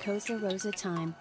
Cosa Rosa time.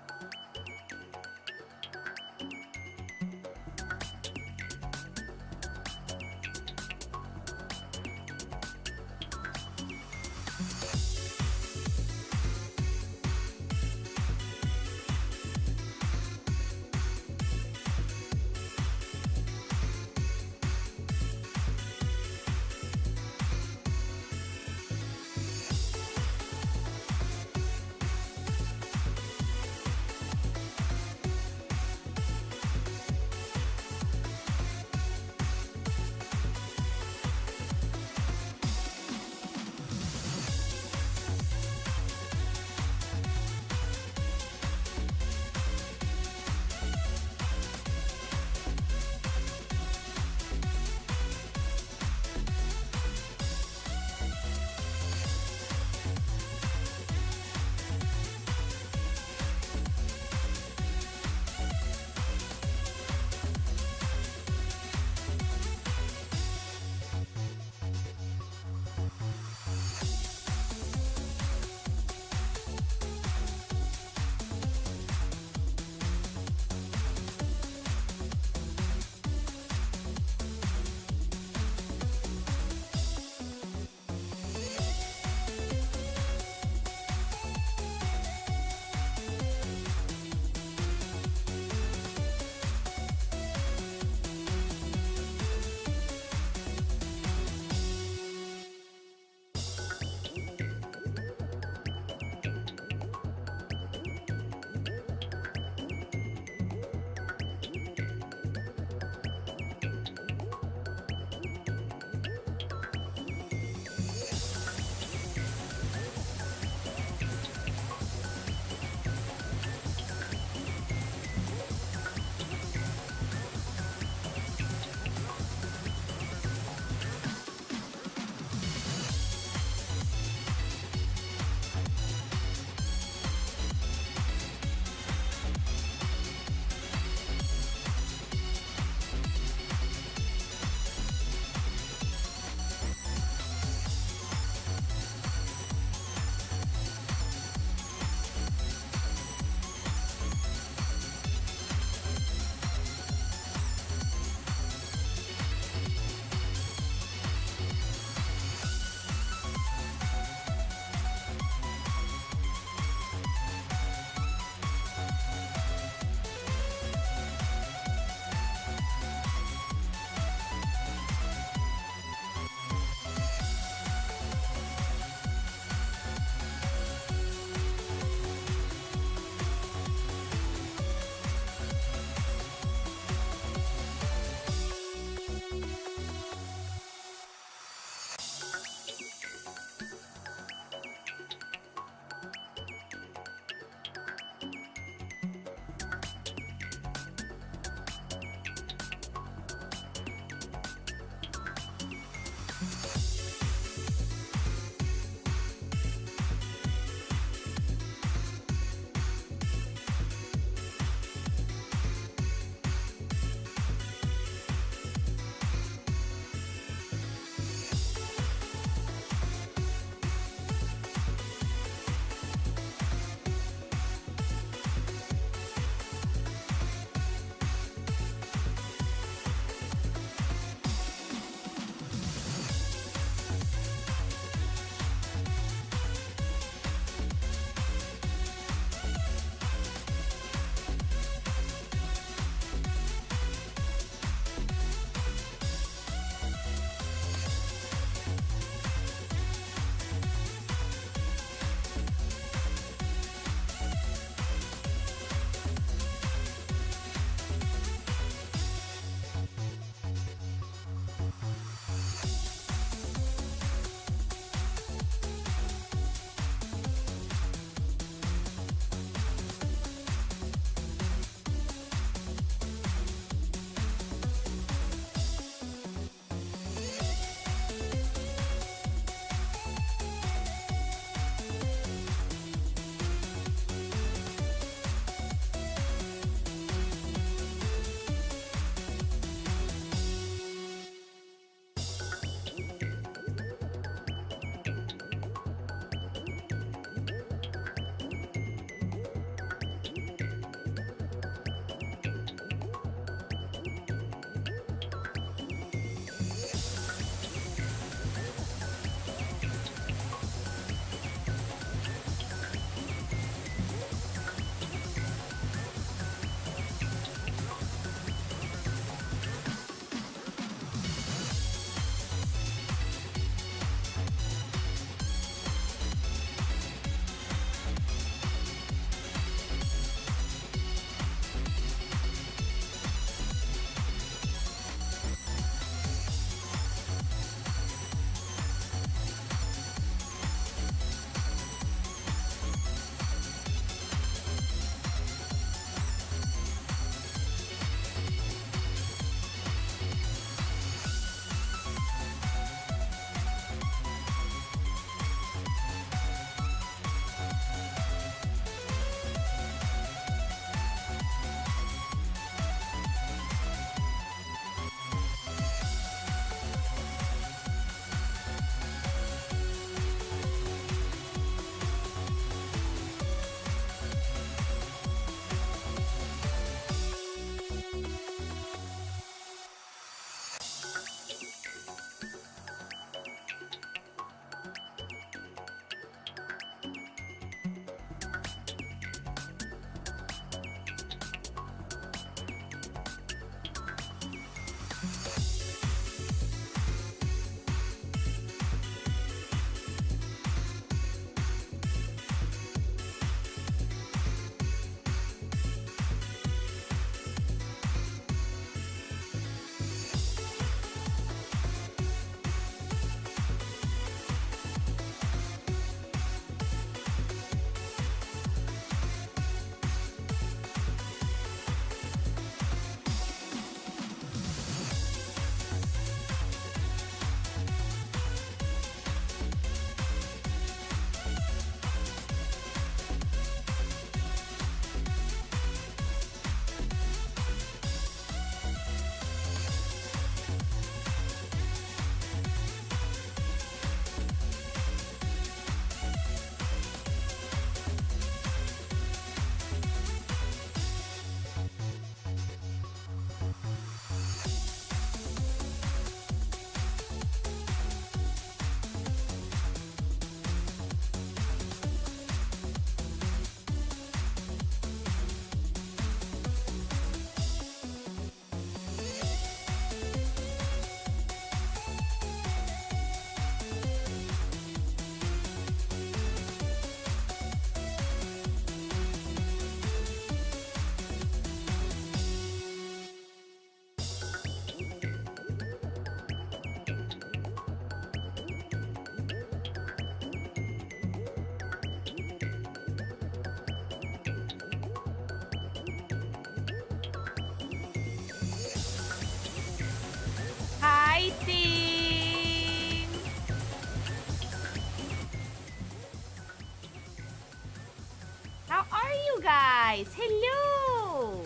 guys. Hello.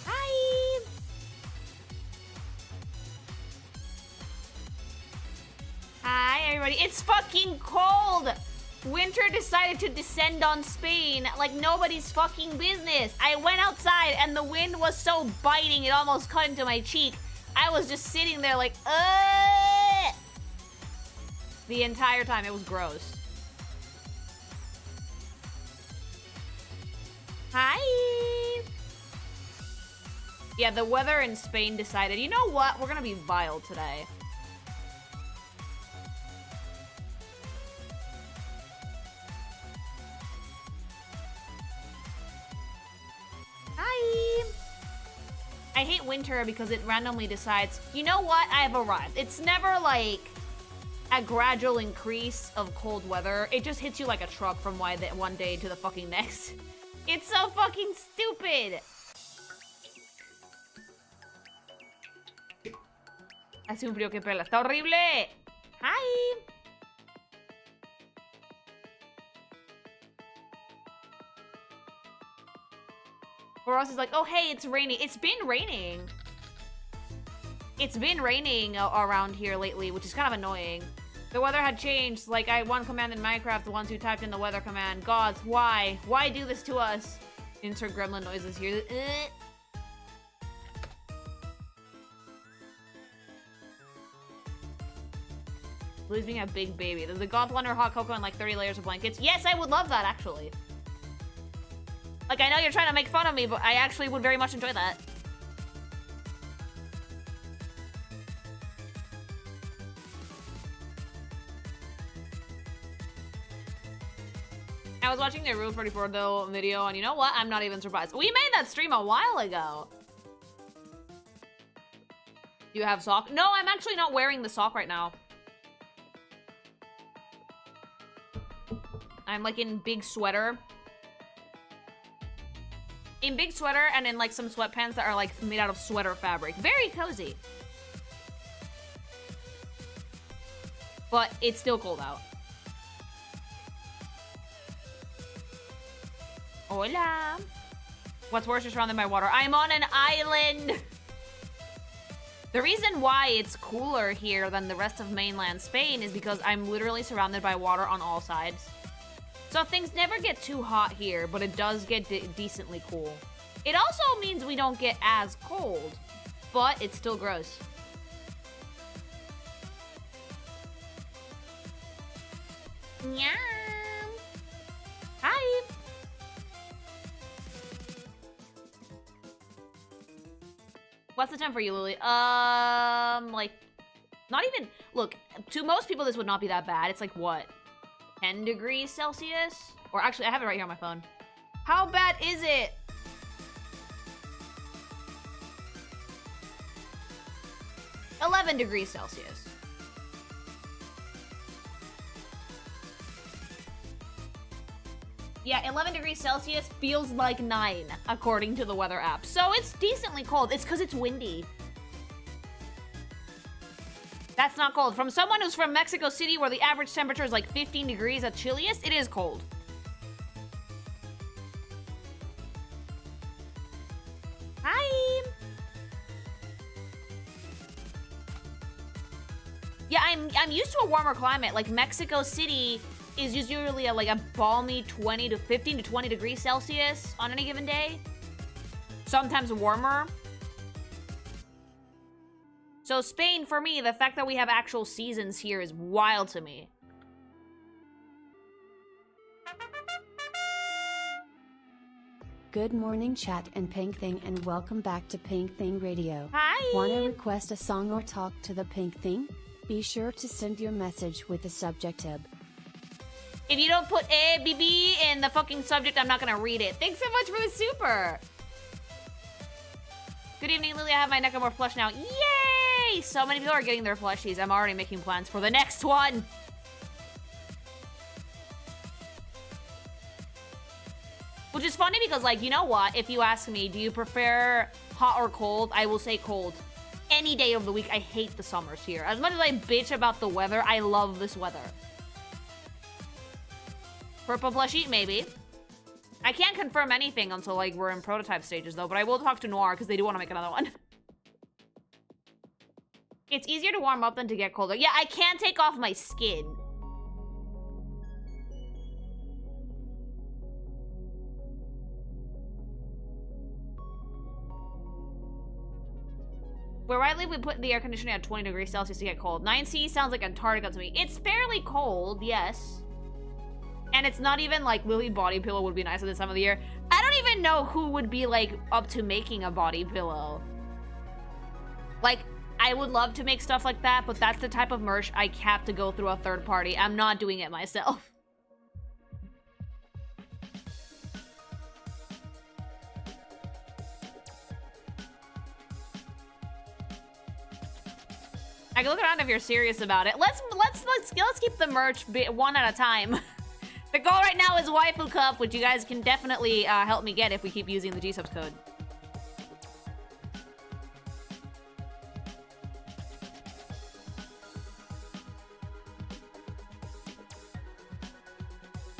Hi. Hi, everybody. It's fucking cold. Winter decided to descend on Spain like nobody's fucking business. I went outside and the wind was so biting it almost cut into my cheek. I was just sitting there like, the entire time. It was gross. Hi. Yeah, the weather in Spain decided, you know what? We're gonna be vile today. Hi. I hate winter because it randomly decides, you know what? I have arrived. It's never like a gradual increase of cold weather. It just hits you like a truck from one day to the fucking next. It's so fucking stupid. Hace un frío que pela. Está horrible. Hi. For us, it's like, oh, hey, it's raining. It's been raining. It's been raining around here lately, which is kind of annoying. The weather had changed. Like, I one command in Minecraft, the ones who typed in the weather command. Gods, why? Why do this to us? Insert gremlin noises here. Blue's being a big baby. Does the god wonder hot cocoa and like 30 layers of blankets? Yes, I would love that, actually. Like, I know you're trying to make fun of me, but I actually would very much enjoy that. I was watching the Rule 34 though video, and you know what? I'm not even surprised. We made that stream a while ago. Do you have sock? No, I'm actually not wearing the sock right now. I'm like in big sweater. In big sweater and in like some sweatpants that are like made out of sweater fabric. Very cozy. But it's still cold out. Hola. What's worse, you're surrounded by water. I'm on an island. The reason why it's cooler here than the rest of mainland Spain is because I'm literally surrounded by water on all sides. So things never get too hot here, but it does get decently cool. It also means we don't get as cold, but it's still gross. Meow. Hi. What's the temp for you, Lily? Like, not even, look, to most people this would not be that bad. It's like, what? 10 degrees Celsius? Or actually, I have it right here on my phone. How bad is it? $11 degrees Celsius. Yeah, 11 degrees Celsius feels like 9, according to the weather app. So it's decently cold. It's because it's windy. That's not cold. From someone who's from Mexico City, where the average temperature is like 15 degrees at chilliest, it is cold. Hi. Yeah, I'm used to a warmer climate. Like Mexico City is usually like a balmy 15 to 20 degrees Celsius on any given day. Sometimes warmer. So Spain, for me, the fact that we have actual seasons here is wild to me. Good morning, chat and Pink Thing, and welcome back to Pink Thing Radio. Hi! Wanna request a song or talk to the Pink Thing? Be sure to send your message with the subject tab. If you don't put BB in the fucking subject, I'm not gonna read it. Thanks so much for the super! Good evening, Lily. I have my Necromorph plush now. Yay! So many people are getting their plushies. I'm already making plans for the next one. Which is funny because, like, you know what? If you ask me, do you prefer hot or cold? I will say cold. Any day of the week, I hate the summers here. As much as I bitch about the weather, I love this weather. Purple plushie? Maybe. I can't confirm anything until, like, we're in prototype stages, though, but I will talk to Noir, because they do want to make another one. It's easier to warm up than to get colder. Yeah, I can't take off my skin. Where I live, we put the air conditioning at 20 degrees Celsius to get cold. 9C sounds like Antarctica to me. It's fairly cold, yes. And it's not even like Lily body pillow would be nice at this time of the year. I don't even know who would be like up to making a body pillow. Like, I would love to make stuff like that, but that's the type of merch I have to go through a third party. I'm not doing it myself. I can look around if you're serious about it. Let's keep the merch one at a time. The goal right now is Waifu Cup, which you guys can definitely help me get if we keep using the gsupps code.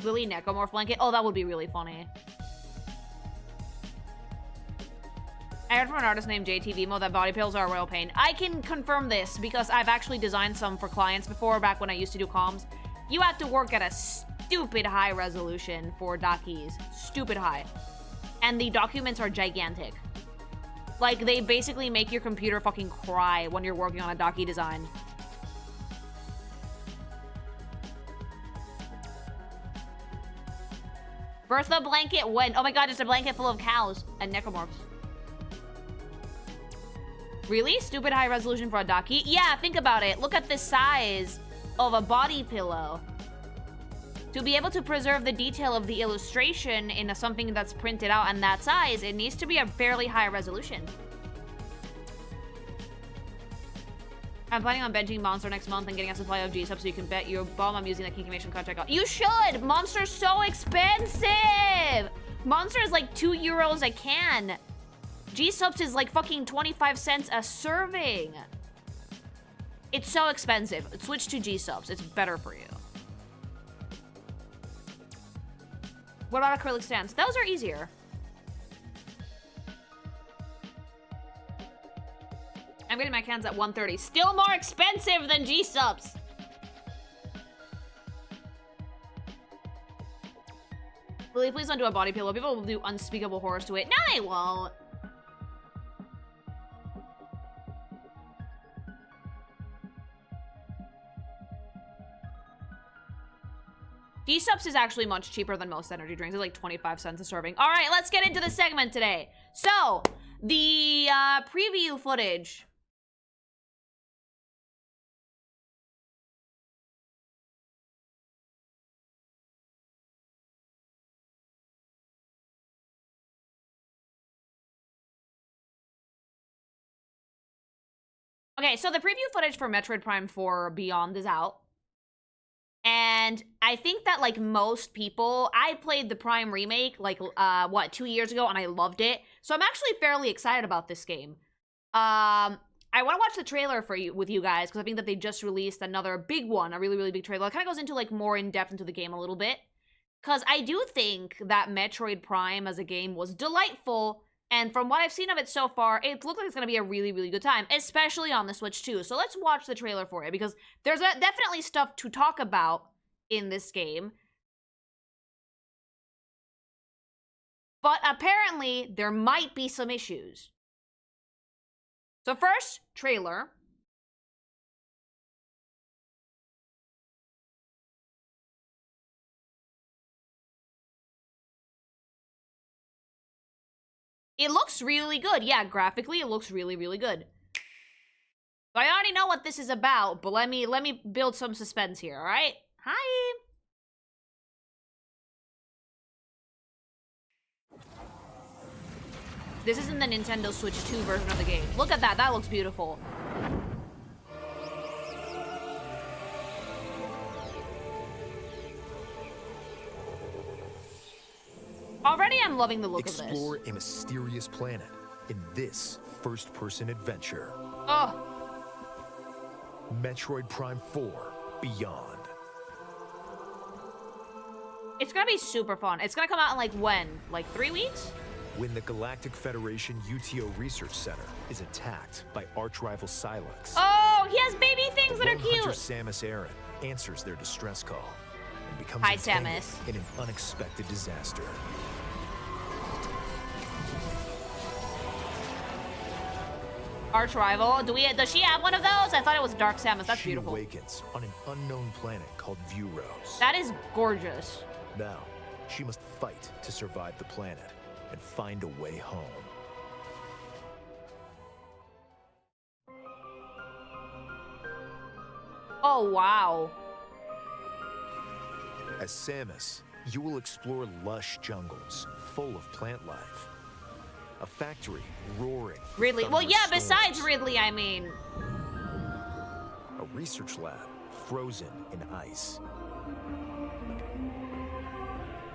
Lily Necromorph blanket. Oh, that would be really funny. I heard from an artist named JTVmo that body pills are a real pain. I can confirm this because I've actually designed some for clients before, back when I used to do comms. You have to work at a stupid high resolution for dockies. Stupid high. And the documents are gigantic. Like, they basically make your computer fucking cry when you're working on a docky design. Bertha blanket when? Oh my god, just a blanket full of cows and necromorphs. Really? Stupid high resolution for a docky? Yeah, think about it. Look at the size of a body pillow. To be able to preserve the detail of the illustration in something that's printed out and that size, it needs to be a fairly high resolution. I'm planning on benching Monster next month and getting a supply of gsupps so you can bet your bum I'm using the Kinkimation code checkout. You should! Monster's so expensive! Monster is like €2 a can. gsupps is like fucking 25 cents a serving. It's so expensive. Switch to gsupps. It's better for you. What about acrylic stands? Those are easier. I'm getting my cans at 130. Still more expensive than gsupps. Lily, please don't do a body pillow. People will do unspeakable horrors to it. No, they won't. gsupps is actually much cheaper than most energy drinks. It's like 25 cents a serving. All right, let's get into the segment today. So, the preview footage. Okay, so the preview footage for Metroid Prime 4 Beyond is out. And I think that, like, most people, I played the Prime remake, like, 2 years ago, and I loved it. So I'm actually fairly excited about this game. I want to watch the trailer with you guys, because I think that they just released another big one, a really, really big trailer. It kind of goes into, like, more in-depth into the game a little bit. Because I do think that Metroid Prime as a game was delightful, and from what I've seen of it so far, it looks like it's going to be a really, really good time, especially on the Switch too. So let's watch the trailer for it, because there's definitely stuff to talk about in this game. But apparently, there might be some issues. So first, trailer. It looks really good. Yeah, graphically, it looks really, really good. So I already know what this is about, but let me build some suspense here, all right? Hi! This isn't the Nintendo Switch 2 version of the game. Look at that. That looks beautiful. Already I'm loving the look of this. Explore a mysterious planet in this first-person adventure. Oh. Metroid Prime 4 Beyond. It's It's gonna be super fun. It's gonna come out in like when? Like 3 weeks? When the Galactic Federation UTO Research Center is attacked by arch-rival Silex, Oh, he has baby things that are lone hunter cute. Samus Aran answers their distress call and becomes Hi, entangled Samus. in an unexpected disaster. Arch rival. Does she have one of those? I thought it was Dark Samus. That's She beautiful. awakens on an unknown planet called Viewrose. That is gorgeous. Now, she must fight to survive the planet and find a way home. Oh, wow. As Samus, you will explore lush jungles full of plant life. A factory roaring. with Ridley. Well, yeah, thunderous besides storms. Ridley, I mean. A research lab frozen in ice.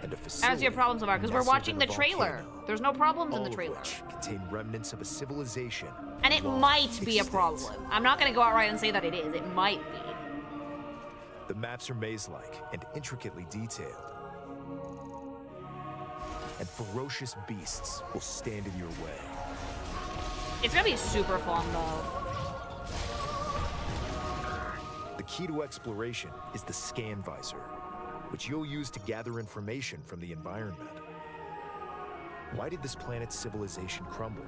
And a facility As your problems are, because we're nestled watching in the a trailer. volcano, There's no problems in all the of trailer. which contain remnants of a civilization. And it long might be a extinct. problem. I'm not going to go outright and say that it is. It might be. The maps are maze-like and intricately detailed. And ferocious beasts will stand in your way. It's going to be super fun, though. The key to exploration is the scan visor, which you'll use to gather information from the environment. Why did this planet's civilization crumble?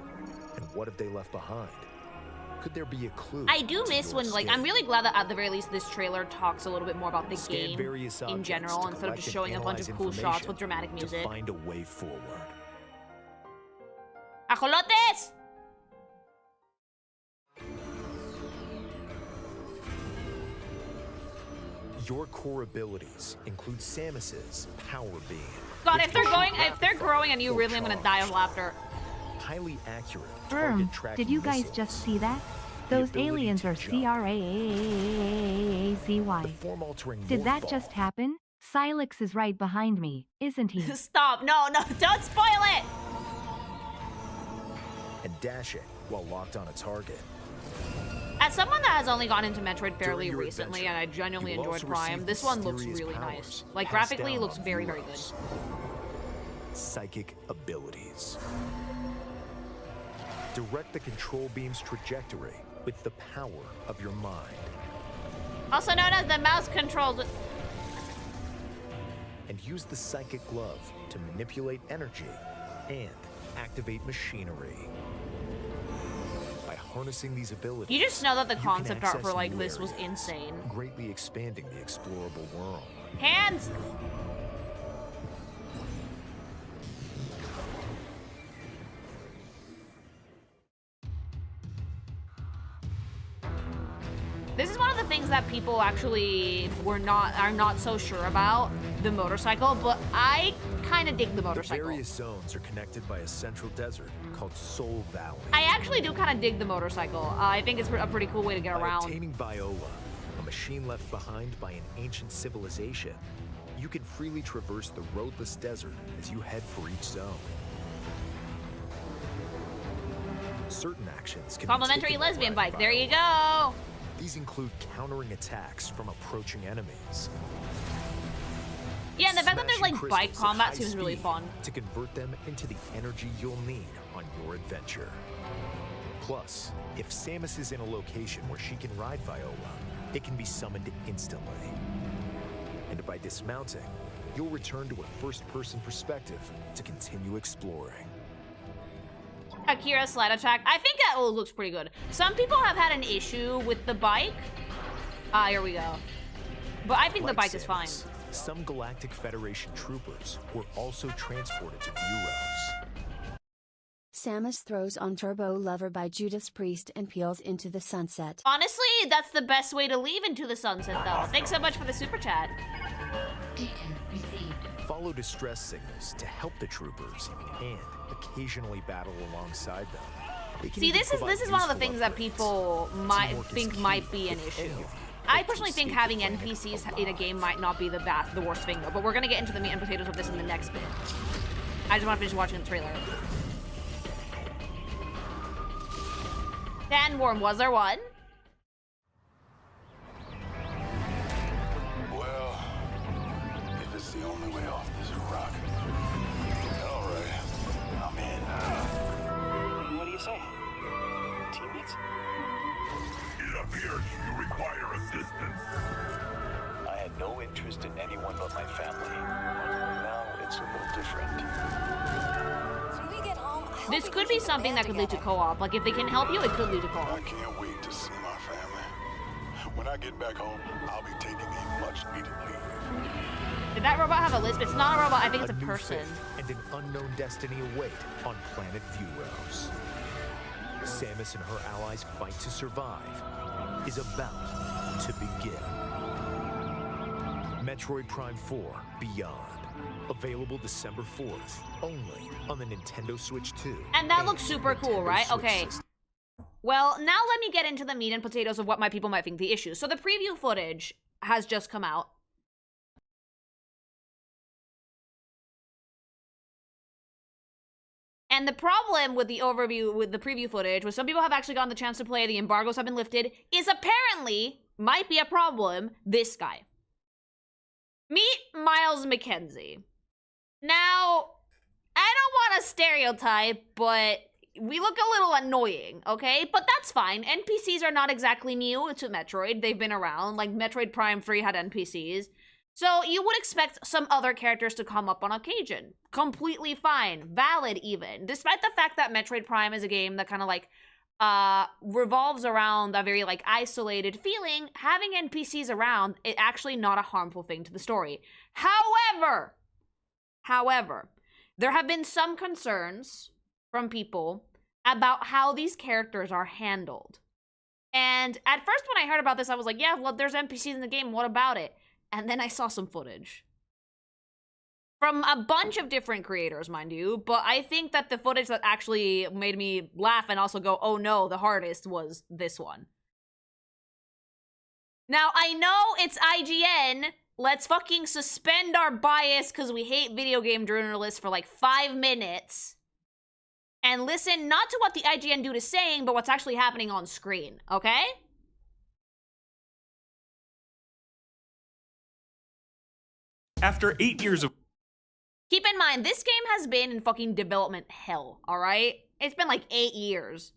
And what have they left behind? Could there be a clue? I do to miss your when, like, I'm escape? really glad that at the very least this trailer talks a little bit more about the Scan game various in objects general to instead of just collect showing and a bunch of analyze cool shots information with dramatic music. to find a way forward. ¡Ajolotes! Your core abilities include Samus's power beam. God, which if they're can going, shoot if they're rapid growing fire on you, or really, I'm gonna charge. die of laughter. Highly accurate Berm, target tracking did you guys missiles. just see that? The Those ability aliens to are jump. CRAAZY. The form-altering Did morph that ball. just happen? Silex is right behind me, isn't he? Stop! No, no, don't spoil it! And dashing while locked on a target. As someone that has only gone into Metroid fairly During your recently, adventure, and I genuinely you will enjoyed also Prime, receive this one looks mysterious really powers nice. Like, passed graphically, it down looks on very, very good. Viewrose. Psychic abilities. Direct the control beam's trajectory with the power of your mind. Also known as the mouse controls. And use the psychic glove to manipulate energy and activate machinery. By harnessing these abilities, You just know that the you can concept art for access like new this was areas, insane. greatly expanding the explorable world. Hands! This is one of the things that people actually are not so sure about, the motorcycle, but I kind of dig the The motorcycle. various zones are connected by a central desert called Soul Valley. I actually do kind of dig the motorcycle. I think it's a pretty cool way to get By around. obtaining Viola, a machine left behind by an ancient civilization, you can freely traverse the roadless desert as you head for each zone. Certain actions can be Complimentary taken by lesbian riding bike. There you Viola. go. These include countering attacks from approaching enemies. Yeah, and the fact that there's smashing like bike crystals at combat high seems really speed fun. to convert them into the energy you'll need on your adventure. Plus, if Samus is in a location where she can ride Viola, it can be summoned instantly. And by dismounting, you'll return to a first-person perspective to continue exploring. Akira slide attack. I think that looks pretty good. Some people have had an issue with the bike. Here we go. But I think the Like bike is fine. Samus, some Galactic Federation troopers were also transported to Viewrose. Samus throws on Turbo Lover by Judas Priest and peels into the sunset. Honestly, that's the best way to leave Into the Sunset, though. Thanks so much for the super chat. Follow distress signals to help the troopers and occasionally battle alongside them. They can See, even this is provide one of the useful things that upgrades. people might Teamwork is think key might be an with issue. any of you. I Hope to personally think escape having the planet NPCs in a alive. game might not be the worst thing, though. But we're gonna get into the meat and potatoes of this in the next bit. I just want to finish watching the trailer. Sandworm, was there one? Well, if it's the only way off this This could be something that could lead to co-op. Like, if they can help you, it could lead to I co-op. can't wait to see my family. When I get back home, I'll be taking a much-needed leave. Did that robot have a lisp? It's not a robot, I think it's a new person. fate and an unknown destiny await on planet Vuros. Samus and her allies' fight to survive is about to begin. Metroid Prime 4 Beyond. Available December 4th, only on the Nintendo Switch 2. And that looks super cool, Nintendo right? Switch Okay. system. Well, now let me get into the meat and potatoes of what my people might think the issue. So the preview footage has just come out. And the problem with the overview, with the preview footage, was some people have actually gotten the chance to play, the embargoes have been lifted, is apparently, might be a problem, this guy. Meet Miles McKenzie. Now, I don't want to stereotype, but we look a little annoying, okay? But that's fine. NPCs are not exactly new to Metroid. They've been around. Like, Metroid Prime 3 had NPCs. So you would expect some other characters to come up on occasion. Completely fine. Valid, even. Despite the fact that Metroid Prime is a game that kind of, like, revolves around a very, like, isolated feeling, having NPCs around is actually not a harmful thing to the story. However, there have been some concerns from people about how these characters are handled. And at first when I heard about this, I was like, yeah, well, there's NPCs in the game, what about it? And then I saw some footage. From a bunch of different creators, mind you, but I think that the footage that actually made me laugh and also go, oh no, the hardest was this one. Now, I know it's IGN. Let's fucking suspend our bias because we hate video game journalists for like 5 minutes. And listen not to what the IGN dude is saying, but what's actually happening on screen, okay? After 8 years of Keep in mind, this game has been in fucking development hell, alright? It's been like 8 years.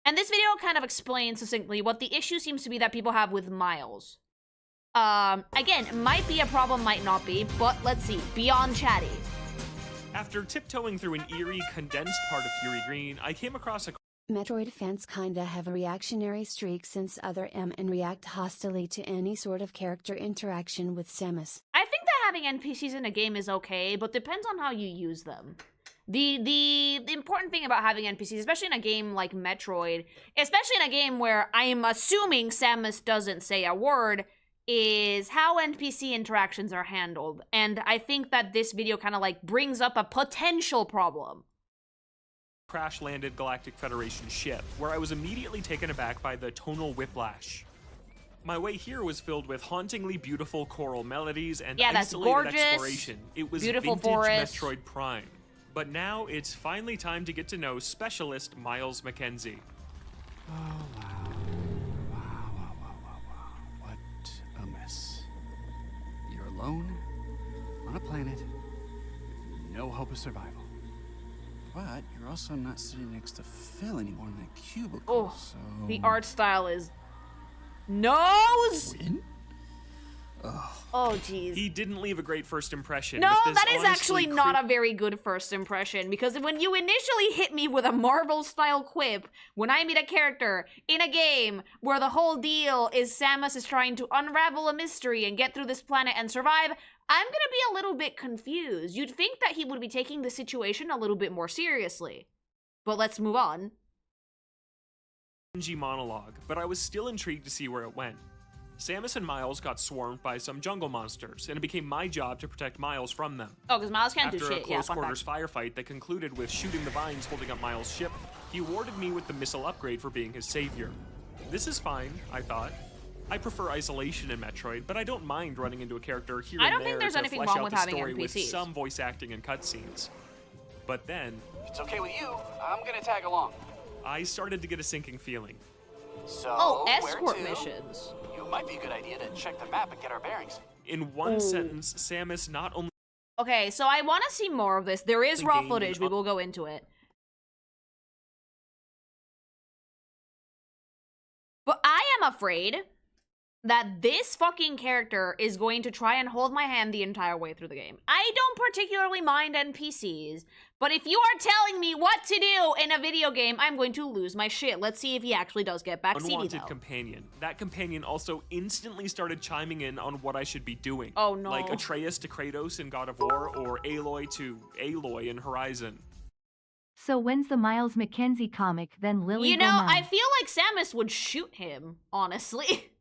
And this video kind of explains succinctly what the issue seems to be that people have with Miles. Again, might be a problem, might not be, but let's see. Beyond chatty. After tiptoeing through an eerie, condensed part of Fury Green, I came across a Metroid fans kinda have a reactionary streak since other M and react hostilely to any sort of character interaction with Samus. I think that having NPCs in a game is okay, but depends on how you use them. The important thing about having NPCs, especially in a game like Metroid, especially in a game where I'm assuming Samus doesn't say a word, is how NPC interactions are handled. And I think that this video kind of like brings up a potential problem. crash-landed Galactic Federation ship, where I was immediately taken aback by the tonal whiplash. My way here was filled with hauntingly beautiful choral melodies and Yeah, that's isolated gorgeous. exploration. It was Beautiful vintage forest. Metroid Prime. But now it's finally time to get to know specialist Miles McKenzie. Oh, wow. Wow. What a mess. You're alone, on a planet, with no hope of survival. But you're also not sitting next to Phil anymore in that cubicle, Oh, so... the art style is... Nose! Win? Oh, jeez. He didn't leave a great first impression. No, but this that is actually honestly not a very good first impression, because when you initially hit me with a Marvel-style quip, when I meet a character in a game where the whole deal is Samus is trying to unravel a mystery and get through this planet and survive, I'm gonna be a little bit confused. You'd think that he would be taking the situation a little bit more seriously. But let's move on. monologue, but I was still intrigued to see where it went. Samus and Miles got swarmed by some jungle monsters, and it became my job to protect Miles from them. Oh, because Miles can't After do a shit. Yeah, close fun quarters fact. firefight that concluded with shooting the vines holding up Miles' ship, he awarded me with the missile upgrade for being his savior. This is fine, I thought. I prefer isolation in Metroid, but I don't mind running into a character here I and don't there think there's to anything flesh wrong out with the having story with NPCs. some voice acting and cutscenes. But then, If it's okay with you, I'm gonna tag along. I started to get a sinking feeling. So, Oh, where escort to? missions. You might be a good idea to check the map and get our bearings. In one sentence, Samus not only Okay, so I want to see more of this. There is The raw game footage. is We will go into it. But I am afraid that this fucking character is going to try and hold my hand the entire way through the game. I don't particularly mind NPCs, but if you are telling me what to do in a video game, I'm going to lose my shit. Let's see if he actually does get backseaty, Unwanted though. companion. That companion also instantly started chiming in on what I should be doing. Oh, no. Like Atreus to Kratos in God of War, or Aloy to Aloy in Horizon. So when's the Miles McKenzie comic, then Lily You know, Gomez? I feel like Samus would shoot him, honestly.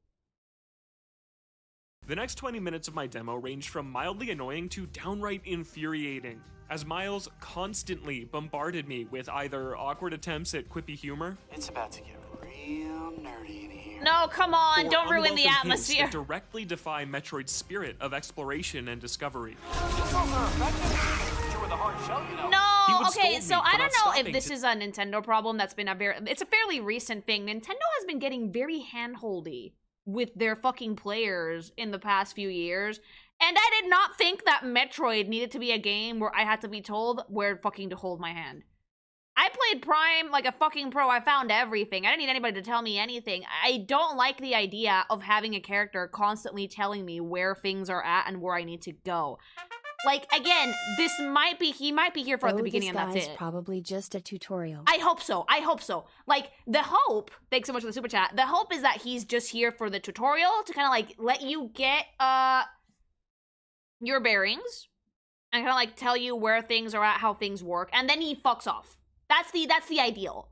The next 20 minutes of my demo ranged from mildly annoying to downright infuriating, as Miles constantly bombarded me with either awkward attempts at quippy humor, It's about to get real nerdy in here. No, come on, or don't ruin the unwelcome hints atmosphere. that directly defy Metroid's spirit of exploration and discovery. Missiles are effective. Sure with a hard shell, you know. He No, would okay, scold so me for I not don't know if stopping this to- is a Nintendo problem that's been it's a fairly recent thing. Nintendo has been getting very handholdy with their fucking players in the past few years. And I did not think that Metroid needed to be a game where I had to be told where fucking to hold my hand. I played Prime like a fucking pro. I found everything. I didn't need anybody to tell me anything. I don't like the idea of having a character constantly telling me where things are at and where I need to go. Like, again, he might be here for the beginning and that's this guy's it. probably just a tutorial. I hope so. I hope so. Like, the hope, thanks so much for the super chat. The hope is that he's just here for the tutorial to kind of like let you get your bearings and kind of like tell you where things are at, how things work, and then he fucks off. That's the ideal.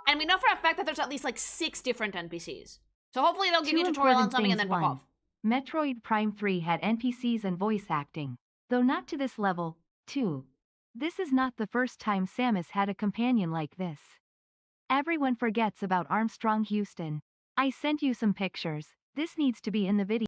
And we know for a fact that there's at least like 6 different NPCs. So hopefully they'll give you a Two tutorial on important something and then things. fuck One, off. Metroid Prime 3 had NPCs and voice acting, though not to this level. 2. This is not the first time Samus had a companion like this. Everyone forgets about Armstrong Houston. I sent you some pictures. This needs to be in the video.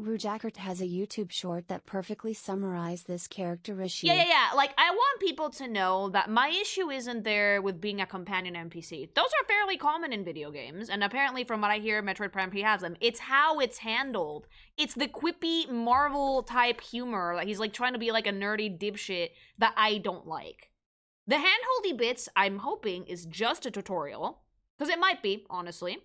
Rujakert has a YouTube short that perfectly summarized this character issue. Yeah. Like, I want people to know that my issue isn't there with being a companion NPC. Those are fairly common in video games, and apparently from what I hear, Metroid Prime 3 has them. It's how it's handled. It's the quippy Marvel-type humor. Like, he's, like, trying to be, like, a nerdy dipshit that I don't like. The handholdy bits, I'm hoping, is just a tutorial. Because it might be, honestly.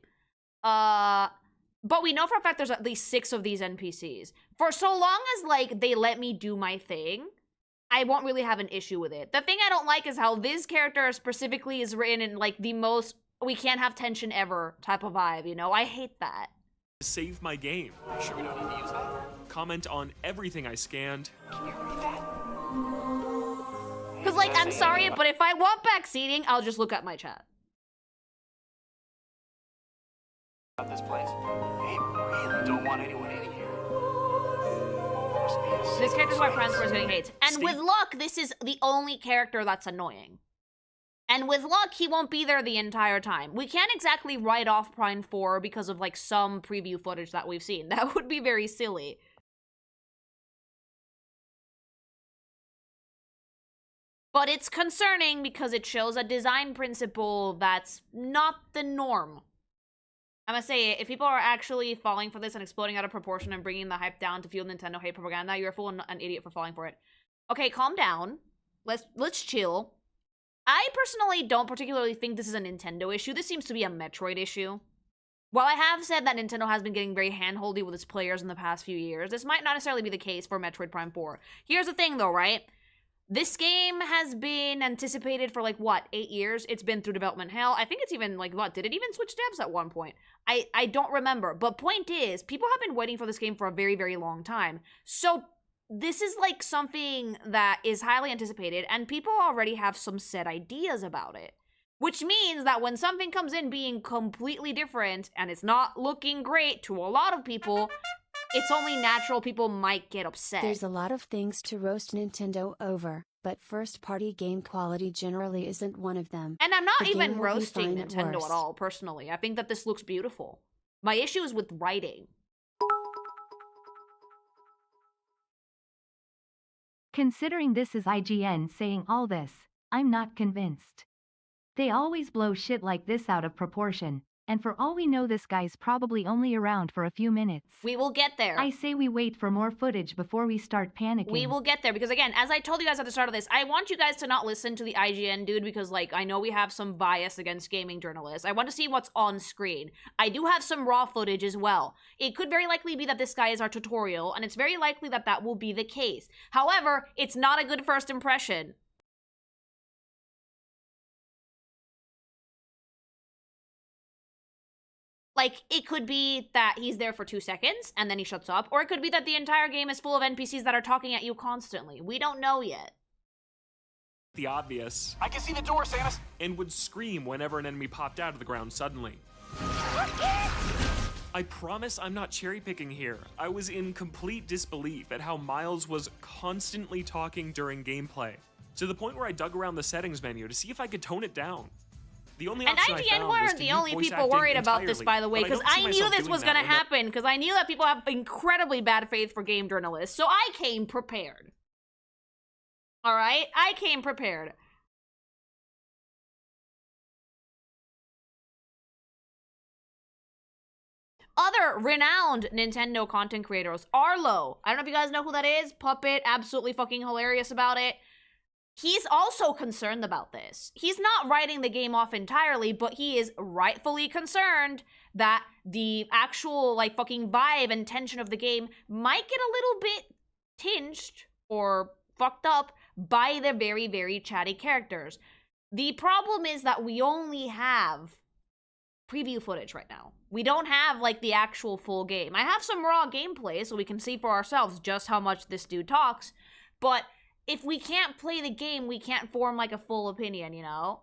But we know for a fact there's at least 6 of these NPCs. For so long as, like, they let me do my thing, I won't really have an issue with it. The thing I don't like is how this character specifically is written in, like, the most we can't have tension ever type of vibe, you know? I hate that. Save my game. Are you sure we don't need to use that? Comment on everything I scanned. Can you read that? Because, like, I'm sorry, but if I want backseating, I'll just look at my chat. About this place. They really don't want anyone in here. Must be a This safe character's why space. Friends is getting hate. And with luck, this is the only character that's annoying. And with luck, he won't be there the entire time. We can't exactly write off Prime 4 because of, like, some preview footage that we've seen. That would be very silly. But it's concerning because it shows a design principle that's not the norm. I'm gonna say it, if people are actually falling for this and exploding out of proportion and bringing the hype down to fuel Nintendo hate propaganda, you're a fool and an idiot for falling for it. Okay, calm down. Let's chill. I personally don't particularly think this is a Nintendo issue. This seems to be a Metroid issue. While I have said that Nintendo has been getting very handholdy with its players in the past few years, this might not necessarily be the case for Metroid Prime 4. Here's the thing though, right? This game has been anticipated for, like, what, 8 years? It's been through development hell. I think it's even, like, what, did it even switch devs at one point? I don't remember. But point is, people have been waiting for this game for a very, very long time. So this is, like, something that is highly anticipated, and people already have some set ideas about it. Which means that when something comes in being completely different, and it's not looking great to a lot of people, it's only natural people might get upset. There's a lot of things to roast Nintendo over, but first-party game quality generally isn't one of them. And I'm not The even game will be roasting fine at Nintendo worst. at all, personally. I think that this looks beautiful. My issue is with writing. Considering this is IGN saying all this, I'm not convinced. They always blow shit like this out of proportion. and for all we know this guy's probably only around for a few minutes. We will get there. I say we wait for more footage before we start panicking. We will get there, because again, as I told you guys at the start of this, I want you guys to not listen to the IGN dude, because like, I know we have some bias against gaming journalists. I want to see what's on screen. I do have some raw footage as well. It could very likely be that this guy is our tutorial, and it's very likely that that will be the case. However, it's not a good first impression. Like, it could be that he's there for 2 seconds, and then he shuts up, or it could be that the entire game is full of NPCs that are talking at you constantly. We don't know yet. The obvious. I can see the door, Samus. And would scream whenever an enemy popped out of the ground suddenly. I promise I'm not cherry picking here. I was in complete disbelief at how Miles was constantly talking during gameplay, to the point where I dug around the settings menu to see if I could tone it down. The only And option I IGN found was weren't to the mute only voice people acting worried about this, entirely, by the way, but because don't see I knew myself this doing was that going to in the- happen, because I knew that people have incredibly bad faith for game journalists, so I came prepared. Alright? I came prepared. Other renowned Nintendo content creators, Arlo. I don't know if you guys know who that is. Puppet, absolutely fucking hilarious about it. He's also concerned about this. He's not writing the game off entirely, but he is rightfully concerned that the actual, like, fucking vibe and tension of the game might get a little bit tinged or fucked up by the very, very chatty characters. The problem is that we only have preview footage right now. We don't have, like, the actual full game. I have some raw gameplay so we can see for ourselves just how much this dude talks, but if we can't play the game, we can't form, like, a full opinion, you know?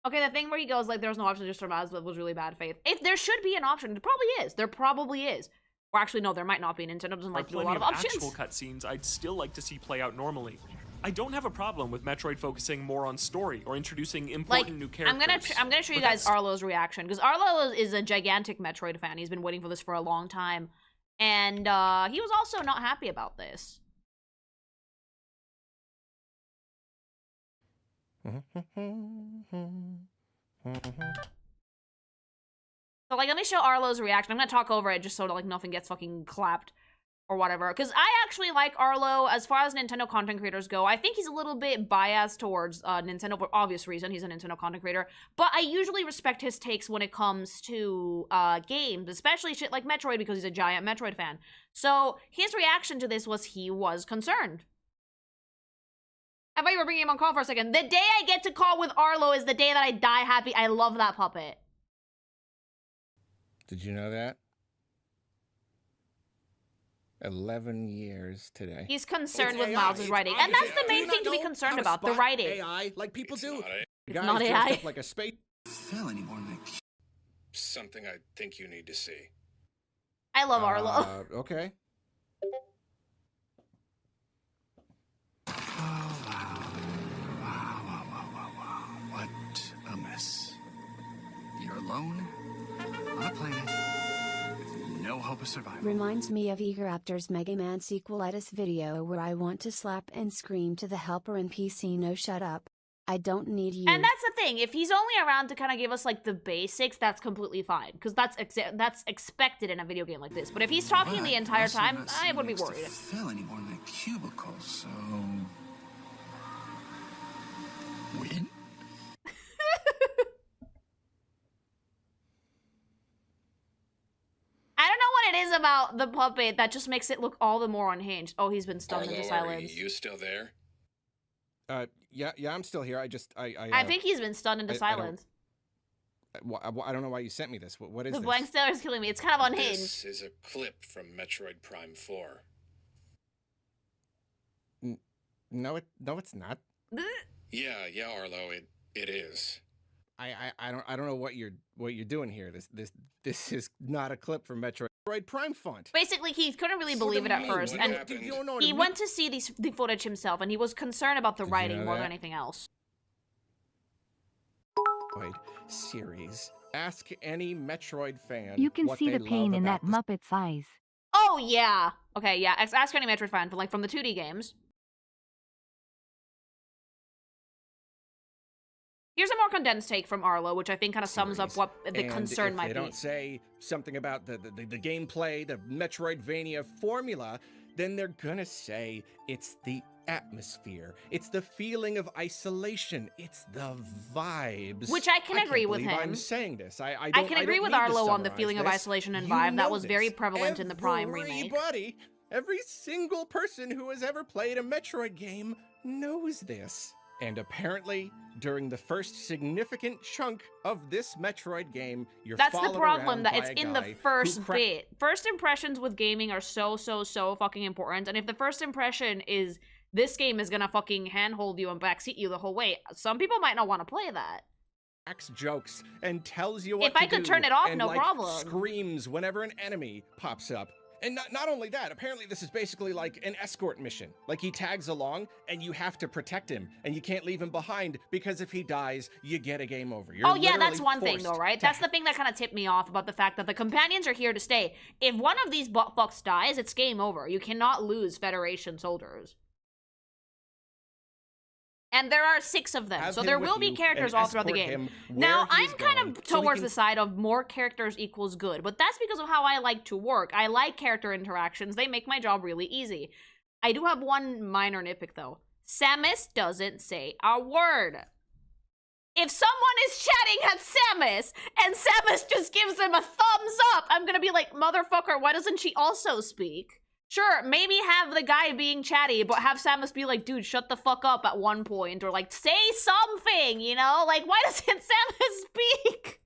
Okay, the thing where he goes, like, there's no option to just survive was really bad faith. If there should be an option, there probably is. There probably is. Or actually, no, there might not be. Nintendo doesn't like to do a lot of options. Actual cutscenes I'd still like to see play out normally. I don't have a problem with Metroid focusing more on story or introducing important new characters. I'm gonna show you guys Arlo's reaction, because Arlo is a gigantic Metroid fan. He's been waiting for this for a long time, and he was also not happy about this. So, like, let me show Arlo's reaction. I'm gonna talk over it just so that, like, nothing gets fucking clapped or whatever. Because I actually like Arlo as far as Nintendo content creators go. I think he's a little bit biased towards Nintendo for obvious reason. He's a Nintendo content creator. But I usually respect his takes when it comes to games, especially shit like Metroid, because he's a giant Metroid fan. So his reaction to this was he was concerned. I thought you were bringing him on call for a second. The day I get to call with Arlo is the day that I die happy. I love that puppet. Did you know that? 11 years today. He's concerned with Miles' writing. And that's the main thing to be concerned about, the writing. AI, like people do. It's not AI. Up like a space. Fell anymore, Nick. Something I think you need to see. I love Arlo. Okay. Oh, wow. Wow. What a mess. You're alone on a planet with no hope of survival. Reminds me of Eageraptor's Mega Man sequelitis video where I want to slap and scream to the helper NPC, no shut up. I don't need you. And that's the thing. If he's only around to kind of give us, like, the basics, that's completely fine. Because that's expected in a video game like this. But if he's talking the entire time, I would be worried. Fell anymore in that cubicle, so win. I don't know what it is about the puppet that just makes it look all the more unhinged. Oh, he's been stunned into silence. Are you still there? Yeah, I'm still here. I think he's been stunned into silence. I don't know why you sent me this. What is this? The blank stare is killing me. It's kind of unhinged. This is a clip from Metroid Prime 4. No, it's not. Yeah, Arlo, it is. I don't know what you're doing here. This is not a clip from Metroid Prime font. Basically, he couldn't really believe it at first, and he went to see the footage himself, and he was concerned about the writing more than anything else. Series. Ask any Metroid fan. You can see the pain in that Muppet's eyes. Oh yeah. Okay, yeah. Ask any Metroid fan from the 2D games. Here's a more condensed take from Arlo, which I think kind of sums up what the And concern if might they be. don't say something about the gameplay, the Metroidvania formula, then they're gonna say it's the atmosphere, it's the feeling of isolation, it's the vibes. Which I can agree with believe him. I'm saying this. I can agree with need to Arlo on the summarize feeling of this. isolation and You vibe. That know was very this. prevalent in the Prime remake. Every single person who has ever played a Metroid game knows this. And apparently, during the first significant chunk of this Metroid game, you're That's the followed problem, around that by it's a in the guy first who bit. First impressions with gaming are so fucking important. And if the first impression is this game is gonna fucking handhold you and backseat you the whole way, some people might not want to play that. cracks jokes and tells you what If I could turn it off, and, no like, problem. screams whenever an enemy pops up. And not only that, apparently this is basically like an escort mission. Like, he tags along and you have to protect him and you can't leave him behind, because if he dies, you get a game over. You're Oh yeah, that's literally one thing though, forced right? to That's the thing that kind of tipped me off about the fact that the companions are here to stay. If one of these fucks dies, it's game over. You cannot lose Federation soldiers. And there are 6 of them, have so him there with will be you characters and all throughout the escort game. him Now, where he I'm is kind going of so he towards can- the side of more characters equals good, but that's because of how I like to work. I like character interactions. They make my job really easy. I do have one minor nitpick, though. Samus doesn't say a word. If someone is chatting at Samus, and Samus just gives them a thumbs up, I'm gonna be like, motherfucker, why doesn't she also speak? Sure, maybe have the guy being chatty, but have Samus be like, dude, shut the fuck up at one point, or like, say something, you know? Like, why doesn't Samus speak?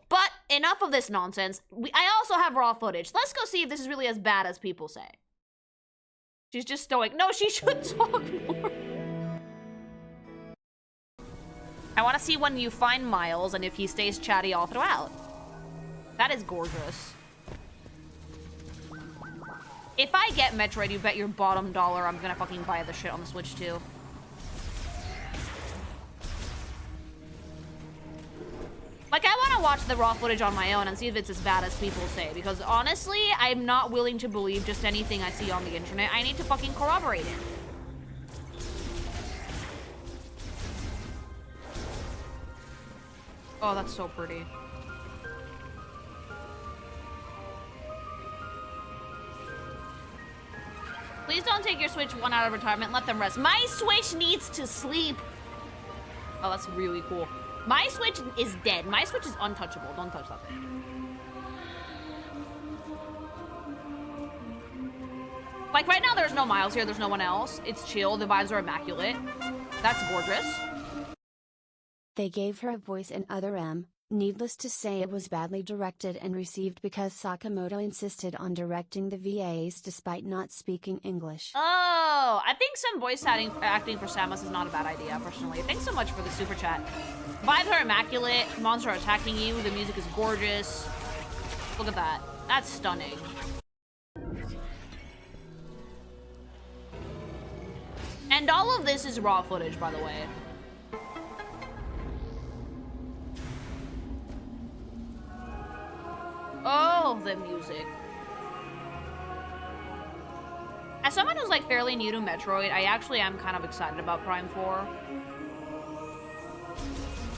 But enough of this nonsense. I also have raw footage. Let's go see if this is really as bad as people say. She's just stoic. No, she should talk more. I want to see when you find Miles and if he stays chatty all throughout. That is gorgeous. If I get Metroid, you bet your bottom dollar I'm gonna fucking buy the shit on the Switch too. Like, I want to watch the raw footage on my own and see if it's as bad as people say, because honestly, I'm not willing to believe just anything I see on the internet. I need to fucking corroborate it. Oh, that's so pretty. Please don't take your Switch 1 out of retirement. Let them rest. My Switch needs to sleep. Oh, that's really cool. My Switch is dead. My Switch is untouchable. Don't touch that thing. Like, right now, there's no Miles here. There's no one else. It's chill. The vibes are immaculate. That's gorgeous. They gave her a voice in Other M. Needless to say, it was badly directed and received because Sakamoto insisted on directing the VAs despite not speaking English. Oh, I think some voice acting for Samus is not a bad idea, personally. Thanks so much for the super chat. Vibes are immaculate. Monsters are attacking you. The music is gorgeous. Look at that. That's stunning. And all of this is raw footage, by the way. Oh, the music. As someone who's like fairly new to Metroid, I actually am kind of excited about Prime 4.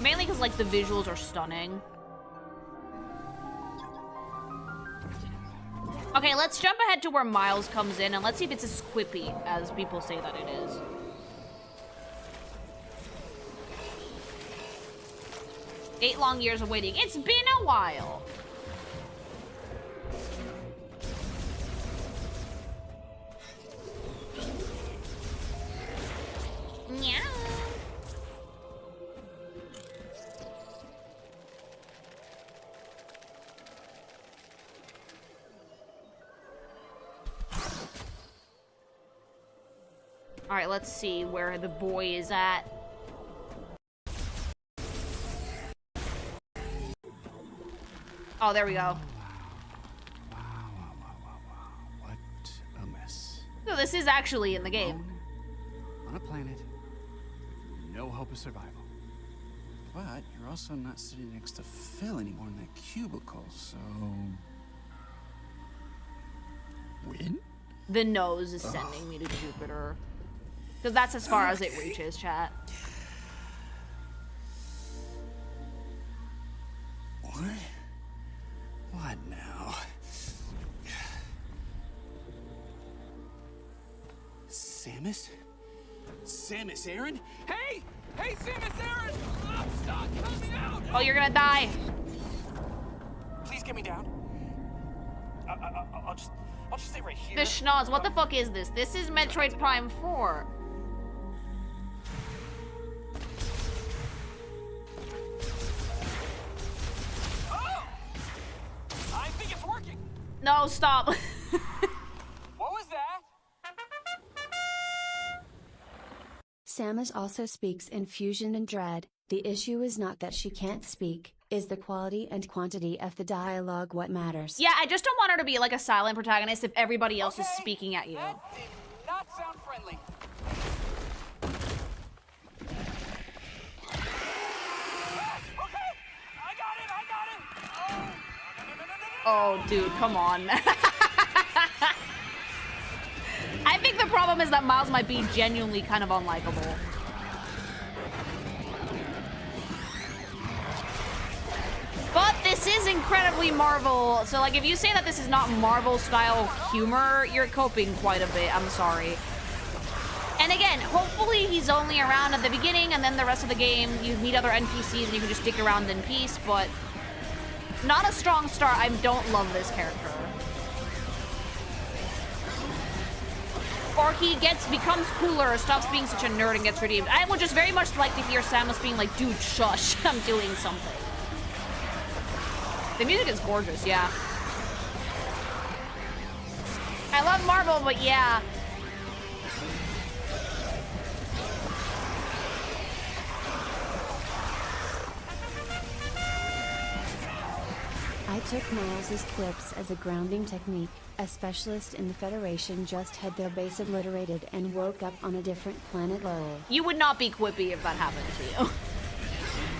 Mainly because like the visuals are stunning. Okay, let's jump ahead to where Miles comes in and let's see if it's as quippy as people say that it is. Eight long years of waiting. It's been a while. Meow. All right, let's see where the boy is at. Oh, there we go. What a mess. So this is actually in the game. Alone on a planet with no hope of survival. But you're also not sitting next to Phil anymore in that cubicle, so... Win? The nose is sending me to Jupiter. Because that's as far as it reaches, chat. What? What now? Samus? Samus Aran? Hey! Hey, Samus Aran! I'm stuck! Help me out! Oh, you're gonna die. Please get me down. I'll just stay right here. The schnoz, what the fuck is this? This is Metroid Prime 4. Oh! I think it's working. No, stop. What was that? Samus also speaks in Fusion and Dread. The issue is not that she can't speak, is the quality and quantity of the dialogue what matters. Yeah, I just don't want her to be like a silent protagonist if everybody else is speaking at you. That did not sound friendly. Okay, I got it. Oh, dude, come on. I think the problem is that Miles might be genuinely kind of unlikable. But this is incredibly Marvel, so like if you say that this is not Marvel style humor, you're coping quite a bit, I'm sorry. And again, hopefully he's only around at the beginning and then the rest of the game you meet other NPCs and you can just stick around in peace, but not a strong start. I don't love this character. Or he becomes cooler or stops being such a nerd and gets redeemed. I would just very much like to hear Samus being like, dude, shush, I'm doing something. The music is gorgeous, yeah. I love Marvel, but yeah. I took Miles's quips as a grounding technique. A specialist in the Federation just had their base obliterated and woke up on a different planet lol. You would not be quippy if that happened to you.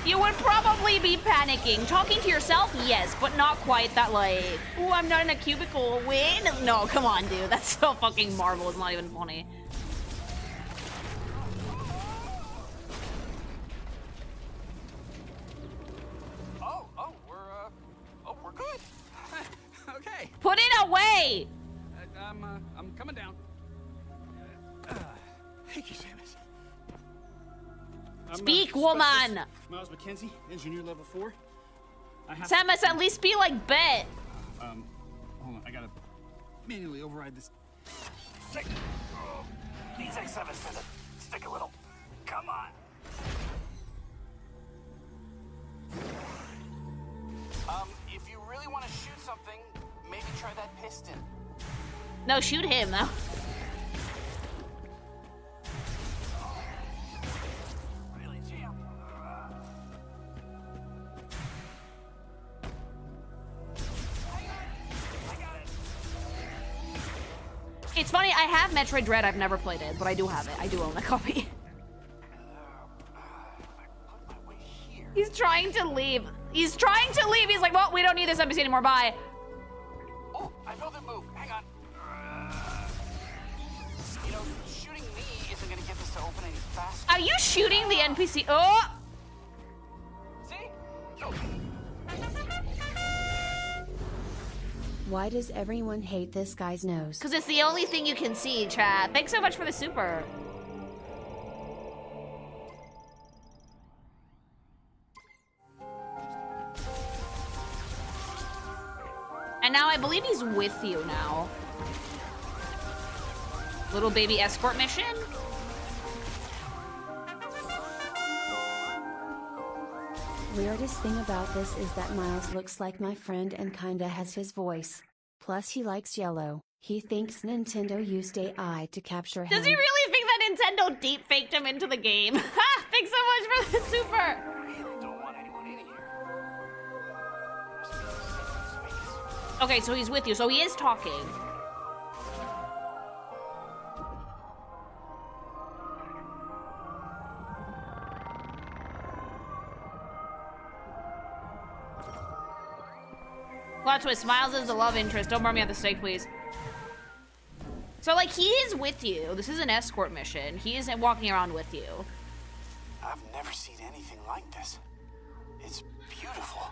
You would probably be panicking. Talking to yourself, yes, but not quite that like, ooh, I'm not in a cubicle, win? No, come on, dude. That's so fucking Marvel. It's not even funny. We're good. Okay. Put it away! I'm coming down. Thank you, Samus. Speak, woman! Miles McKenzie, engineer level 4. Samus, at least be like Bet. Hold on, I gotta manually override this. These X7 said it. Stick a little. Come on. If you really want to shoot something, maybe try that piston. No, shoot him, though. Really, Jam? I got it. It's funny, I have Metroid Dread. I've never played it, but I do have it. I do own a copy. He's trying to leave. He's trying to leave. He's like, well, we don't need this NPC anymore. Bye. Oh, I felt it move. Hang on. You know, shooting me isn't gonna get this to open any faster. Are you shooting the NPC? Oh! See? Why does everyone hate this guy's nose? Because it's the only thing you can see, chat. Thanks so much for the super. And now I believe he's with you now. Little baby escort mission? Weirdest thing about this is that Miles looks like my friend and kinda has his voice. Plus he likes yellow. He thinks Nintendo used AI to capture him. Does he really think that Nintendo deep faked him into the game? Ha! Thanks so much for the super. I really don't want anyone in here. Okay, so he's with you. So he is talking. Plot twist, Miles is the love interest. Don't burn me at the stake, please. So, like, he is with you. This is an escort mission. He isn't walking around with you. I've never seen anything like this. It's beautiful.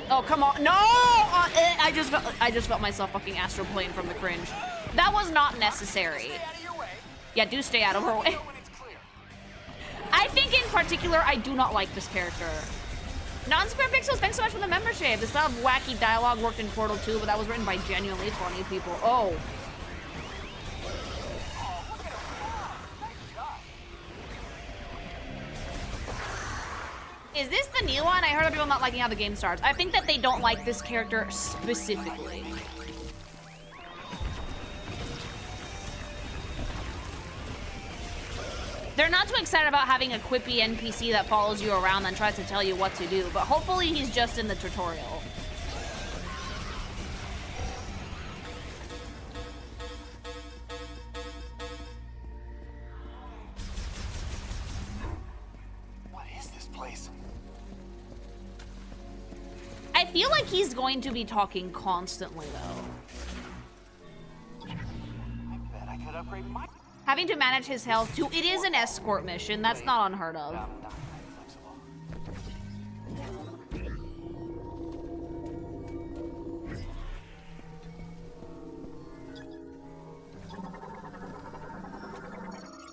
Oh, come on. No! I just felt myself fucking astral plane from the cringe. That was not necessary. Yeah, do stay out of her way. I think in particular, I do not like this character. Non-Square Pixels, thanks so much for the membership. The stuff wacky dialogue worked in Portal 2, but that was written by genuinely 20 people. Oh. Is this the new one? I heard of people not liking how the game starts. I think that they don't like this character specifically. They're not too excited about having a quippy NPC that follows you around and tries to tell you what to do, but hopefully he's just in the tutorial. What is this place? I feel like he's going to be talking constantly, though. I bet I could upgrade my... Having to manage his health, too. It is an escort mission. That's not unheard of. I'm not very flexible.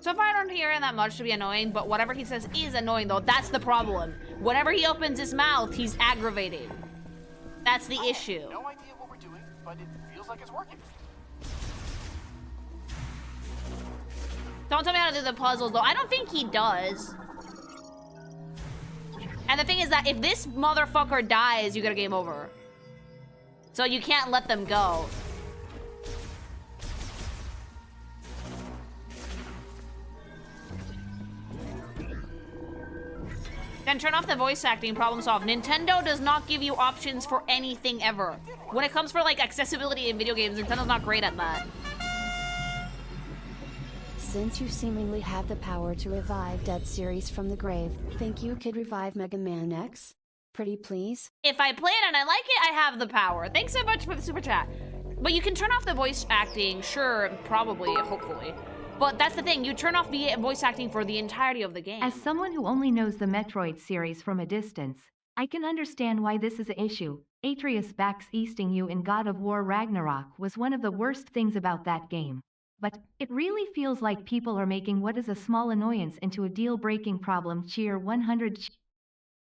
So far, I don't hear that much to be annoying, but whatever he says is annoying, though. That's the problem. Whenever he opens his mouth, he's aggravating. That's the issue. No idea what we're doing, but it feels like it's working. Don't tell me how to do the puzzles, though. I don't think he does. And the thing is that if this motherfucker dies, you get a game over. So you can't let them go. Then turn off the voice acting, problem solved. Nintendo does not give you options for anything ever. When it comes for, like, accessibility in video games, Nintendo's not great at that. Since you seemingly have the power to revive dead series from the grave, think you could revive Mega Man X? Pretty please? If I play it and I like it, I have the power. Thanks so much for the super chat. But you can turn off the voice acting, sure, probably, hopefully. But that's the thing, you turn off the voice acting for the entirety of the game. As someone who only knows the Metroid series from a distance, I can understand why this is an issue. Atreus backseasting you in God of War Ragnarok was one of the worst things about that game. But it really feels like people are making what is a small annoyance into a deal-breaking problem. Cheer 100.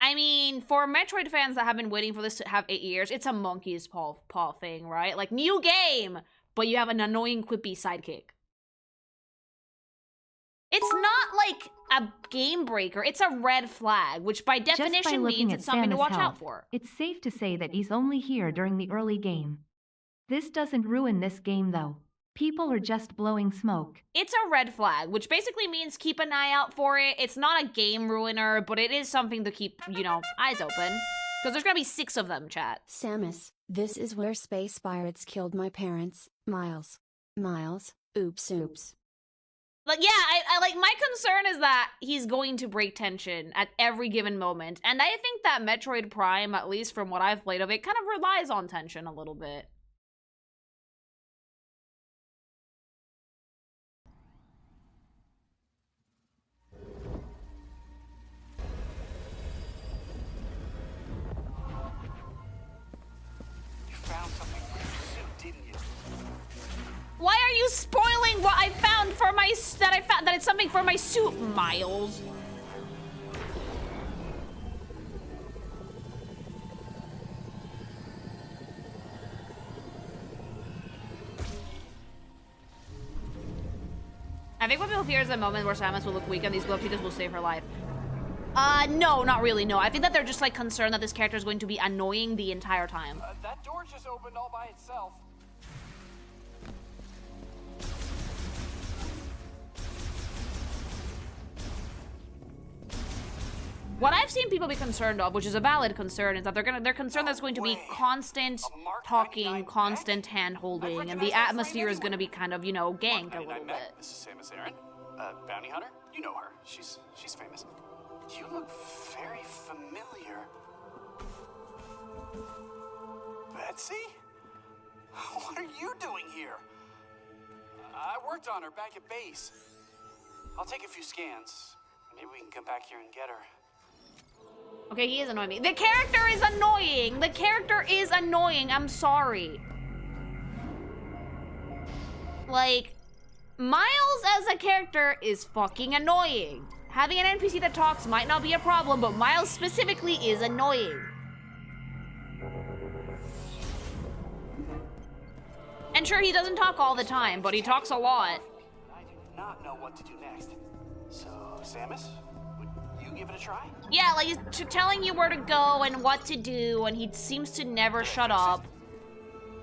I mean, for Metroid fans that have been waiting for this to have 8 years, it's a monkey's paw thing, right? Like, new game, but you have an annoying, quippy sidekick. It's not like a game breaker, it's a red flag, which by definition means it's something to watch out for. It's safe to say that he's only here during the early game. This doesn't ruin this game, though. People are just blowing smoke. It's a red flag, which basically means keep an eye out for it. It's not a game ruiner, but it is something to keep, you know, eyes open. Because there's gonna be 6 of them, chat. Samus, this is where space pirates killed my parents, Miles. Miles, oops. Like, yeah, I like, my concern is that he's going to break tension at every given moment. And I think that Metroid Prime, at least from what I've played of it, kind of relies on tension a little bit. Found something for your suit, didn't you? Why are you spoiling what I found for my that it's something for my suit, Miles? I think what people fear is the moment where Samus will look weak and these glove cheetahs will save her life. No, not really, no. I think that they're just, like, concerned that this character is going to be annoying the entire time. That door just opened all by itself. What I've seen people be concerned of, which is a valid concern, is that they're concerned there's going to be constant talking, constant hand-holding, and the atmosphere is going to be kind of, you know, ganked a little bit. This is Samus Aran, bounty hunter. You know her. She's famous. You look very familiar. Betsy? What are you doing here? I worked on her back at base. I'll take a few scans. Maybe we can come back here and get her. Okay, he is annoying me. The character is annoying. The character is annoying. I'm sorry. Like, Miles as a character is fucking annoying. Having an NPC that talks might not be a problem, but Miles specifically is annoying. And sure, he doesn't talk all the time, but he talks a lot. I do not know what to do next. So, Samus, would you give it a try? Yeah, like he's telling you where to go and what to do, and he seems to never shut up.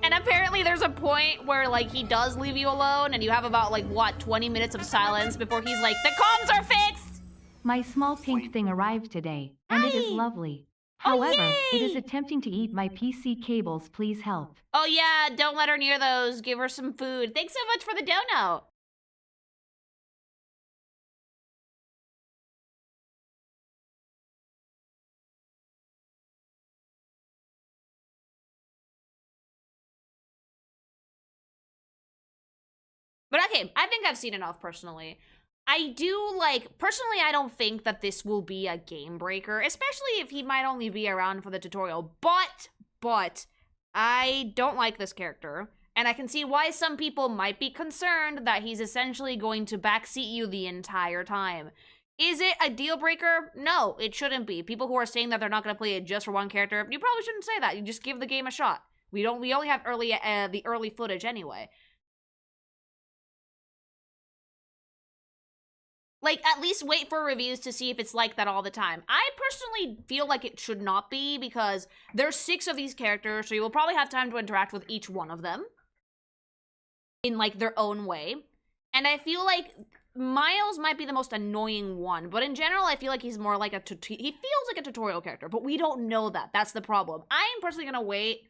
And apparently there's a point where, like, he does leave you alone, and you have about, like, what, 20 minutes of silence before he's like, the comms are fixed! My small pink thing arrived today, and it is lovely. Oh, However, it is yay! attempting to eat my PC cables. Please help. Oh yeah, don't let her near those. Give her some food. Thanks so much for the dono. But okay, I think I've seen enough personally. I do, like, personally, I don't think that this will be a game breaker, especially if he might only be around for the tutorial. But, I don't like this character, and I can see why some people might be concerned that he's essentially going to backseat you the entire time. Is it a deal breaker? No, it shouldn't be. People who are saying that they're not going to play it just for one character, you probably shouldn't say that. You just give the game a shot. We only have the early footage anyway. Like, at least wait for reviews to see if it's like that all the time. I personally feel like it should not be, because there's 6 of these characters, so you will probably have time to interact with each one of them in, like, their own way. And I feel like Miles might be the most annoying one, but in general, I feel like he's more like he feels like a tutorial character, but we don't know that. That's the problem. I am personally gonna wait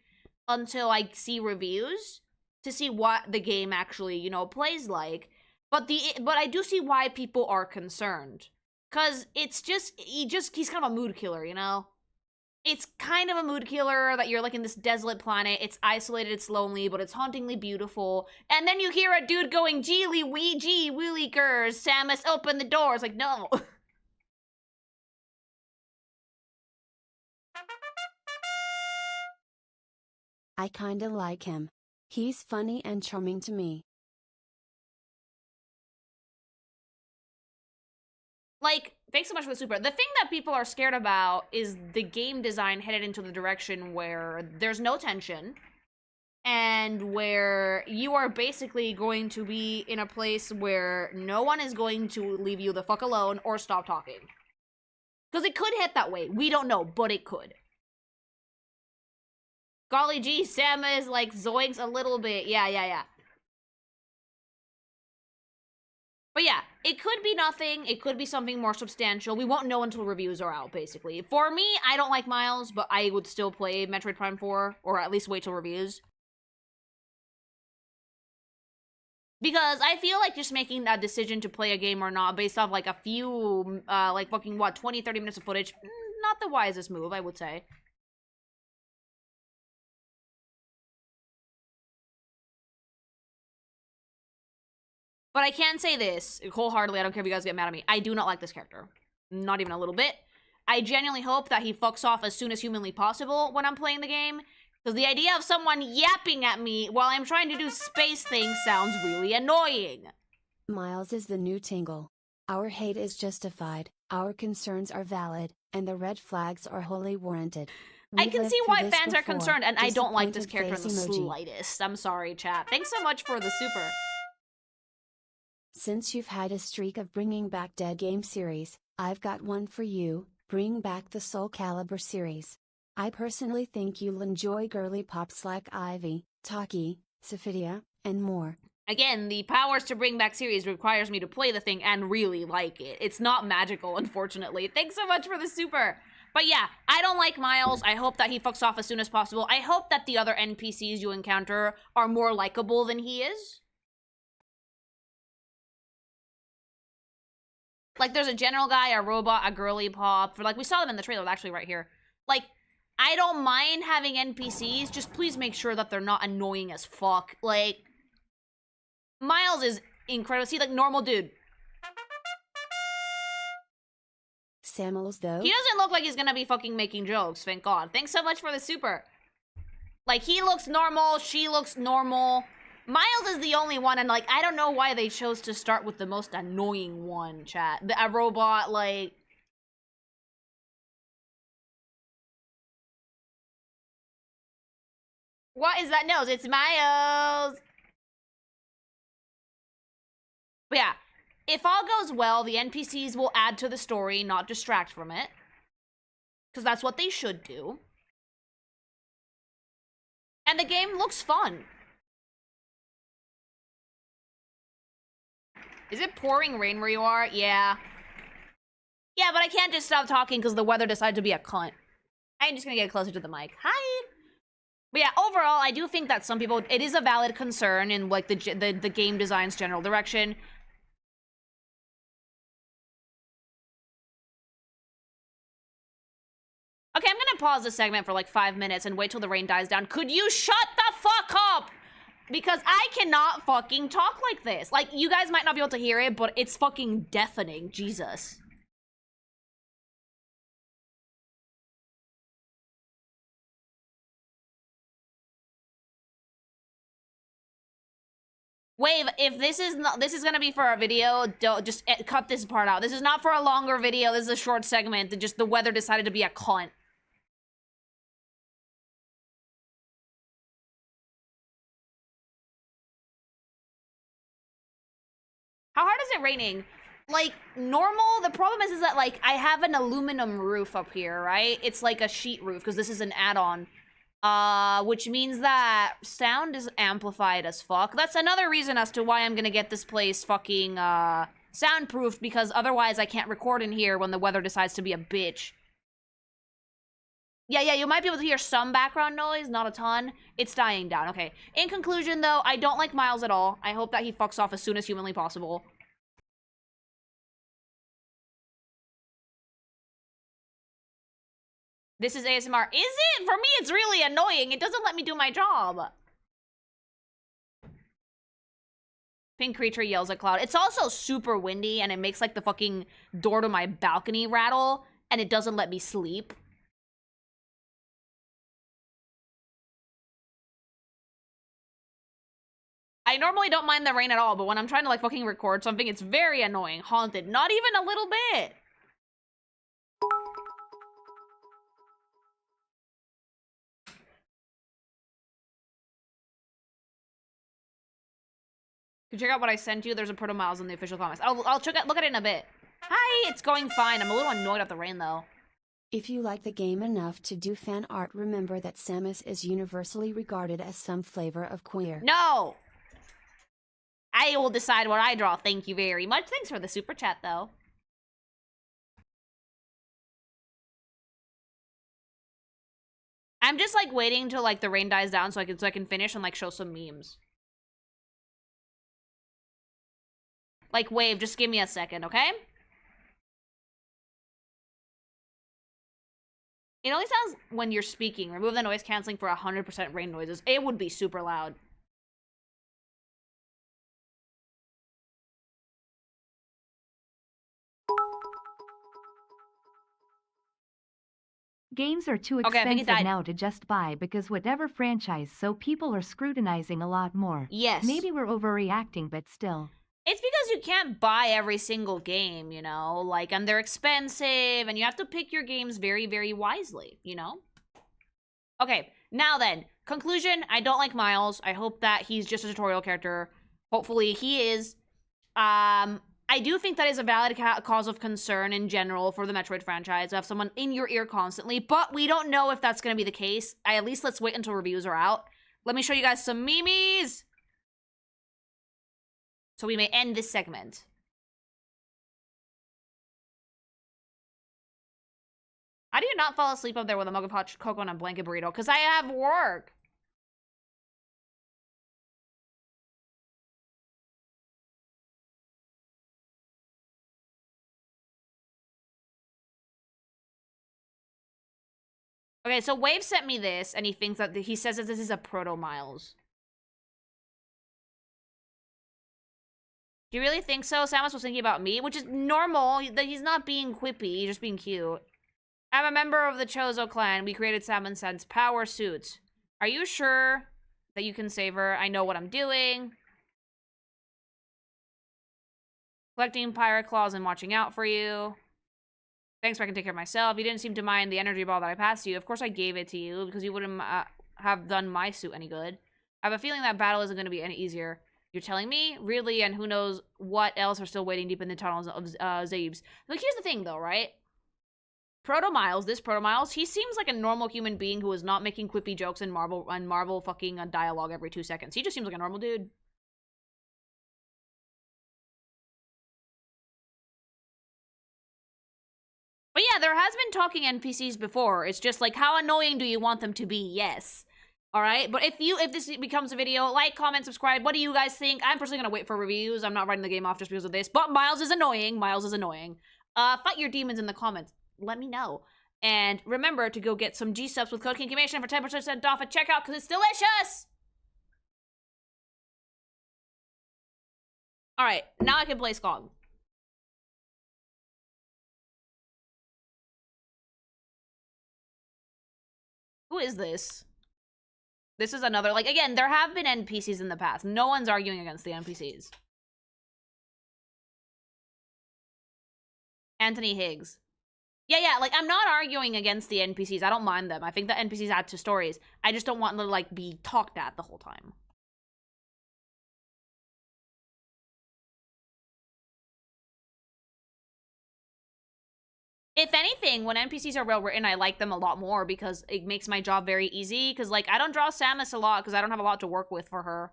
until I see reviews to see what the game actually, you know, plays like. But I do see why people are concerned. Cause it's just, he's kind of a mood killer, you know? It's kind of a mood killer that you're like in this desolate planet, it's isolated, it's lonely, but it's hauntingly beautiful. And then you hear a dude going, Geely, wee gee, wheelie gers, Samus, open the door. It's like, no. I kinda like him. He's funny and charming to me. Like, thanks so much for the super. The thing that people are scared about is the game design headed into the direction where there's no tension, and where you are basically going to be in a place where no one is going to leave you the fuck alone or stop talking. Because it could hit that way. We don't know, but it could. Golly gee, Samus, like, zoinks a little bit. Yeah. But yeah, it could be nothing, it could be something more substantial. We won't know until reviews are out, basically. For me, I don't like Miles, but I would still play Metroid Prime 4, or at least wait till reviews. Because I feel like just making that decision to play a game or not based off, like, a few, like, fucking, what, 20, 30 minutes of footage, not the wisest move, I would say. But I can say this, wholeheartedly, I don't care if you guys get mad at me, I do not like this character. Not even a little bit. I genuinely hope that he fucks off as soon as humanly possible when I'm playing the game, because the idea of someone yapping at me while I'm trying to do space things sounds really annoying. Miles is the new Tingle. Our hate is justified, our concerns are valid, and the red flags are wholly warranted. I can see why fans are concerned, and I don't like this character in the slightest. I'm sorry, chat. Thanks so much for the super. Since you've had a streak of bringing back dead game series, I've got one for you: bring back the Soul Calibur series. I personally think you'll enjoy girly pops like Ivy, Taki, Sophidia, and more. Again, the powers to bring back series requires me to play the thing and really like it. It's not magical, unfortunately. Thanks so much for the super. But yeah, I don't like Miles. I hope that he fucks off as soon as possible. I hope that the other NPCs you encounter are more likable than he is. Like, there's a general guy, a robot, a girly pop. For, like, we saw them in the trailer, actually, right here. Like, I don't mind having NPCs, just please make sure that they're not annoying as fuck. Like, Miles is incredible. See, like, normal dude. Samuels, though? He doesn't look like he's gonna be fucking making jokes, thank God. Thanks so much for the super. Like, he looks normal, she looks normal. Miles is the only one, and, like, I don't know why they chose to start with the most annoying one, chat. A robot, like... What is that nose? It's Miles! But yeah, if all goes well, the NPCs will add to the story, not distract from it. Because that's what they should do. And the game looks fun. Is it pouring rain where you are? Yeah. Yeah, but I can't just stop talking because the weather decided to be a cunt. I'm just gonna get closer to the mic. Hi! But yeah, overall, I do think that some people... It is a valid concern in, like, the game design's general direction. Okay, I'm gonna pause this segment for like 5 minutes and wait till the rain dies down. Could you shut the fuck up? Because I cannot fucking talk like this. Like, you guys might not be able to hear it, but it's fucking deafening. Jesus. Wave, if this is not, this is gonna be for our video, don't just cut this part out. This is not for a longer video. This is a short segment. Just the weather decided to be a cunt. How hard is it raining? Like, normal, the problem is that, like, I have an aluminum roof up here, right? It's like a sheet roof, because this is an add-on. Which means that sound is amplified as fuck. That's another reason as to why I'm gonna get this place fucking, soundproofed, because otherwise I can't record in here when the weather decides to be a bitch. Yeah, you might be able to hear some background noise, not a ton. It's dying down, okay. In conclusion, though, I don't like Miles at all. I hope that he fucks off as soon as humanly possible. This is ASMR. Is it? For me, it's really annoying. It doesn't let me do my job. Pink creature yells at Cloud. It's also super windy, and it makes, like, the fucking door to my balcony rattle, and it doesn't let me sleep. I normally don't mind the rain at all, but when I'm trying to, like, fucking record something, it's very annoying. Haunted. Not even a little bit. You check out what I sent you. There's a Proto Miles in the official comments. I'll look at it in a bit. Hi, it's going fine. I'm a little annoyed at the rain, though. If you like the game enough to do fan art, remember that Samus is universally regarded as some flavor of queer. No! I will decide what I draw. Thank you very much. Thanks for the super chat, though. I'm just, like, waiting till, like, the rain dies down so I can finish and, like, show some memes. Like, Wave, just give me a second, okay? It only sounds when you're speaking. Remove the noise canceling for 100% rain noises. It would be super loud. Games are too Okay, I think it expensive died. now to just buy because whatever franchise, so people are scrutinizing a lot more. Yes. Maybe we're overreacting, but still. It's because you can't buy every single game, you know? Like, and they're expensive, and you have to pick your games very, very wisely, you know? Okay, now then. Conclusion, I don't like Miles. I hope that he's just a tutorial character. Hopefully he is. I do think that is a valid cause of concern in general for the Metroid franchise, to have someone in your ear constantly, but we don't know if that's going to be the case. At least let's wait until reviews are out. Let me show you guys some memes! So we may end this segment. How do you not fall asleep up there with a mug of hot cocoa and a blanket burrito? Because I have work. Okay, so Wave sent me this, and he thinks that he says that this is a Proto Miles. Do you really think so? Samus was thinking about me, which is normal. He's not being quippy, he's just being cute. I'm a member of the Chozo clan. We created Salmon Sense power suits. Are you sure that you can save her? I know what I'm doing. Collecting pirate claws and watching out for you. Thanks, I can take care of myself. You didn't seem to mind the energy ball that I passed to you. Of course I gave it to you, because you wouldn't have done my suit any good. I have a feeling that battle isn't going to be any easier. You're telling me? Really? And who knows what else are still waiting deep in the tunnels of Zabes. Look, here's the thing, though, right? This Proto Miles, he seems like a normal human being who is not making quippy jokes and Marvel fucking dialogue every 2 seconds. He just seems like a normal dude. But yeah, there has been talking NPCs before. It's just like, how annoying do you want them to be? Yes. All right, but if this becomes a video, like, comment, subscribe. What do you guys think? I'm personally gonna wait for reviews. I'm not writing the game off just because of this. But Miles is annoying. Miles is annoying. Fight your demons in the comments. Let me know. And remember to go get some gsupps with code KINKYMATION for 10% off at checkout because it's delicious. All right, now I can play Skong. Who is this? This is another, like, again, there have been NPCs in the past. No one's arguing against the NPCs. Anthony Higgs. Yeah, like, I'm not arguing against the NPCs. I don't mind them. I think the NPCs add to stories. I just don't want them to, like, be talked at the whole time. If anything, when NPCs are well written, I like them a lot more because it makes my job very easy. Because, like, I don't draw Samus a lot because I don't have a lot to work with for her.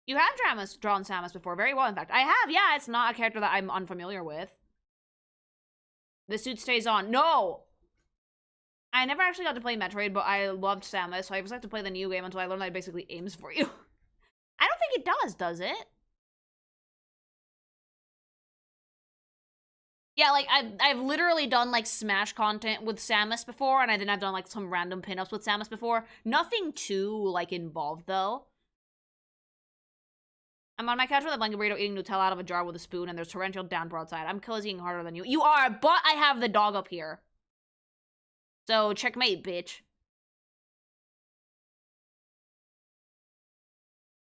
You have drawn Samus before, very well, in fact. I have, yeah, it's not a character that I'm unfamiliar with. The suit stays on. No! I never actually got to play Metroid, but I loved Samus, so I just have to play the new game until I learn that it basically aims for you. I don't think it does it? Yeah, like, I've literally done, like, Smash content with Samus before, and then I've done, like, some random pinups with Samus before. Nothing too, like, involved, though. I'm on my couch with a blanket burrito eating Nutella out of a jar with a spoon, and there's torrential downpour outside. I'm cozying harder than you. You are, but I have the dog up here. So, checkmate, bitch.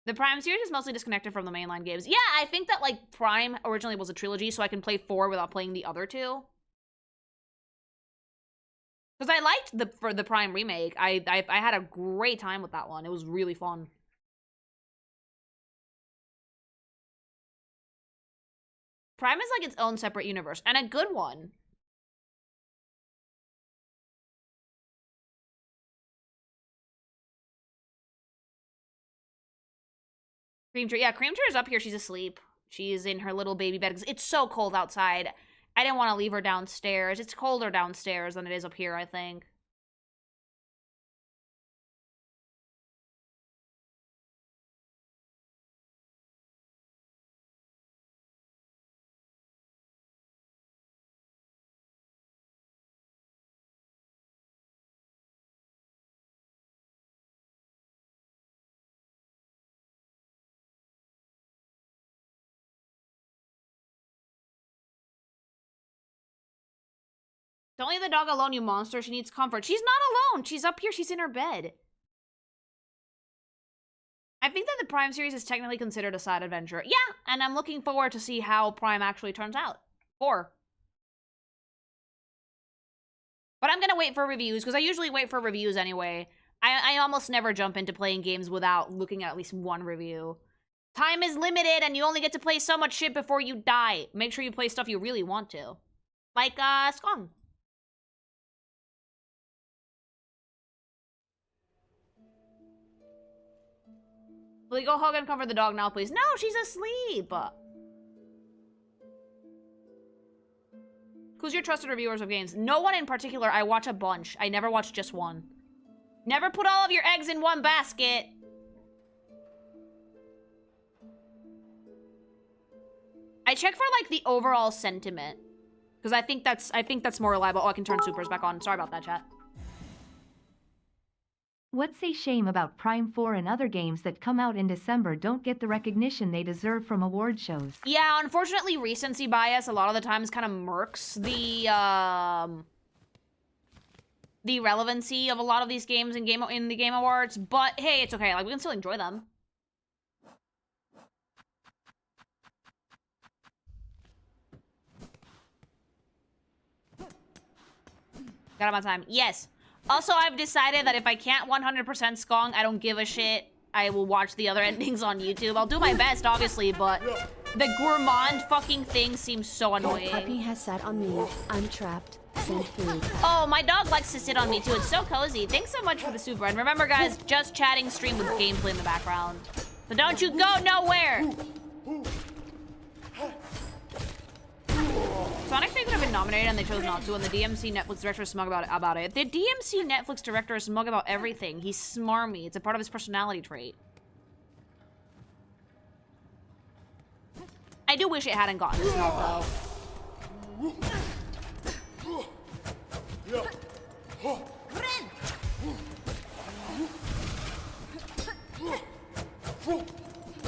The Prime series is mostly disconnected from the mainline games. Yeah, I think that, like, Prime originally was a trilogy, so I can play 4 without playing the other 2. Because I liked the Prime remake. I had a great time with that one. It was really fun. Prime is like its own separate universe, and a good one. Cream Tree, yeah, Cream Tree is up here. She's asleep. She's in her little baby bed. It's so cold outside. I didn't want to leave her downstairs. It's colder downstairs than it is up here, I think. Don't leave the dog alone, you monster. She needs comfort. She's not alone. She's up here. She's in her bed. I think that the Prime series is technically considered a side adventure. Yeah, and I'm looking forward to see how Prime actually turns out. 4. But I'm gonna wait for reviews, because I usually wait for reviews anyway. I almost never jump into playing games without looking at least one review. Time is limited, and you only get to play so much shit before you die. Make sure you play stuff you really want to. Like, Skong. Will you go hug and comfort the dog now, please? No, she's asleep. Who's your trusted reviewers of games? No one in particular. I watch a bunch. I never watch just one. Never put all of your eggs in one basket. I check for like the overall sentiment. Because I think that's more reliable. Oh, I can turn supers back on. Sorry about that, chat. What's a shame about Prime 4 and other games that come out in December don't get the recognition they deserve from award shows? Yeah, unfortunately, recency bias a lot of the times kind of murks the relevancy of a lot of these games in the Game Awards. But hey, it's okay. Like, we can still enjoy them. Got about time. Yes. Also, I've decided that if I can't 100% skong, I don't give a shit. I will watch the other endings on YouTube. I'll do my best, obviously, but the gourmand fucking thing seems so annoying. Puppy has sat on me. I'm trapped. Send food. Oh, my dog likes to sit on me too. It's so cozy. Thanks so much for the super. And remember, guys, just chatting stream with gameplay in the background. So don't you go nowhere. Sonic 3 could have been nominated and they chose not to, and the DMC Netflix director is smug about it. The DMC Netflix director is smug about everything. He's smarmy. It's a part of his personality trait. I do wish it hadn't gotten snub, though.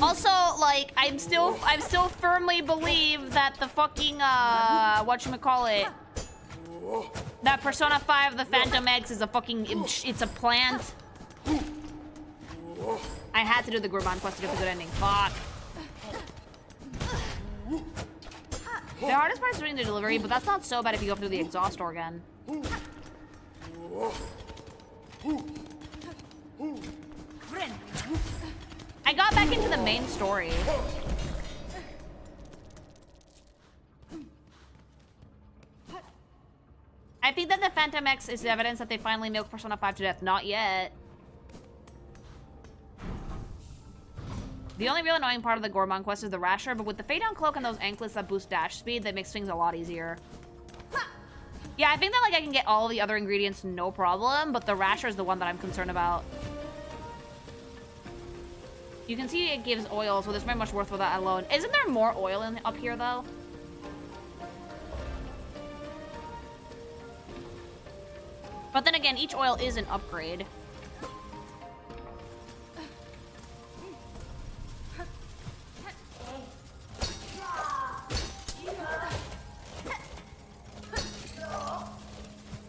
Also, like, I'm still firmly believe that the fucking, whatchamacallit, that Persona 5 the Phantom X is a fucking, it's a plant. I had to do the Gourmand quest to get the good ending. Fuck. The hardest part is doing the delivery, but that's not so bad if you go through the exhaust organ. I got back into the main story. I think that the Phantom X is evidence that they finally milked Persona 5 to death. Not yet. The only real annoying part of the Gourmand quest is the Rasher, but with the Fade Down Cloak and those anklets that boost dash speed, that makes things a lot easier. Yeah, I think that like I can get all the other ingredients no problem, but the Rasher is the one that I'm concerned about. You can see it gives oil, so there's very much worth for that alone. Isn't there more oil up here, though? But then again, each oil is an upgrade.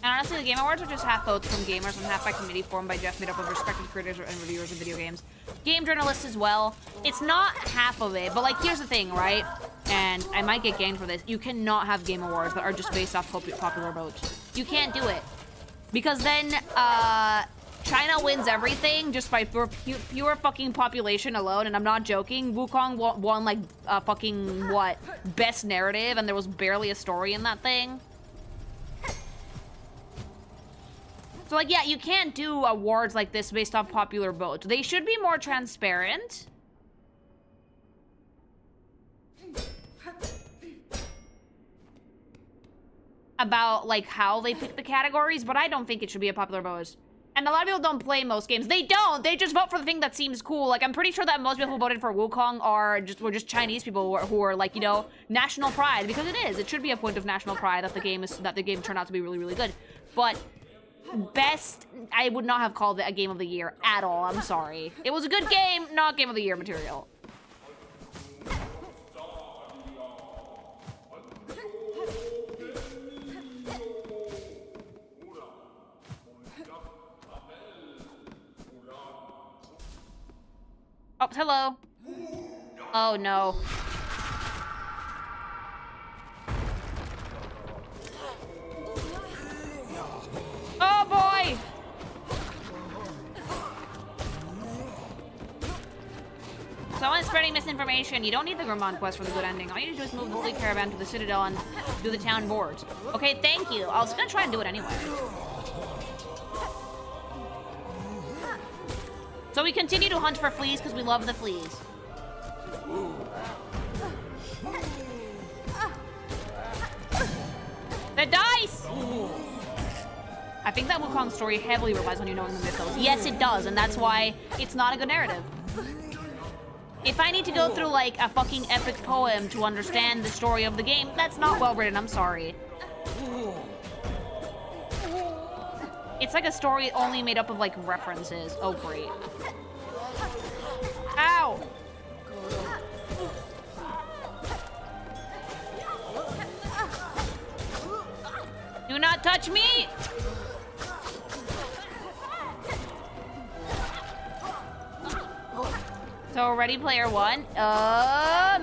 And honestly, the Game Awards are just half votes from gamers and half by committee formed by Jeff, made up of respected creators and reviewers of video games. Game journalists as well. It's not half of it, but like, here's the thing, right? And I might get ganged for this. You cannot have Game Awards that are just based off popular votes. You can't do it. Because then, China wins everything just by pure fucking population alone, and I'm not joking. Wukong won like, fucking, what, best narrative, and there was barely a story in that thing. So, like, yeah, you can't do awards like this based off popular vote. They should be more transparent. About, like, how they pick the categories, but I don't think it should be a popular vote. And a lot of people don't play most games. They don't! They just vote for the thing that seems cool. Like, I'm pretty sure that most people who voted for Wukong were just Chinese people who are, like, you know, national pride. Because it is. It should be a point of national pride that the game turned out to be really, really good. But best, I would not have called it a game of the year at all. I'm sorry. It was a good game, not game of the year material. Oh, hello. Oh, no. Oh, boy! Someone is spreading misinformation. You don't need the Gourmand quest for the good ending. All you need to do is move the fleet caravan to the Citadel and do the town boards. Okay, thank you. I was gonna try and do it anyway. So we continue to hunt for fleas because we love the fleas. The dice! I think that Wukong story heavily relies on you knowing the mythos. Yes, it does, and that's why it's not a good narrative. If I need to go through, like, a fucking epic poem to understand the story of the game, that's not well written, I'm sorry. It's like a story only made up of, like, references. Oh, great. Ow! Do not touch me! So, Ready Player One?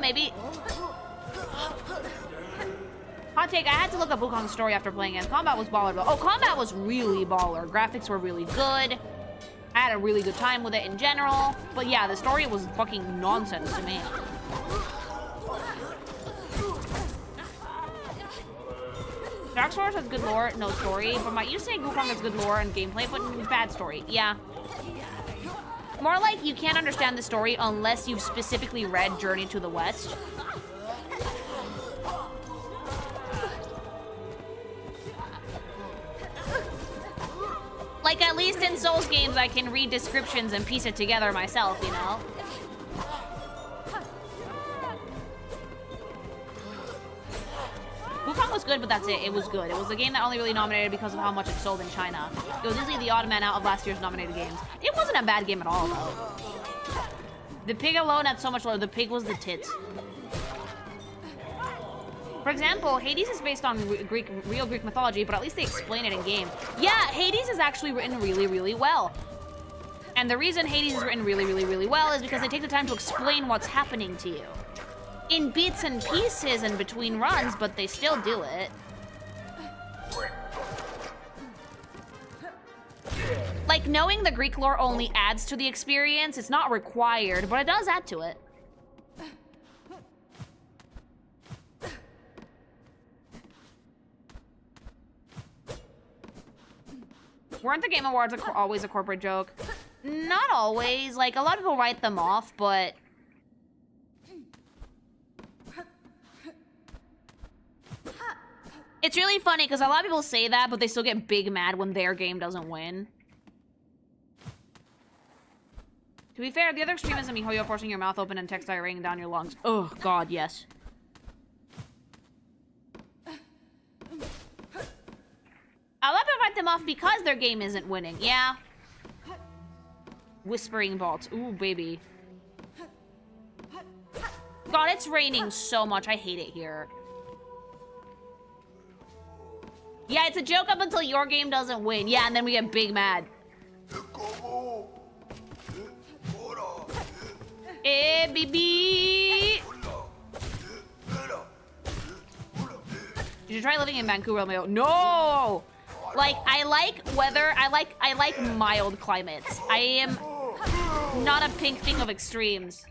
Maybe. Hot take, I had to look up Wukong's story after playing it. Combat was baller though. Oh, combat was really baller. Graphics were really good. I had a really good time with it in general. But yeah, the story was fucking nonsense to me. Dark Souls has good lore, no story. But my you say Wukong has good lore and gameplay, but bad story. Yeah. More like you can't understand the story unless you've specifically read Journey to the West. Like, at least in Souls games, I can read descriptions and piece it together myself, you know? Wukong was good, but that's it. It was good. It was a game that only really nominated because of how much it sold in China. It was easily the odd man out of last year's nominated games. It wasn't a bad game at all, though. The pig alone had so much lore. The pig was the tits. For example, Hades is based on real Greek mythology, but at least they explain it in game. Yeah, Hades is actually written really, really well. And the reason Hades is written really, really, really well is because they take the time to explain what's happening to you. In bits and pieces and between runs, but they still do it. Like, knowing the Greek lore only adds to the experience. It's not required, but it does add to it. Weren't the Game Awards always a corporate joke? Not always. Like, a lot of people write them off, but... It's really funny because a lot of people say that, but they still get big mad when their game doesn't win. To be fair, the other extreme is MiHoYo forcing your mouth open and text diarrheaing down your lungs. Oh, God, yes. A lot of people write them off because their game isn't winning. Yeah. Whispering bolts. Ooh, baby. God, it's raining so much. I hate it here. Yeah, it's a joke up until your game doesn't win. Yeah, and then we get big mad. Eh, baby. You should try living in Vancouver. No! Like, I like weather. I like mild climates. I am not a pink thing of extremes.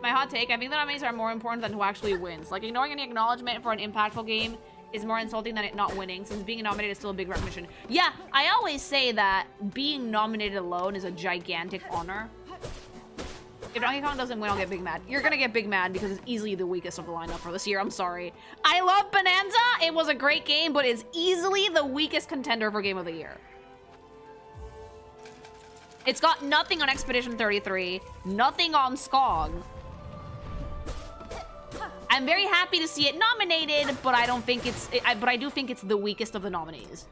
My hot take, I think the nominees are more important than who actually wins. Like, ignoring any acknowledgement for an impactful game is more insulting than it not winning, since being nominated is still a big recognition. Yeah, I always say that being nominated alone is a gigantic honor. If Donkey Kong doesn't win, I'll get big mad. You're gonna get big mad because it's easily the weakest of the lineup for this year. I'm sorry. I love Bonanza. It was a great game, but it's easily the weakest contender for Game of the Year. It's got nothing on Expedition 33, nothing on Skog. I'm very happy to see it nominated, but I don't think it's. But I do think it's the weakest of the nominees.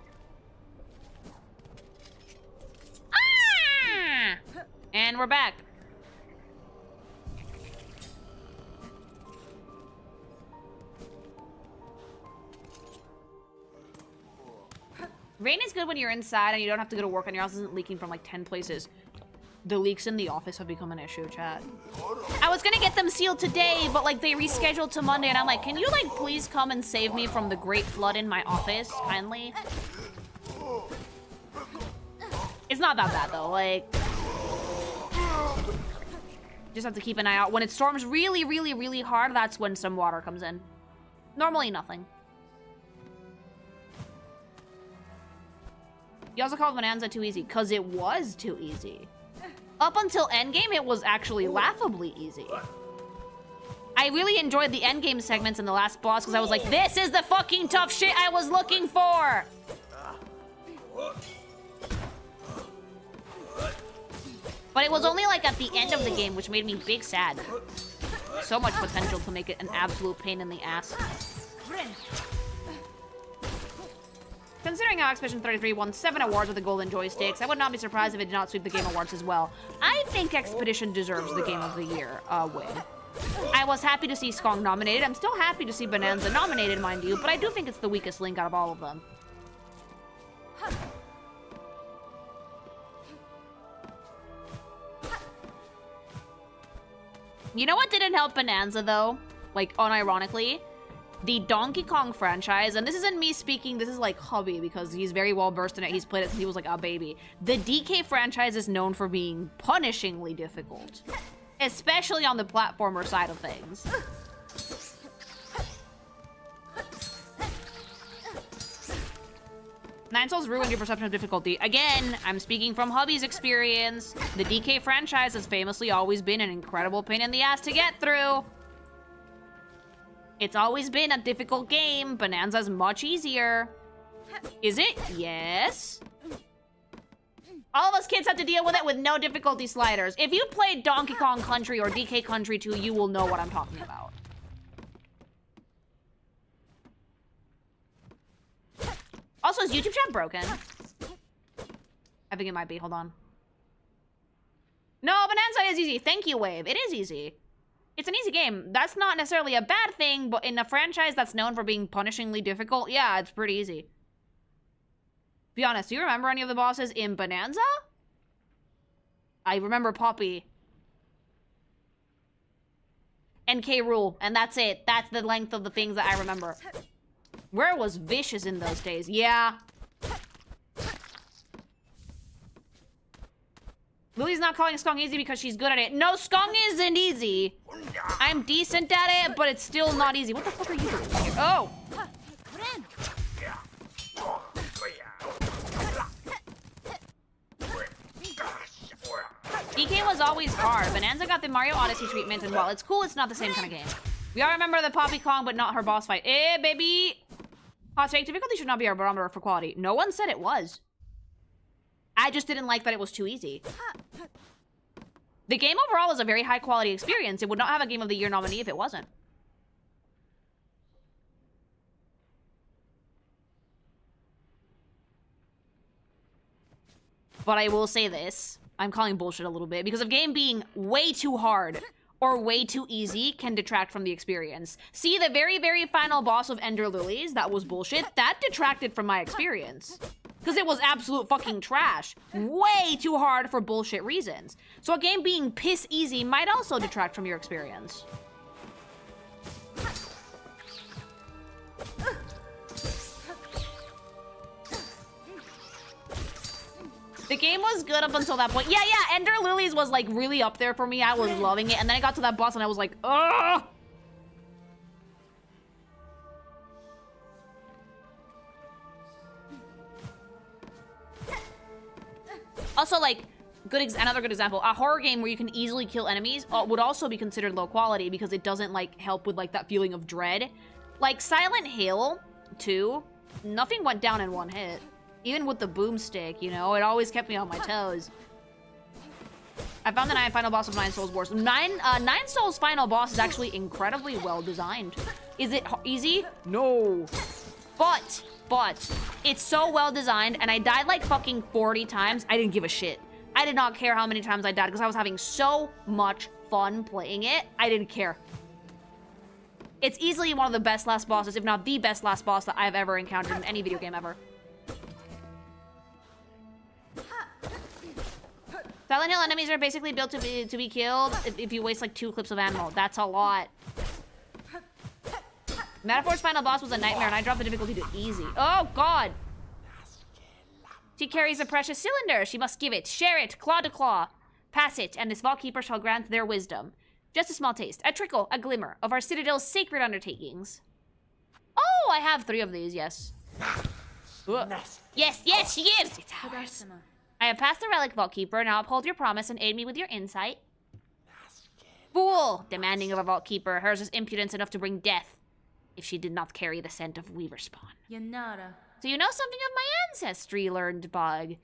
Ah! And we're back. Rain is good when you're inside and you don't have to go to work and your house isn't leaking from like 10 places. The leaks in the office have become an issue, chat. I was gonna get them sealed today, but like they rescheduled to Monday and I'm like, can you like please come and save me from the great flood in my office, kindly? It's not that bad though, like... Just have to keep an eye out. When it storms really, really, really hard, that's when some water comes in. Normally nothing. You also called Bonanza too easy, because it was too easy. Up until endgame, it was actually laughably easy. I really enjoyed the endgame segments in the last boss, because I was like, this is the fucking tough shit I was looking for! But it was only like at the end of the game, which made me big sad. So much potential to make it an absolute pain in the ass. Considering how Expedition 33 won 7 awards with the Golden Joysticks, I would not be surprised if it did not sweep the Game Awards as well. I think Expedition deserves the Game of the Year win. I was happy to see Skong nominated. I'm still happy to see Bonanza nominated, mind you, but I do think it's the weakest link out of all of them. You know what didn't help Bonanza, though? Like, unironically? The Donkey Kong franchise, and this isn't me speaking, this is like hobby, because he's very well versed in it. He's played it since he was like a baby. The DK franchise is known for being punishingly difficult. Especially on the platformer side of things. Nine Souls ruined your perception of difficulty. Again, I'm speaking from hubby's experience. The DK franchise has famously always been an incredible pain in the ass to get through. It's always been a difficult game. Bonanza's much easier. Is it? Yes. All of us kids have to deal with it with no difficulty sliders. If you played Donkey Kong Country or DK Country 2, you will know what I'm talking about. Also, is YouTube chat broken? I think it might be. Hold on. No, Bonanza is easy. Thank you, Wave. It is easy. It's an easy game. That's not necessarily a bad thing, but in a franchise that's known for being punishingly difficult, yeah, it's pretty easy. Be honest, do you remember any of the bosses in Bonanza? I remember Poppy. NK Rule, and that's it. That's the length of the things that I remember. Where was Vicious in those days? Yeah. Lily's not calling Skong easy because she's good at it. No, Skong isn't easy. I'm decent at it, but it's still not easy. What the fuck are you doing here? Oh. DK was always hard. Bonanza got the Mario Odyssey treatment, and while it's cool, it's not the same kind of game. We all remember the Poppy Kong, but not her boss fight. Eh, baby. Hot take, difficulty should not be our barometer for quality. No one said it was. I just didn't like that it was too easy. The game overall is a very high quality experience. It would not have a Game of the Year nominee if it wasn't. But I will say this. I'm calling bullshit a little bit because of game being way too hard or way too easy can detract from the experience. See, the very, very final boss of Ender Lilies, that was bullshit. That detracted from my experience. Because it was absolute fucking trash. Way too hard for bullshit reasons. So a game being piss easy might also detract from your experience. The game was good up until that point. Yeah, Ender Lilies was like really up there for me. I was loving it. And then I got to that boss and I was like, ugh! Also, like, another good example, a horror game where you can easily kill enemies would also be considered low quality because it doesn't, like, help with, like, that feeling of dread. Like, Silent Hill 2, nothing went down in one hit. Even with the boomstick, you know? It always kept me on my toes. I found the final boss of Nine Souls Wars. Nine Souls final boss is actually incredibly well designed. Is it easy? No. But, it's so well designed, and I died like fucking 40 times. I didn't give a shit. I did not care how many times I died, because I was having so much fun playing it. I didn't care. It's easily one of the best last bosses, if not the best last boss that I've ever encountered in any video game ever. Silent Hill enemies are basically built to be killed if you waste like 2 clips of ammo. That's a lot. Metaphor's final boss was a nightmare, and I dropped the difficulty to easy. Oh, God! She carries a precious cylinder. She must give it, share it, claw to claw. Pass it, and this vault keeper shall grant their wisdom. Just a small taste, a trickle, a glimmer of our citadel's sacred undertakings. Oh, I have 3 of these, yes. Yes, yes, she gives! It's ours. I have passed the relic, Vault Keeper. Now uphold your promise and aid me with your insight. Fool! Demanding of a Vault Keeper. Hers is impudence enough to bring death if she did not carry the scent of Weaver Spawn. So you know something of my ancestry, learned Bug.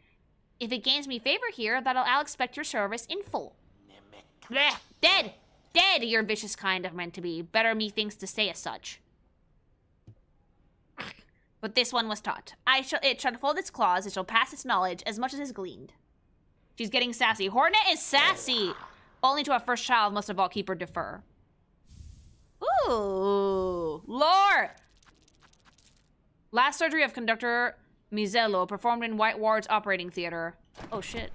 If it gains me favor here, I'll expect your service in full. Blech! Dead! Dead, your vicious kind are meant to be. Better methinks to say as such. But this one was taught. It shall fold its claws, it shall pass its knowledge as much as is gleaned. She's getting sassy. Hornet is sassy! Only to a first child must a Vault Keeper defer. Ooh! Lore! Last surgery of Conductor Mizello performed in White Ward's operating theater. Oh shit.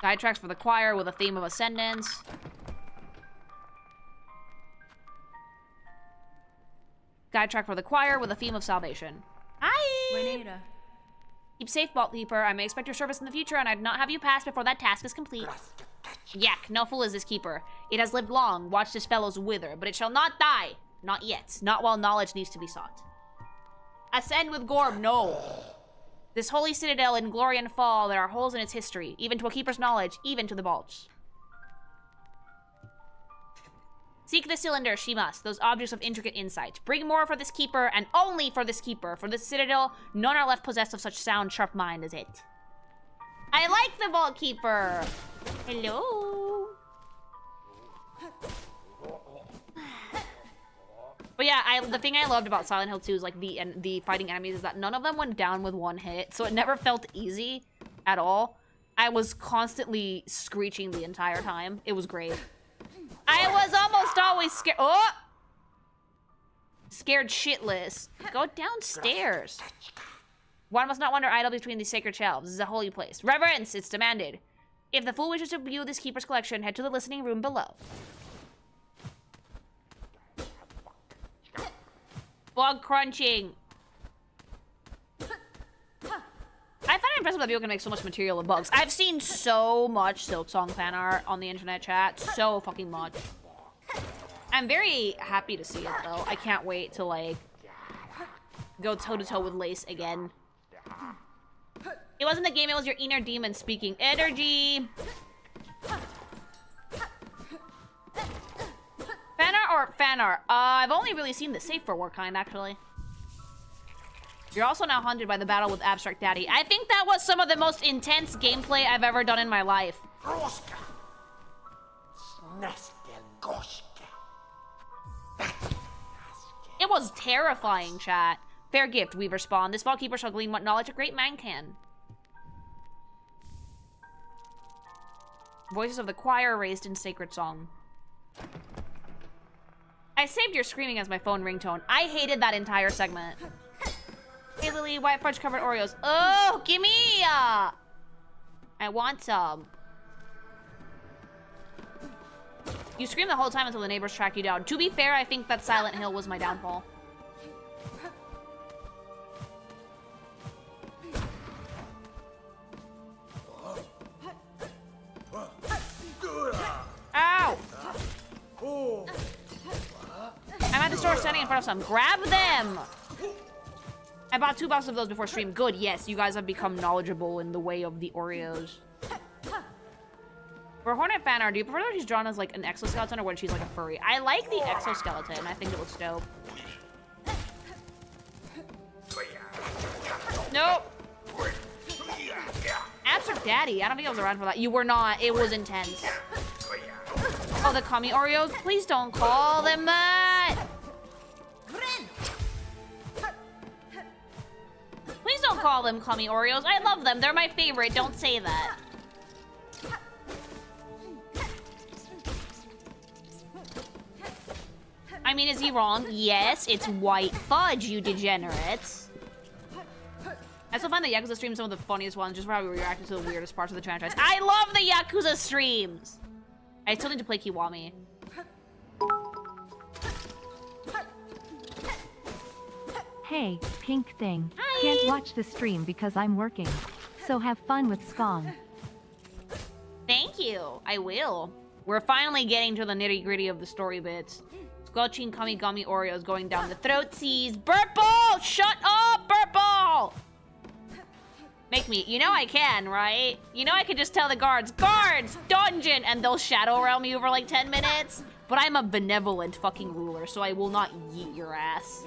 Guide tracks for the choir with a theme of ascendance. Guide track for the choir with a theme of salvation. Hi! Keep safe, Vault Keeper. I may expect your service in the future, and I'd not have you pass before that task is complete. Yak, no fool is this keeper. It has lived long, watched his fellows wither, but it shall not die. Not yet. Not while knowledge needs to be sought. Ascend with Gorb, no. This holy citadel in glory and fall, there are holes in its history, even to a keeper's knowledge, even to the vaults. Seek the cylinder, she must, those objects of intricate insight. Bring more for this keeper, and only for this keeper. For this citadel, none are left possessed of such sound, sharp mind as it. I like the Vault Keeper! Hello? But yeah, the thing I loved about Silent Hill 2 is like the fighting enemies is that none of them went down with one hit, so it never felt easy at all. I was constantly screeching the entire time. It was great. I was almost always scared. Oh! Scared shitless. Go downstairs. One must not wander idle between these sacred shelves. This is a holy place. Reverence, it's demanded. If the fool wishes to view this keeper's collection, head to the listening room below. Bug crunching. I find it impressive that people can make so much material of bugs. I've seen so much Silksong fan art on the internet chat. So fucking much. I'm very happy to see it, though. I can't wait to, like, go toe-to-toe with Lace again. It wasn't the game, it was your inner demon speaking. Energy! Fan art or fan art? I've only really seen the safe for work kind, actually. You're also now haunted by the battle with Abstract Daddy. I think that was some of the most intense gameplay I've ever done in my life. It was terrifying, chat. Fair gift, Weaver Spawn. This Vault Keeper shall glean what knowledge a great man can. Voices of the choir raised in sacred song. I saved your screaming as my phone ringtone. I hated that entire segment. Hey Lily, white fudge covered Oreos. Oh, gimme! I want some. You screamed the whole time until the neighbors tracked you down. To be fair, I think that Silent Hill was my downfall. Ow! I'm at the store standing in front of some. Grab them! I bought 2 boxes of those before stream. Good, yes, you guys have become knowledgeable in the way of the Oreos. For Hornet fan art, do you prefer that she's drawn as like an exoskeleton or when she's like a furry? I like the exoskeleton. I think it looks dope. Nope. Abstract Daddy. I don't think I was around for that. You were not. It was intense. Oh, the Kami Oreos? Please don't call them that. Please don't call them Kami Oreos. I love them. They're my favorite. Don't say that. I mean, is he wrong? Yes, it's white fudge, you degenerates. I still find the Yakuza streams some of the funniest ones, just for how we reacted to the weirdest parts of the franchise. I love the Yakuza streams! I still need to play Kiwami. Hey, pink thing. Hi. Can't watch the stream because I'm working. So have fun with Skong. Thank you. I will. We're finally getting to the nitty-gritty of the story bits. Squelching Gummy Gummy Oreos going down the throatsies. Burple! Shut up, Burple! Make me. You know I can, right? You know I can just tell the guards, guards, dungeon, and they'll shadow around me over like 10 minutes. But I'm a benevolent fucking ruler, so I will not yeet your ass.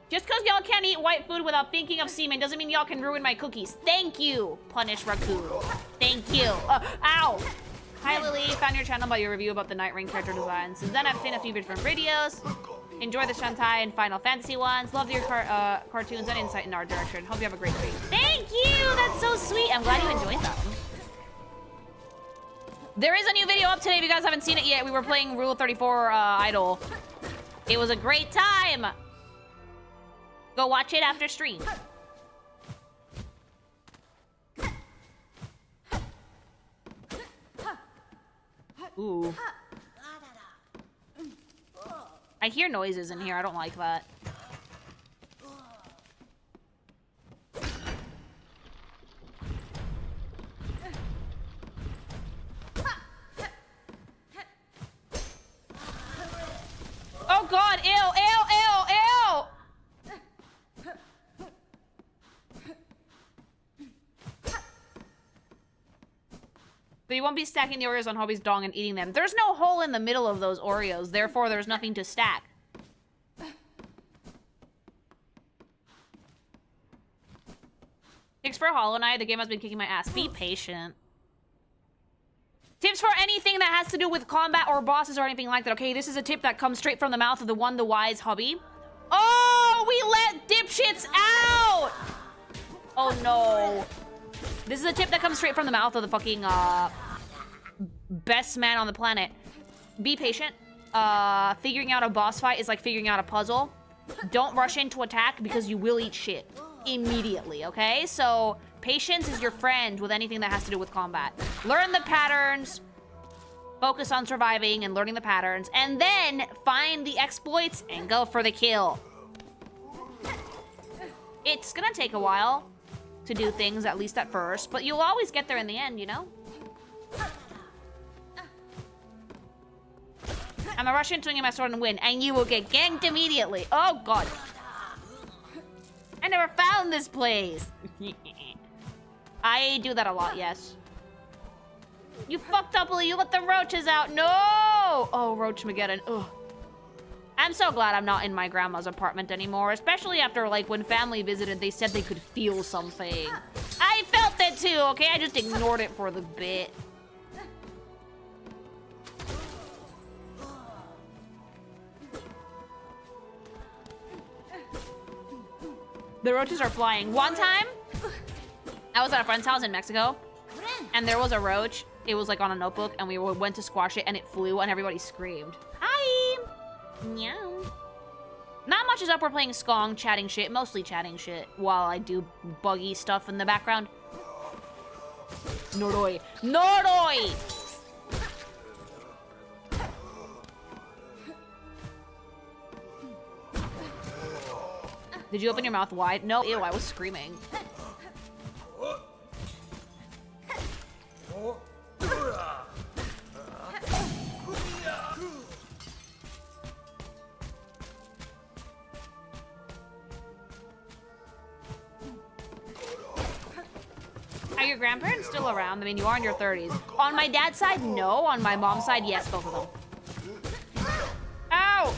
Just because y'all can't eat white food without thinking of semen doesn't mean y'all can ruin my cookies. Thank you, Punish Raccoon. Thank you. Ow! Hi Lily, found your channel about your review about the Night Ring character design. Since then I've seen a few different videos. Enjoy the Shantae and Final Fantasy ones. Love your cartoons and insight in art direction. Hope you have a great week. Thank you! That's so sweet. I'm glad you enjoyed them. There is a new video up today if you guys haven't seen it yet. We were playing Rule 34 Idol. It was a great time. Go watch it after stream. Ooh. I hear noises in here. I don't like that. Oh god, ew, ew, ew, ew! But you won't be stacking the Oreos on Hobie's dong and eating them. There's no hole in the middle of those Oreos, therefore there's nothing to stack. Thanks for Hollow Knight. The game has been kicking my ass. Be patient. Tips for anything that has to do with combat or bosses or anything like that. Okay, this is a tip that comes straight from the mouth of the wise Hobby. Oh, we let dipshits out! Oh no. This is a tip that comes straight from the mouth of the fucking, best man on the planet. Be patient. Figuring out a boss fight is like figuring out a puzzle. Don't rush into attack because you will eat shit immediately, okay? So, patience is your friend with anything that has to do with combat. Learn the patterns, focus on surviving and learning the patterns, and then find the exploits and go for the kill. It's gonna take a while to do things, at least at first, but you'll always get there in the end, you know? I'm a Russian swinging my sword and win, and you will get ganked immediately. Oh god. I never found this place. I do that a lot, yes. You fucked up, Lily. You let the roaches out. No! Oh, Roachmageddon. Ugh. I'm so glad I'm not in my grandma's apartment anymore, especially after, like, when family visited, they said they could feel something. I felt it too, okay? I just ignored it for the bit. The roaches are flying. One time, I was at a friend's house in Mexico, and there was a roach. It was, like, on a notebook, and we went to squash it, and it flew, and everybody screamed. Hi! Meow. Not much is up. We're playing Skong, chatting shit, mostly chatting shit, while I do buggy stuff in the background. Noroi. Noroi! Did you open your mouth wide? No, ew, I was screaming. Are your grandparents still around? I mean, you are in your 30s. On my dad's side, no. On my mom's side, yes, both of them. Ow!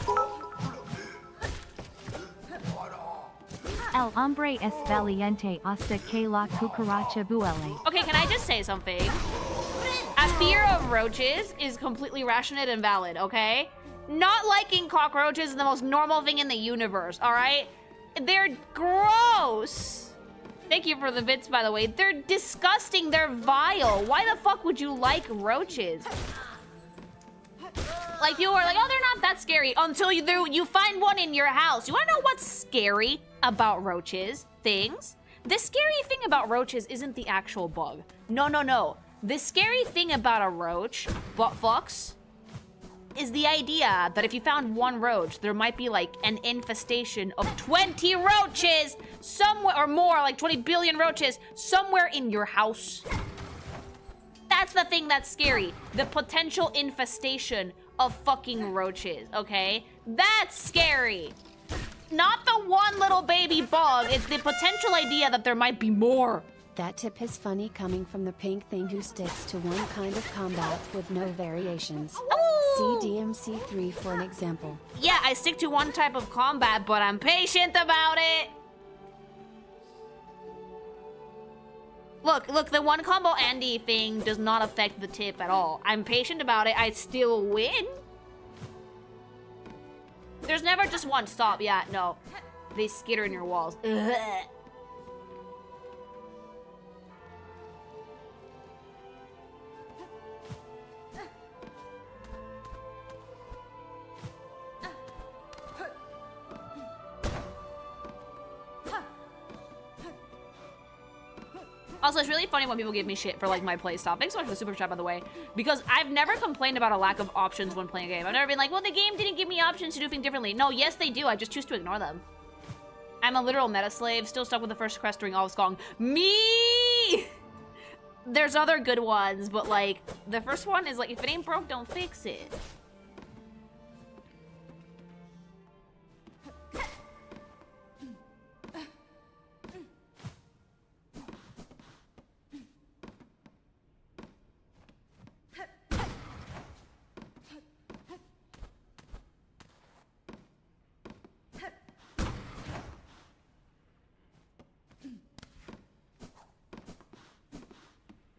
El hombre es valiente hasta que la cucaracha vuele. Okay, can I just say something? A fear of roaches is completely rational and valid, okay? Not liking cockroaches is the most normal thing in the universe, all right? They're gross. Thank you for the bits, by the way. They're disgusting. They're vile. Why the fuck would you like roaches? Like, people are like, oh, they're not that scary until you find one in your house. You wanna know what's scary about roaches? Things? The scary thing about roaches isn't the actual bug. No, no, no. The scary thing about a roach, butt fucks, is the idea that if you found one roach, there might be like an infestation of 20 roaches somewhere, or more, like 20 billion roaches somewhere in your house. that's the thing that's scary. The potential infestation of fucking roaches, okay? That's scary. Not the one little baby bug, it's the potential idea that there might be more. That tip is funny coming from the pink thing who sticks to one kind of combat with no variations. Ooh. See DMC3 for an example. Yeah, I stick to one type of combat, but I'm patient about it. Look, the one combo Andy thing does not affect the tip at all. I'm patient about it, I still win. There's never just one stop, yeah, no. They skitter in your walls. Ugh. Also, it's really funny when people give me shit for like my play style. Thanks so much for the super chat, by the way. Because I've never complained about a lack of options when playing a game. I've never been like, well, the game didn't give me options to do things differently. No, yes, they do. I just choose to ignore them. I'm a literal meta slave, still stuck with the first quest during all of Skong. Me! There's other good ones, but like, the first one is like, if it ain't broke, don't fix it.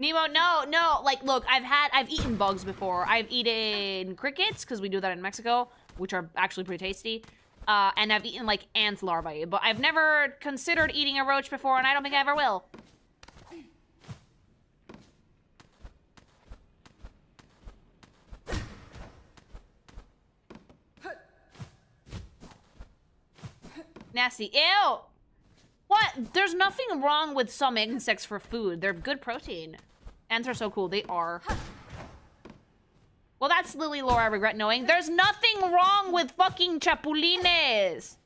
Nemo, no, like, look, I've eaten bugs before. I've eaten crickets, because we do that in Mexico, which are actually pretty tasty. And I've eaten, like, ant larvae, but I've never considered eating a roach before, and I don't think I ever will. Nasty, ew! What? There's nothing wrong with some insects for food. They're good protein. Ants are so cool. They are. Well, that's Lily lore I regret knowing. There's nothing wrong with fucking chapulines.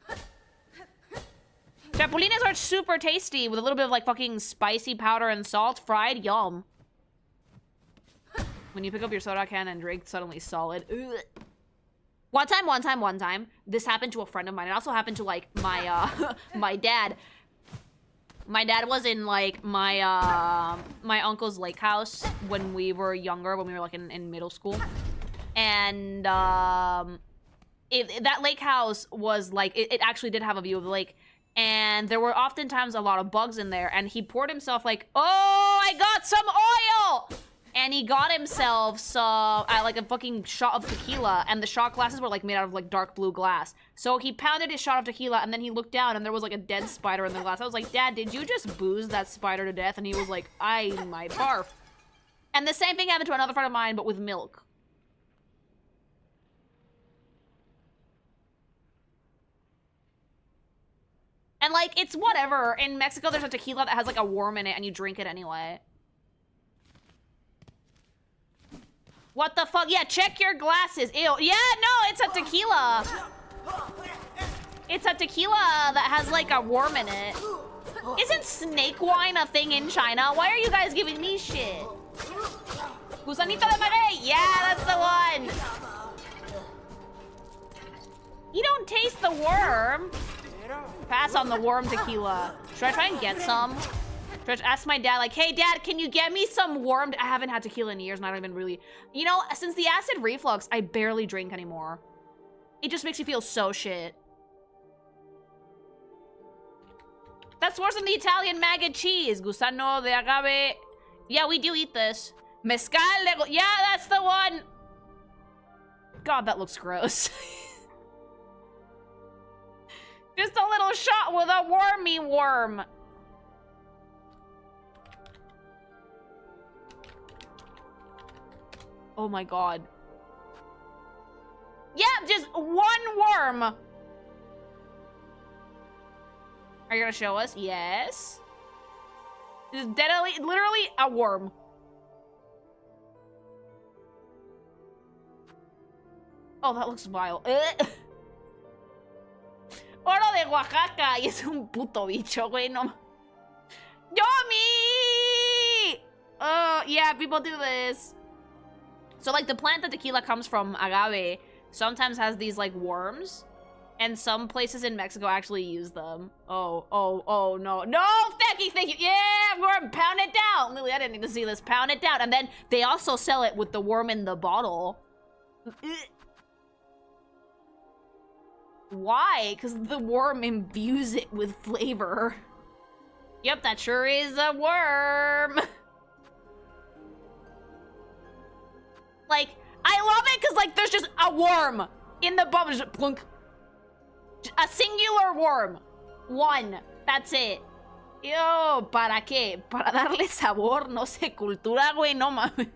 Chapulines are super tasty with a little bit of like fucking spicy powder and salt. Fried, yum. When you pick up your soda can and drink suddenly solid. Ugh. One time. This happened to a friend of mine. It also happened to like my my dad. My dad was in like my uncle's lake house when we were younger, when we were like in middle school. And that lake house was like, it actually did have a view of the lake. And there were oftentimes a lot of bugs in there. And he poured himself like, oh, I got some oil! And he got himself some, like a fucking shot of tequila, and the shot glasses were like made out of like dark blue glass. So he pounded his shot of tequila, and then he looked down, and there was like a dead spider in the glass. I was like, Dad, did you just booze that spider to death? And he was like, I might barf. And the same thing happened to another friend of mine, but with milk. And like, it's whatever. In Mexico, there's a tequila that has like a worm in it, and you drink it anyway. What the fuck? Yeah, check your glasses. Ew. Yeah, no, it's a tequila. It's a tequila that has like a worm in it. Isn't snake wine a thing in China? Why are you guys giving me shit? Gusanito de maguey. Yeah, that's the one. You don't taste the worm. Pass on the worm tequila. Should I try and get some? Should I ask my dad, like, hey, Dad, can you get me some worm? I haven't had tequila in years, and I don't even really... You know, since the acid reflux, I barely drink anymore. It just makes me feel so shit. That's worse than the Italian mac and cheese. Gusano de agave. Yeah, we do eat this. Mezcal de... Yeah, that's the one. God, that looks gross. Just a little shot with a wormy worm. Oh my god. Yeah, just one worm. Are you gonna show us? Yes. Just deadly, literally a worm. Oh, that looks vile. Oro de Oaxaca. Y es un puto bicho, güey. No. ¡Yomi! Yeah, people do this. So, like, the plant that tequila comes from, agave, sometimes has these, like, worms. And some places in Mexico actually use them. Oh, no. No, thank you. Yeah, worm, pound it down. Lily, I didn't need to see this. Pound it down. And then they also sell it with the worm in the bottle. Why? Because the worm imbues it with flavor. Yep, that sure is a worm. Like, I love it because, like, there's just a worm in the bottle. Just plunk. A singular worm. One. That's it. Yo, ¿para qué? Para darle sabor. No sé, cultura, güey. No mames.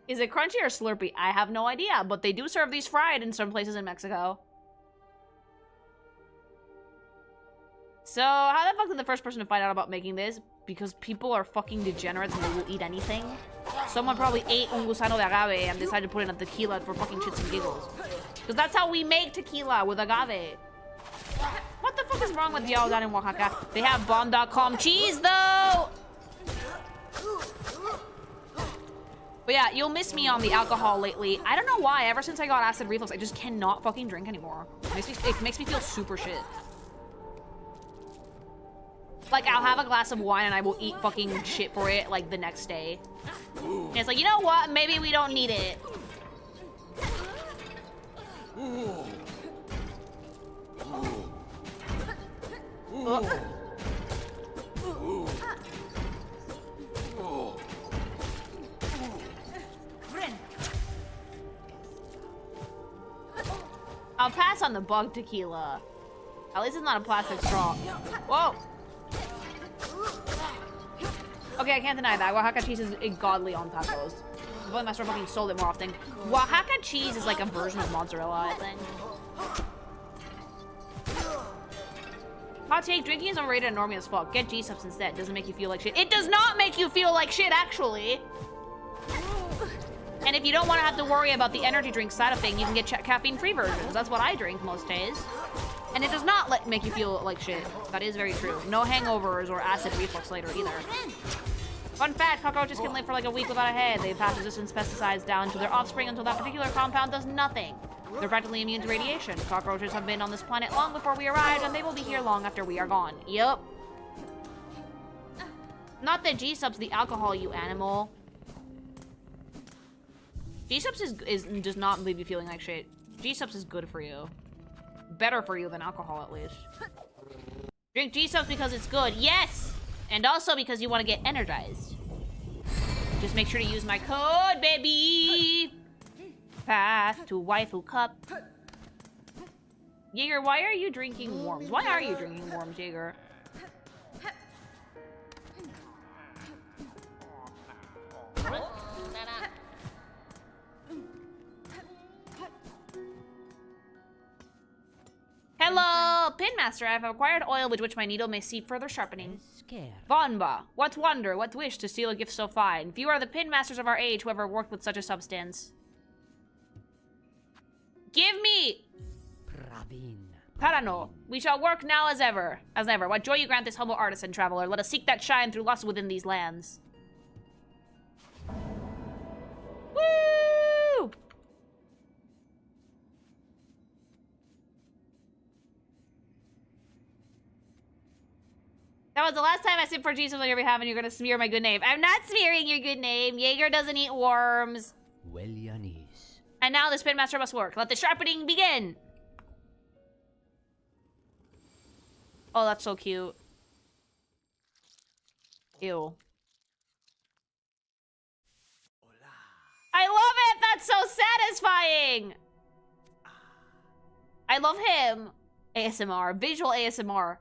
Is it crunchy or slurpy? I have no idea, but they do serve these fried in some places in Mexico. So, how the fuck did the first person to find out about making this? Because people are fucking degenerates and they will eat anything. Someone probably ate un gusano de agave and decided to put in a tequila for fucking shits and giggles. Because that's how we make tequila, with agave. What the fuck is wrong with y'all down in Oaxaca? They have bomb.com cheese, though! But yeah, you'll miss me on the alcohol lately. I don't know why. Ever since I got acid reflux, I just cannot fucking drink anymore. It makes me feel super shit. Like, I'll have a glass of wine and I will eat fucking shit for it, like, the next day. And it's like, you know what? Maybe we don't need it. I'll pass on the bug tequila. At least it's not a plastic straw. Whoa! Okay, I can't deny that. Oaxaca cheese is godly on tacos. If only my store fucking sold it more often. Oaxaca cheese is like a version of mozzarella, I think. Hot take, drinking is overrated and normie as fuck. Get gsupps instead. Doesn't make you feel like shit. It does not make you feel like shit, actually. And if you don't want to have to worry about the energy drink side of thing, you can get caffeine-free versions. That's what I drink most days. And it does not make you feel like shit. That is very true. No hangovers or acid reflux later either. Fun fact, cockroaches can live for like a week without a head. They pass resistant pesticides down to their offspring until that particular compound does nothing. They're practically immune to radiation. Cockroaches have been on this planet long before we arrived, and they will be here long after we are gone. Yup. Not the gsupps, the alcohol, you animal. Gsupps does not leave you feeling like shit. Gsupps is good for you. Better for you than alcohol, at least. Drink gsupps because it's good. Yes! And also because you want to get energized. Just make sure to use my code, baby! Path to waifu cup. Jaeger, why are you drinking worms? Why are you drinking worms, Jaeger? Hello, Pinmaster. I have acquired oil with which my needle may seek further sharpening. Vonba, what wonder, what wish to steal a gift so fine? Few are the Pinmasters of our age who ever worked with such a substance. Give me! Parano, we shall work now as ever. What joy you grant this humble artisan traveler. Let us seek that shine through lust within these lands. Woo! That was the last time I sipped for Jesus on your behalf, and you're gonna smear my good name. I'm not smearing your good name. Jaeger doesn't eat worms. Well, Yanis. And now the Spinmaster must work. Let the sharpening begin. Oh, that's so cute. Ew. I love it! That's so satisfying! I love him. ASMR. Visual ASMR.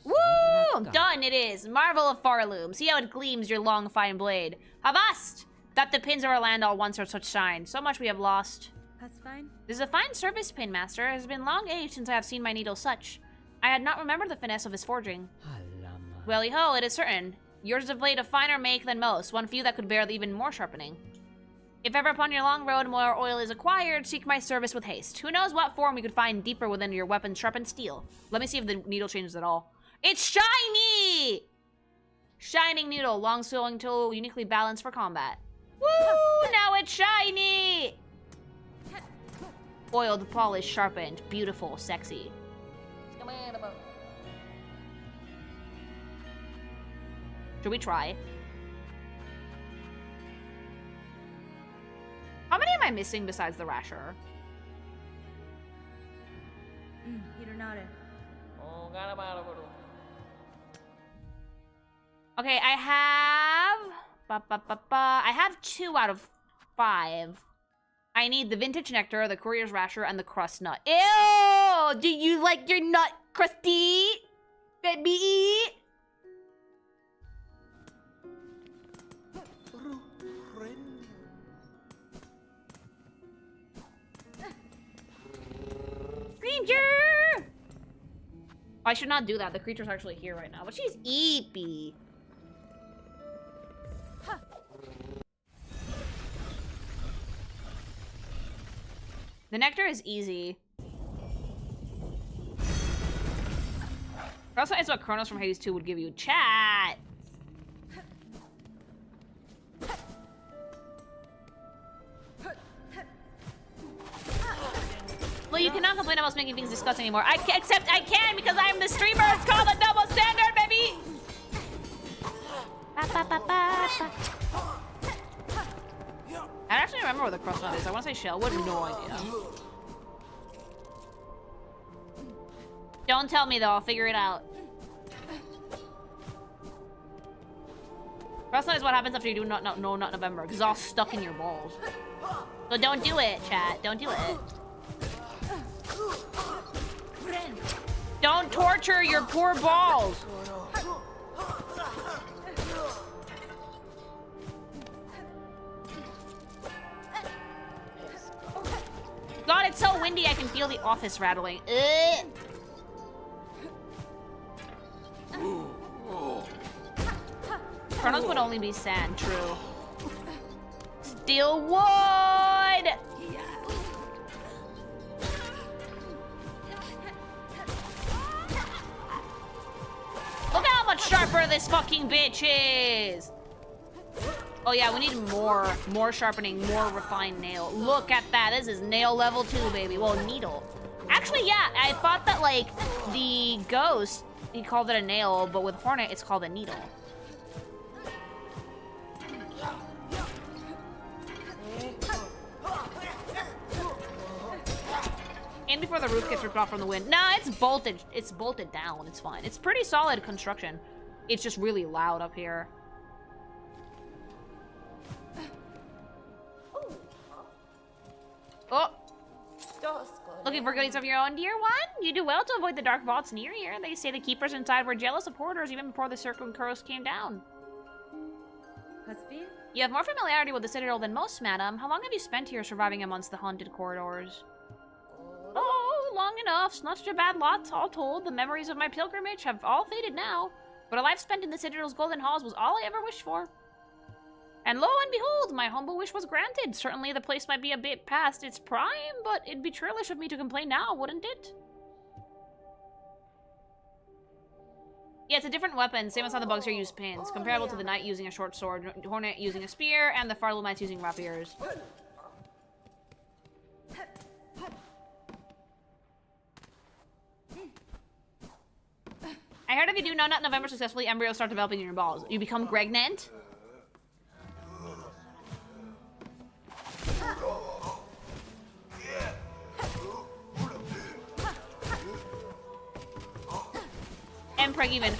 Woo! Done it is. Marvel of Farloom. See how it gleams your long, fine blade. Havast! That the pins of our land all once are such shine. So much we have lost. That's fine. This is a fine service, Pinmaster. It has been long age since I have seen my needle such. I had not remembered the finesse of his forging. Welly-ho, it is certain. Yours is a blade of finer make than most, one few that could bear even more sharpening. If ever upon your long road more oil is acquired, seek my service with haste. Who knows what form we could find deeper within your weapon's sharpened steel. Let me see if the needle changes at all. It's shiny! Shining Needle, long swelling tool, uniquely balanced for combat. Woo! Now it's shiny! Oiled, polished, sharpened, beautiful, sexy. Should we try? How many am I missing besides the Rasher? Okay, I have 2 out of 5. I need the Vintage Nectar, the Courier's Rasher, and the Crust Nut. Ew! Do you like your nut crusty? Baby? Screamer! I should not do that. The creature's actually here right now, but she's eepy. The nectar is easy. Also, it's what Kronos from Hades 2 would give you. Chat! Well, you cannot complain about making things disgusting anymore. Except I can because I'm the streamer. It's called a double standard, baby! Ba, ba, ba, ba, ba. I don't actually remember where the cross nut is. I want to say Shellwood. No idea. Don't tell me though. I'll figure it out. Cross nut is what happens after you do no nut November, because it's all stuck in your balls. So don't do it, chat. Don't do it. Don't torture your poor balls. God, it's so windy I can feel the office rattling. Ugh. Chronos would only be sand, true. Steel wood! Look how much sharper this fucking bitch is! Oh yeah, we need more sharpening, more refined nail. Look at that, this is nail level 2, baby. Well, needle. Actually, yeah, I thought that, like, the ghost, he called it a nail, but with Hornet, it's called a needle. And before the roof gets ripped off from the wind. Nah, it's bolted down, it's fine. It's pretty solid construction. It's just really loud up here. Oh! Looking for goodies of your own, dear one? You do well to avoid the dark vaults near here. They say the keepers inside were jealous of hoarders even before the Circle Curse came down. You have more familiarity with the Citadel than most, madam. How long have you spent here surviving amongst the haunted corridors? Oh, long enough. It's not such a bad lot, all told. The memories of my pilgrimage have all faded now. But a life spent in the Citadel's golden halls was all I ever wished for. And lo and behold, my humble wish was granted. Certainly the place might be a bit past its prime, but it'd be churlish of me to complain now, wouldn't it? Yeah, it's a different weapon. Same as how the bugs here use pins. Comparable to the knight using a short sword, Hornet using a spear, and the Farlumites using rapiers. I heard if you do No Nut November successfully, embryos start developing in your balls. You become pregnant? And preg even.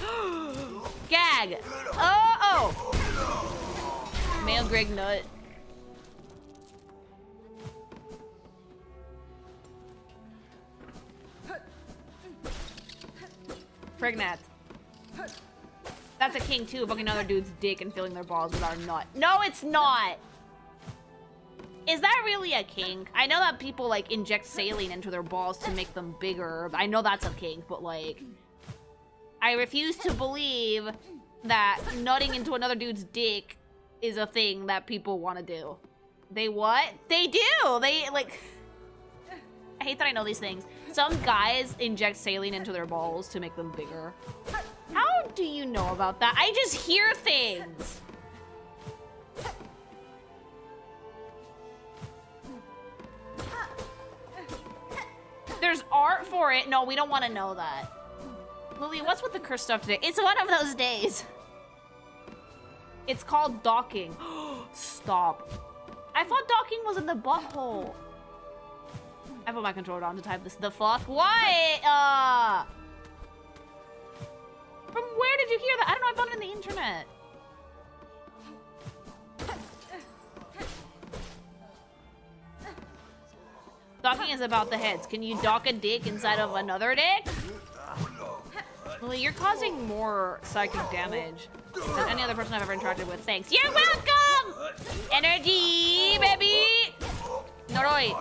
Gag! Oh! Male Greg Nut. Pregnant. That's a king too, fucking another dude's dick and filling their balls with our nut. No, it's not! Is that really a kink? I know that people, like, inject saline into their balls to make them bigger. I know that's a kink, but, like... I refuse to believe that nutting into another dude's dick is a thing that people want to do. They what? They do! They, like... I hate that I know these things. Some guys inject saline into their balls to make them bigger. How do you know about that? I just hear things. There's art for it. No, we don't want to know that. Lily, what's with the curse stuff today? It's one of those days. It's called docking. Stop. I thought docking was in the butthole. I put my controller down to type this. The fuck? Why? From where did you hear that? I don't know. I found it on the internet. Docking is about the heads. Can you dock a dick inside of another dick? Lily, you're causing more psychic damage than any other person I've ever interacted with. Thanks. You're welcome! Energy, baby! Noroi.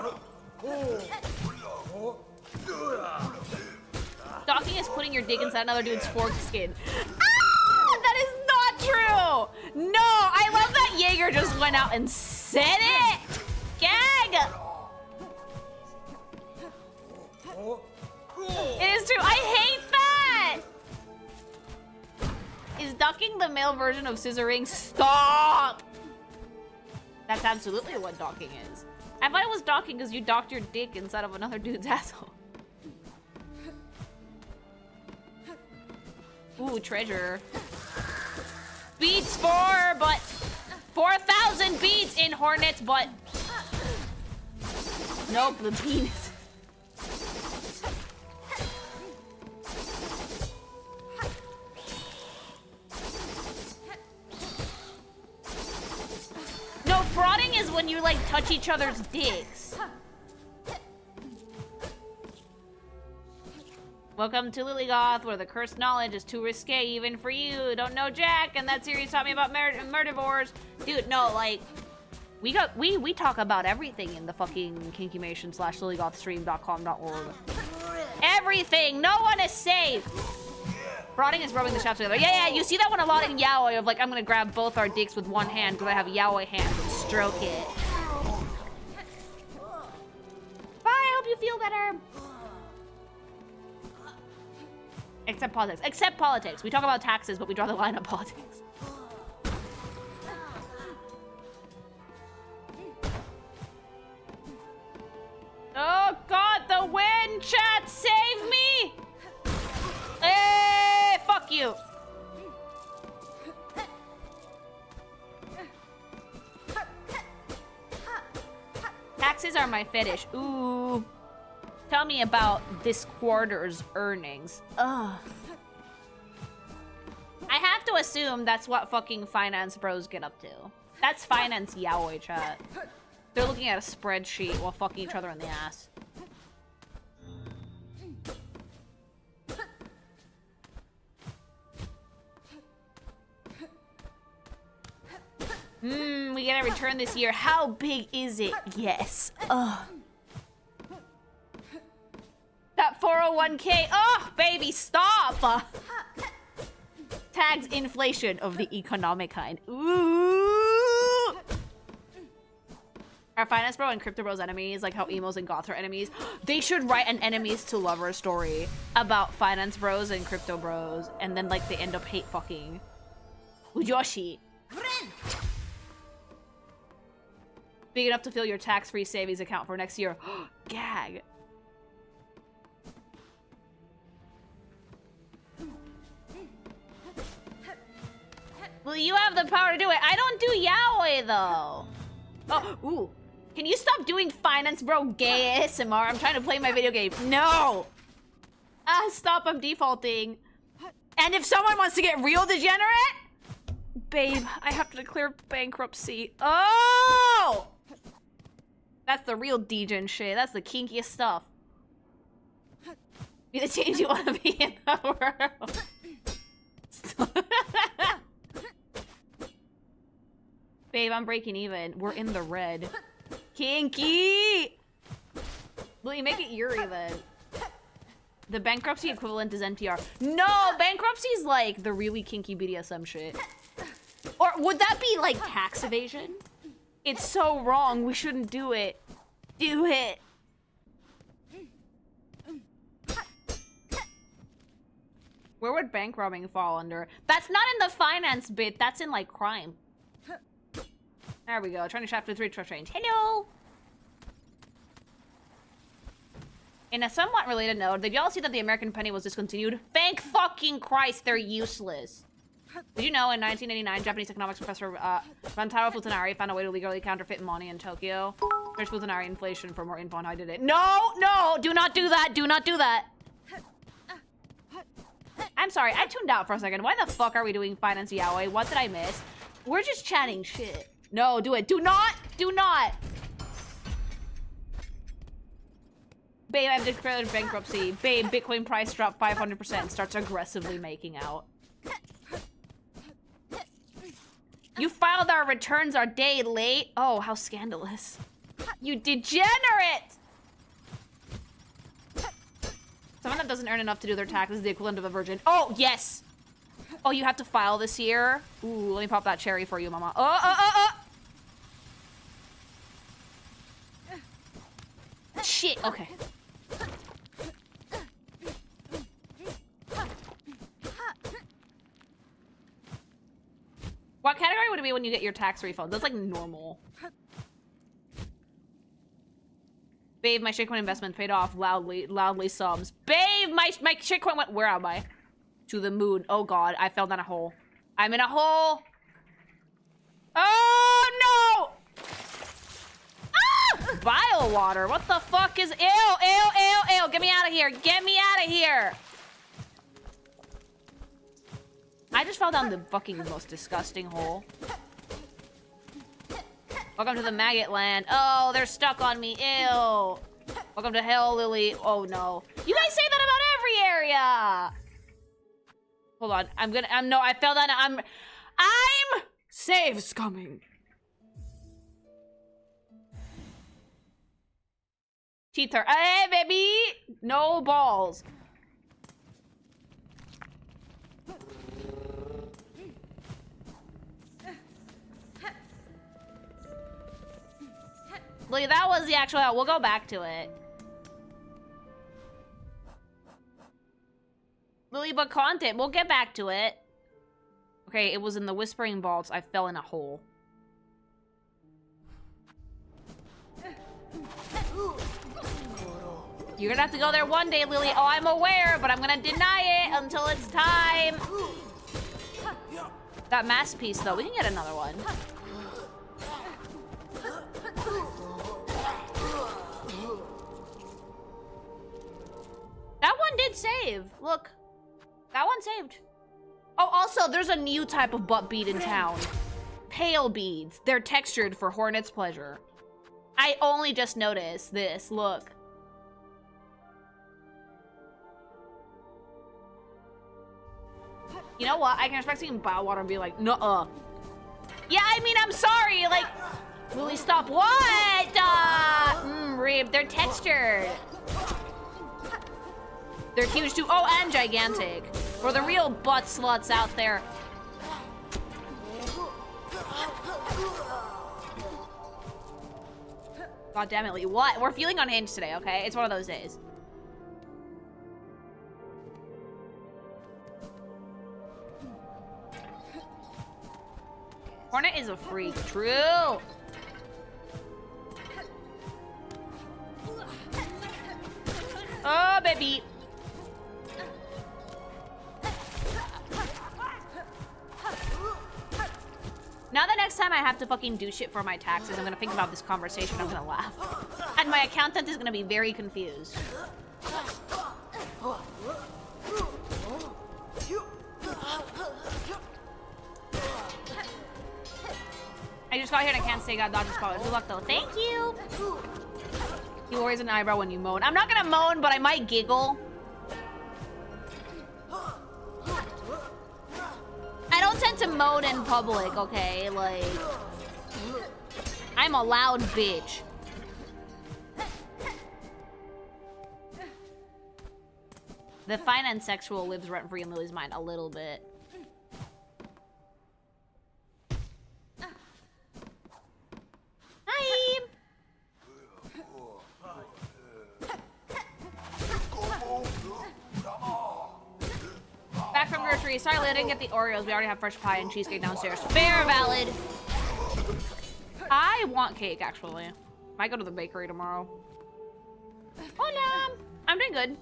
Docking is putting your dick inside another dude's foreskin. Ah! That is not true! No! I love that Jaeger just went out and said it! Gag! It is true. I hate that! Is docking the male version of scissoring? Stop! That's absolutely what docking is. I thought it was docking because you docked your dick inside of another dude's asshole. Ooh, treasure. Beats 4, but 4,000 beats in Hornet's butt. Nope, the penis. No, frauding is when you like touch each other's dicks. Welcome to Lilygoth, where the cursed knowledge is too risque even for you. Don't know Jack, and that series taught me about murderivores. Dude, no, like, we talk about everything in the fucking kinkymation/lilygothstream.com.org. Everything! No one is safe! Frauding is rubbing the shafts together. Yeah, you see that one a lot in yaoi of like, I'm gonna grab both our dicks with one hand because I have yaoi hands and stroke it. Bye, I hope you feel better. Except politics. Except politics. We talk about taxes, but we draw the line on politics. Oh god, the wind, chat, save me! Hey, fuck you! Taxes are my fetish. Ooh. Tell me about this quarter's earnings. Ugh. I have to assume that's what fucking finance bros get up to. That's finance yaoi chat. They're looking at a spreadsheet while fucking each other in the ass. We get a return this year. How big is it? Yes. Ugh. That 401k. Oh, baby, stop. Tags inflation of the economic kind. Ooh. Are Finance Bro and Crypto Bros enemies? Like how emos and goths are enemies? They should write an enemies to lovers story about Finance Bros and Crypto Bros, and then like they end up hate fucking. Ujoshi. Big enough to fill your tax-free savings account for next year. Gag. Well, you have the power to do it. I don't do yaoi though. Oh, ooh. Can you stop doing Finance Bro gay ASMR? I'm trying to play my video game. No! Stop, I'm defaulting. And if someone wants to get real degenerate? Babe, I have to declare bankruptcy. Oh! That's the real degen shit. That's the kinkiest stuff. Be the change you want to be in the world. Babe, I'm breaking even. We're in the red. Kinky! Will you make it Yuri then? The bankruptcy equivalent is NPR. No, bankruptcy is like the really kinky BDSM shit. Or would that be like tax evasion? It's so wrong. We shouldn't do it. Do it. Where would bank robbing fall under? That's not in the finance bit. That's in, like, crime. There we go. Trying to shop for 3 trust range. Hello! In a somewhat related note, did y'all see that the American penny was discontinued? Thank fucking Christ, they're useless. Did you know in 1989, Japanese economics professor Rantaro Futanari found a way to legally counterfeit money in Tokyo? There's Futanari inflation for more info on how I did it. No! No! Do not do that! Do not do that! I'm sorry, I tuned out for a second. Why the fuck are we doing finance yaoi? What did I miss? We're just chatting shit. No, do it. Do not! Do not! Babe, I've declared bankruptcy. Babe, Bitcoin price dropped 500%. Starts aggressively making out. You filed our returns our day late? Oh, how scandalous. You degenerate! Someone that doesn't earn enough to do their taxes is the equivalent of a virgin. Oh, yes! Oh, you have to file this year? Ooh, let me pop that cherry for you, mama. Shit, okay. What category would it be when you get your tax refund? That's like normal. Babe, my shitcoin investment paid off. Loudly subs. Babe, my shitcoin went. Where am I? To the moon. Oh god, I fell down a hole. I'm in a hole. Oh no! Ah! Bile water. What the fuck is? Ew, ew, ew, ew. Get me out of here. Get me out of here. I just fell down the fucking most disgusting hole. Welcome to the maggot land. Oh, they're stuck on me. Ew. Welcome to hell, Lily. Oh no. You guys say that about every area. Hold on. No, I fell down. I'm saves coming. Cheater. Hey, baby. No balls. Look, that was the actual. We'll go back to it. Lily, but content. We'll get back to it. Okay, it was in the Whispering Vaults. I fell in a hole. You're gonna have to go there one day, Lily. Oh, I'm aware, but I'm gonna deny it until it's time. That mass piece, though. We can get another one. That one did save. Look. That one saved. Oh, also, there's a new type of butt bead in town. Pale beads. They're textured for Hornet's pleasure. I only just noticed this. Look. You know what? I can respect seeing bile water and be like, nuh-uh. Yeah, I mean, I'm sorry. Like, Lily, stop. What? Rib. They're textured. They're huge too. Oh, and gigantic. For the real butt sluts out there. God damn it, Lee. What? We're feeling unhinged today, okay? It's one of those days. Hornet is a freak. True. Oh, baby. Now the next time I have to fucking do shit for my taxes, I'm gonna think about this conversation, I'm gonna laugh. And my accountant is gonna be very confused. I just got here and I can't say God dodges power. Good luck though. Thank you! You always an eyebrow when you moan. I'm not gonna moan, but I might giggle. I don't tend to moan in public, okay? Like, I'm a loud bitch. The finance sexual lives rent-free in Lily's mind a little bit. Hi! bakery. Sorry, I didn't get the Oreos. We already have fresh pie and cheesecake downstairs. Fair, valid. I want cake, actually. Might go to the bakery tomorrow. Hola! I'm doing good.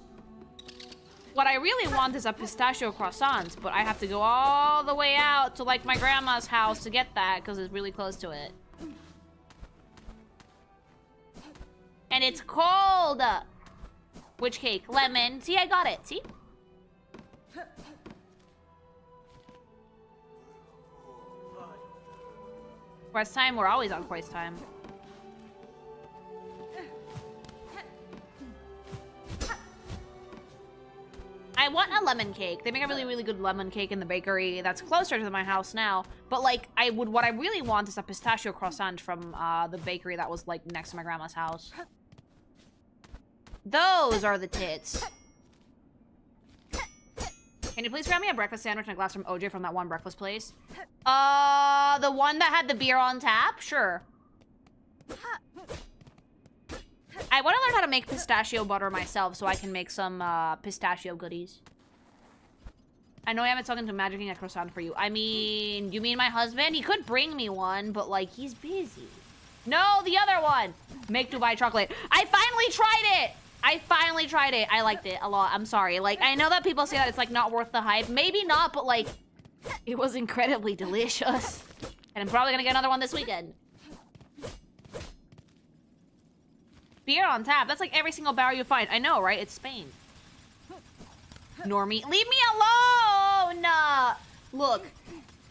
What I really want is a pistachio croissant, but I have to go all the way out to, like, my grandma's house to get that, because it's really close to it. And it's cold! Which cake? Lemon. See, I got it. See? Quest time? We're always on quest time. I want a lemon cake. They make a really, really good lemon cake in the bakery that's closer to my house now. But, like, what I really want is a pistachio croissant from the bakery that was, like, next to my grandma's house. Those are the tits. Can you please grab me a breakfast sandwich and a glass from OJ from that one breakfast place? The one that had the beer on tap? Sure. I want to learn how to make pistachio butter myself so I can make some pistachio goodies. I know I haven't spoken to Magic King a croissant for you. I mean, you mean my husband? He could bring me one, but, like, he's busy. No, the other one! Make Dubai chocolate. I finally tried it! I liked it a lot. I'm sorry. Like, I know that people say that it's, like, not worth the hype. Maybe not, but, like, it was incredibly delicious. And I'm probably gonna get another one this weekend. Beer on tap. That's, like, every single bar you find. I know, right? It's Spain. Normie. Leave me alone! Look.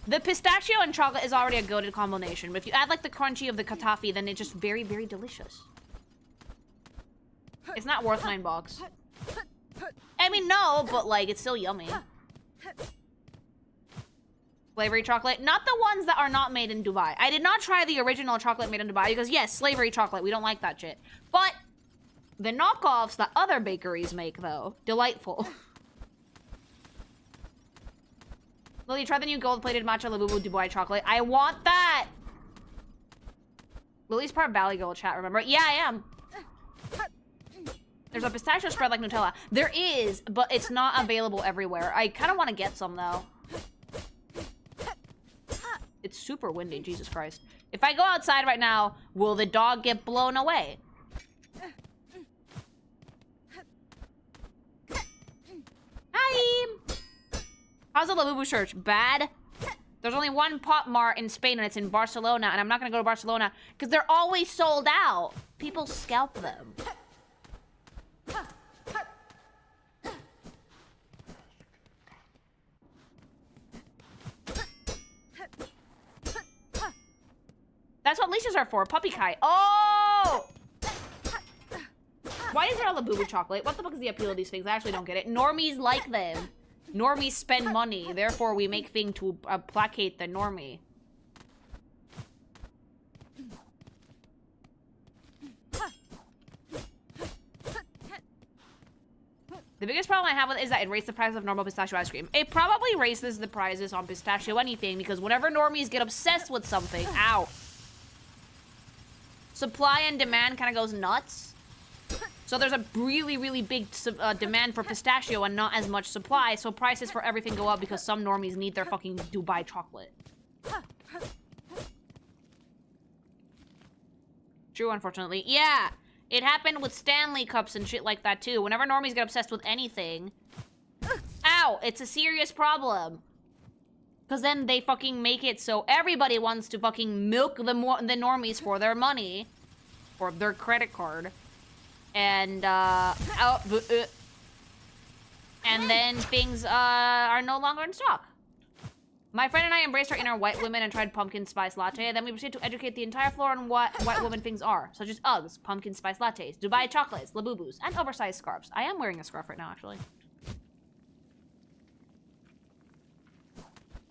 The pistachio and chocolate is already a goated combination. But if you add, like, the crunchy of the katafi, then it's just very, very delicious. It's not worth $9. I mean, no, but, like, it's still yummy. Slavery chocolate. Not the ones that are not made in Dubai. I did not try the original chocolate made in Dubai because, yes, slavery chocolate. We don't like that shit. But the knockoffs that other bakeries make, though, delightful. Lily, try the new gold-plated matcha Labubu Dubai chocolate. I want that! Lily's part Valley Girl chat, remember? Yeah, I am. There's a pistachio spread like Nutella. There is, but it's not available everywhere. I kind of want to get some, though. It's super windy, Jesus Christ. If I go outside right now, will the dog get blown away? Hi! How's the Labubu church? Bad? There's only one Pop Mart in Spain and it's in Barcelona, and I'm not gonna go to Barcelona because they're always sold out. People scalp them. That's what leashes are for. Puppy Kai. Oh! Why is there a Labubu chocolate? What the fuck is the appeal of these things? I actually don't get it. Normies like them. Normies spend money. Therefore, we make things to placate the normie. The biggest problem I have with it is that it raised the price of normal pistachio ice cream. It probably raises the prices on pistachio anything because whenever normies get obsessed with something, ow. Supply and demand kind of goes nuts. So there's a really, really big demand for pistachio and not as much supply, so prices for everything go up because some normies need their fucking Dubai chocolate. True, unfortunately. Yeah, it happened with Stanley Cups and shit like that too. Whenever normies get obsessed with anything, ow, it's a serious problem. Because then they fucking make it so everybody wants to fucking milk the normies for their money. Or their credit card. And, and then things, are no longer in stock. My friend and I embraced our inner white women and tried pumpkin spice latte. And then we proceeded to educate the entire floor on what white woman things are. Such as Uggs, pumpkin spice lattes, Dubai chocolates, Labubus, and oversized scarves. I am wearing a scarf right now, actually.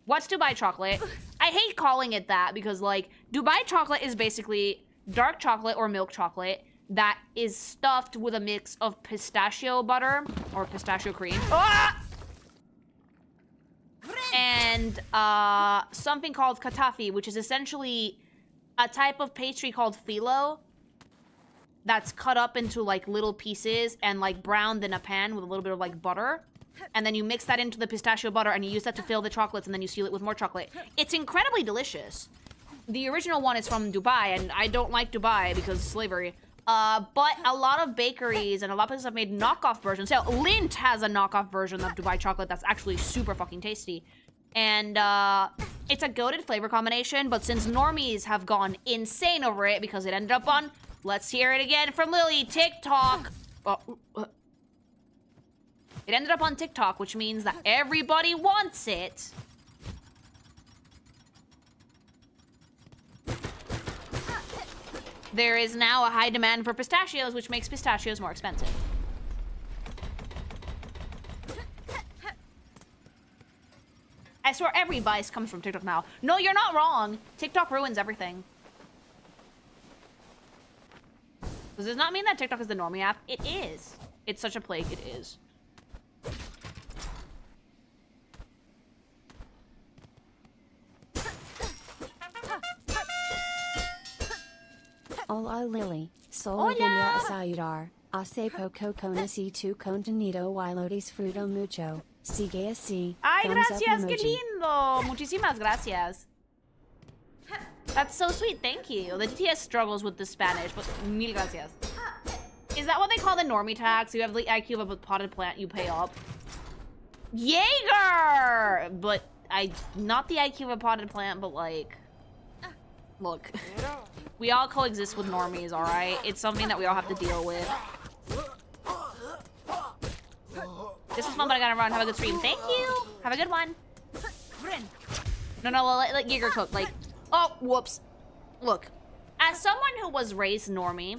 What's Dubai chocolate? I hate calling it that because, like, Dubai chocolate is basically dark chocolate or milk chocolate that is stuffed with a mix of pistachio butter or pistachio cream. Ah! And something called katafi, which is essentially a type of pastry called phyllo that's cut up into, like, little pieces and, like, browned in a pan with a little bit of, like, butter. and then you mix that into the pistachio butter, and you use that to fill the chocolates, and then you seal it with more chocolate. It's incredibly delicious. The original one is from Dubai, and I don't like Dubai because slavery. But a lot of bakeries and a lot of places have made knockoff versions. So Lindt has a knockoff version of Dubai chocolate that's actually super fucking tasty. And it's a goated flavor combination, but since normies have gone insane over it because it ended up on, let's hear it again from Lily, TikTok. It ended up on TikTok, which means that everybody wants it. There is now a high demand for pistachios, which makes pistachios more expensive. I swear every vice comes from TikTok now. No, you're not wrong. TikTok ruins everything. Does this not mean that TikTok is the normie app? It is. It's such a plague, it is. Hola Lily, soy Villa Sayudar, hace poco conocí tu contenido y lo disfruto mucho. Sigue así. Ay, thumbs up gracias, qué emoji. lindo. Muchísimas gracias. That's so sweet, thank you. The DTS struggles with the Spanish, but mil gracias. Is that what they call the normie tax? You have the IQ of a potted plant, you pay up. Jaeger! But not the IQ of a potted plant, but like, look. We all coexist with normies, alright? It's something that we all have to deal with. This was fun, but I gotta run. Have a good stream. Thank you! Have a good one. No, let Jaeger cook. Like, oh, whoops. Look, as someone who was raised normie,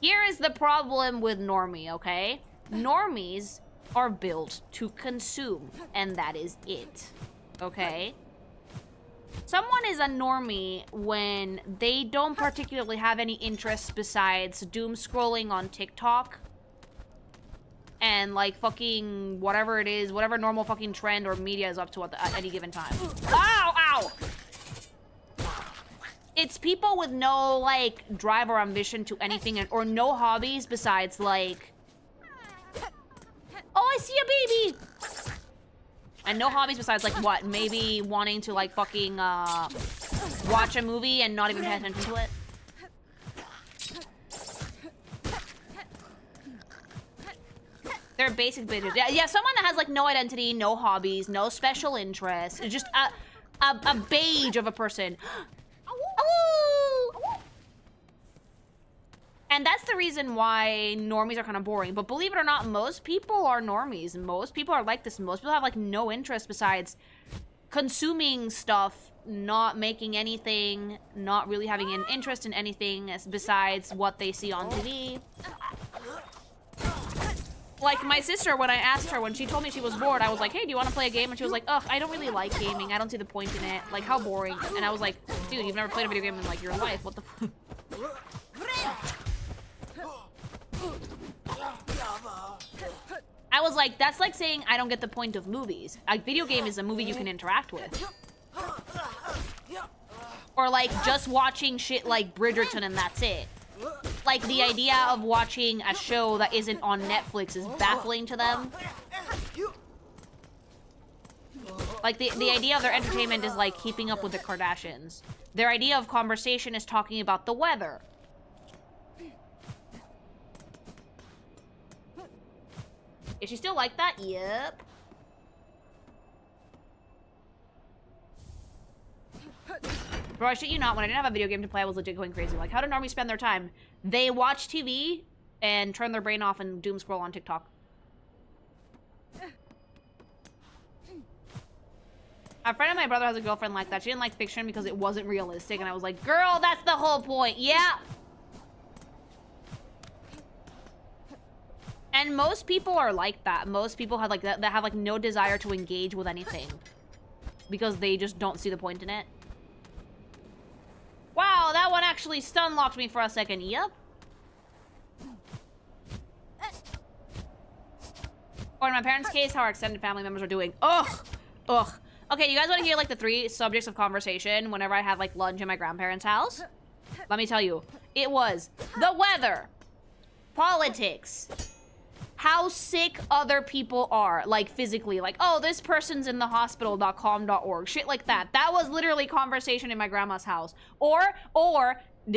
here is the problem with normie, okay? Normies are built to consume, and that is it, okay? Someone is a normie when they don't particularly have any interests besides doom scrolling on TikTok and like fucking whatever it is, whatever normal fucking trend or media is up to at any given time. Ow, ow! It's people with no like drive or ambition to anything or no hobbies besides like, oh, I see a baby! And no hobbies besides, like, what? Maybe wanting to, like, fucking, watch a movie and not even pay attention to it? They're basic bitches. Yeah, someone that has, like, no identity, no hobbies, no special interests. It's just a beige of a person. And that's the reason why normies are kind of boring. But believe it or not, most people are normies. Most people are like this. Most people have like no interest besides consuming stuff, not making anything, not really having an interest in anything besides what they see on TV. Like my sister, when I asked her, when she told me she was bored, I was like, hey, do you want to play a game? And she was like, ugh, I don't really like gaming. I don't see the point in it. Like, how boring. And I was like, dude, you've never played a video game in like your life. What the fuck? I was like, that's like saying I don't get the point of movies. A video game is a movie you can interact with. Or like just watching shit like Bridgerton and that's it. Like the idea of watching a show that isn't on Netflix is baffling to them. Like the idea of their entertainment is like keeping up with the Kardashians. Their idea of conversation is talking about the weather. Is she still like that? Yep. Bro, I shit you not, when I didn't have a video game to play, I was legit going crazy. Like, how do normies spend their time? They watch TV and turn their brain off and doom scroll on TikTok. A friend of my brother has a girlfriend like that. She didn't like fiction because it wasn't realistic, and I was like, girl, that's the whole point. Yeah. And most people are like that. Most people have like that have like no desire to engage with anything because they just don't see the point in it. Wow, that one actually stun locked me for a second. Yep. Or in my parents' case, how our extended family members are doing. Ugh. Ugh. Okay, you guys want to hear like the 3 subjects of conversation whenever I had like lunch in my grandparents' house? Let me tell you. It was the weather, politics, how sick other people are, like physically, like, oh, this person's in the hospital.com.org, shit like that. That was literally conversation in my grandma's house. Or,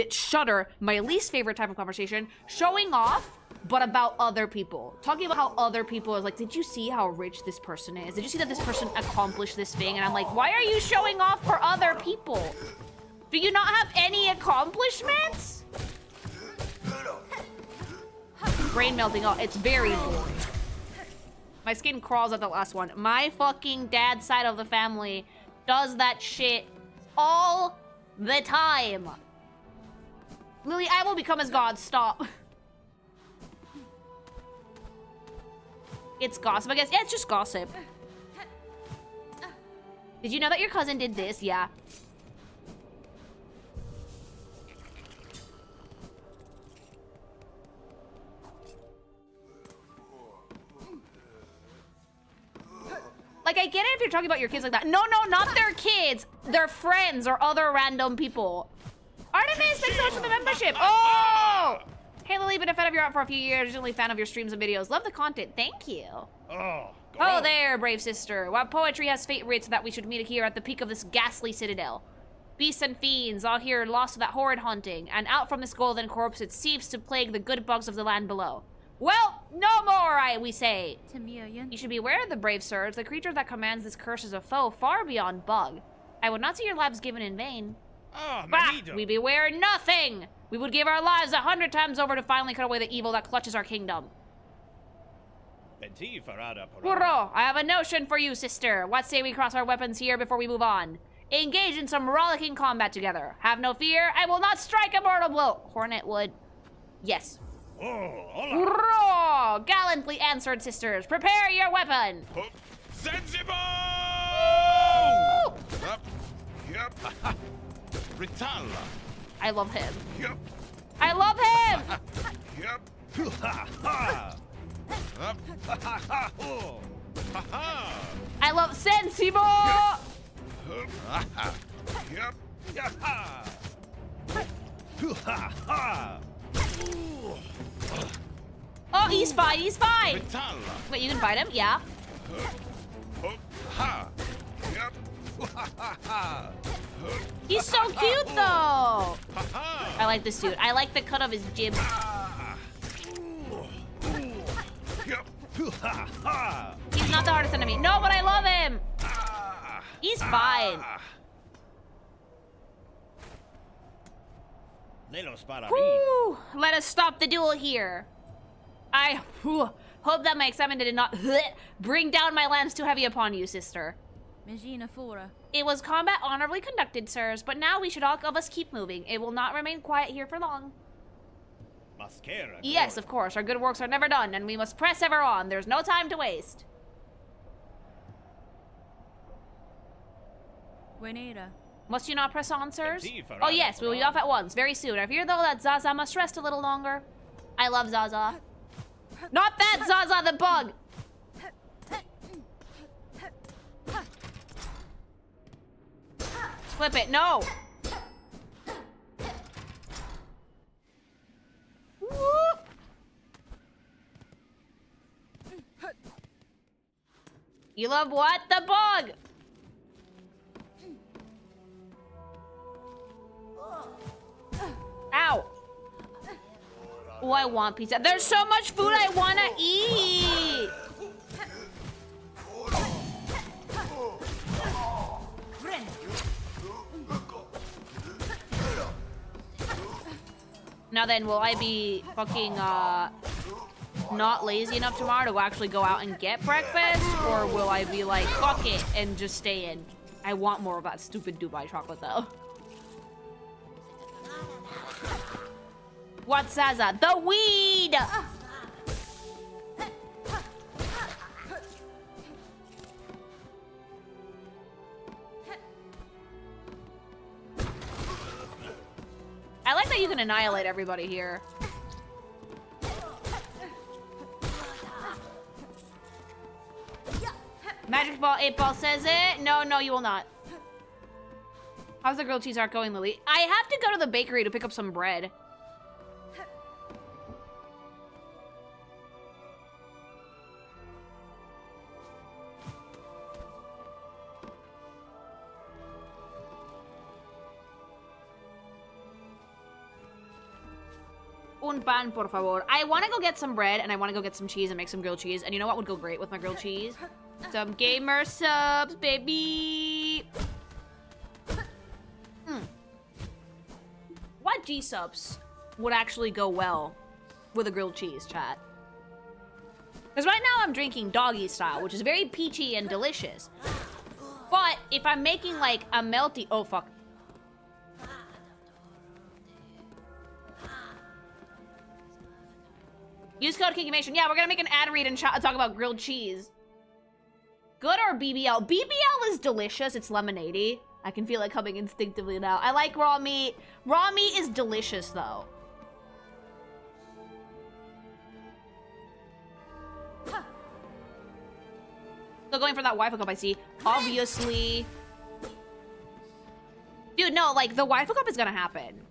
Shudder, my least favorite type of conversation, showing off, but about other people. Talking about how other people is like, did you see how rich this person is? Did you see that this person accomplished this thing? And I'm like, why are you showing off for other people? Do you not have any accomplishments? Brain melting. Oh, it's very boring. My skin crawls at the last one. My fucking dad's side of the family does that shit all the time. Lily, I will become as God. Stop. It's gossip, I guess. Yeah, it's just gossip. Did you know that your cousin did this? Yeah. Like, I get it if you're talking about your kids like that. No, not their kids. Their friends or other random people. Artemis, thanks so much for the membership. Oh! Hey, Lily, been a fan of your art for a few years. Recently fan of your streams and videos. Love the content. Thank you. Oh, there, brave sister. What poetry has fate writ that we should meet here at the peak of this ghastly citadel? Beasts and fiends, all here lost to that horrid haunting, and out from this golden corpse it seeps to plague the good bugs of the land below. Well, no more, we say. You should beware of the brave sirs. The creature that commands this curse is a foe far beyond bug. I would not see your lives given in vain. Bah, we beware nothing. We would give our lives 100 times over to finally cut away the evil that clutches our kingdom. Hurrah! I have a notion for you, sister. What say we cross our weapons here before we move on? Engage in some rollicking combat together. Have no fear, I will not strike a mortal blow. Hornet would. Yes. Hurrah! Gallantly answered, sisters. Prepare your weapon. Sensible! Yep. Ritalla. I love him. Yep. I love him! Yep. I love Sensible! Yep. Oh, he's fine, he's fine! Wait, you can fight him? Yeah. He's so cute, though! I like this dude. I like the cut of his jib. He's not the hardest enemy. No, but I love him! He's fine. Whew. Let us stop the duel here. I hope that my excitement did not bring down my lance too heavy upon you, sister. It was combat honorably conducted, sirs, but now we should all of us keep moving. It will not remain quiet here for long. Yes, of course. Our good works are never done, and we must press ever on. There's no time to waste. Must you not press on, sirs? Oh yes, we will be off at once, very soon. I fear, though, that Zaza must rest a little longer. I love Zaza. Not that Zaza, the bug! Flip it, no! Whoop. You love what? The bug! Ow! Oh, I want pizza. There's so much food I want to eat! Now then, will I be fucking, not lazy enough tomorrow to actually go out and get breakfast? Or will I be like, fuck it, and just stay in? I want more of that stupid Dubai chocolate, though. What's Zaza? The weed! I like that you can annihilate everybody here. Magic Ball 8 Ball says it. No, you will not. How's the grilled cheese art going, Lily? I have to go to the bakery to pick up some bread. Un pan, por favor. I want to go get some bread, and I want to go get some cheese and make some grilled cheese. And you know what would go great with my grilled cheese? Some gamer subs, baby! What gsupps would actually go well with a grilled cheese, chat? Because right now I'm drinking doggy style, which is very peachy and delicious. But if I'm making like a melty... Oh, fuck. Use code KINKIMATION. Yeah, we're gonna make an ad read and talk about grilled cheese. Good or BBL? BBL is delicious. It's lemonade-y. I can feel it coming instinctively now. I like raw meat. Raw meat is delicious, though. Still going for that Wi-Fi cup, I see. Obviously. Dude, no, like, the Wi-Fi cup is gonna happen.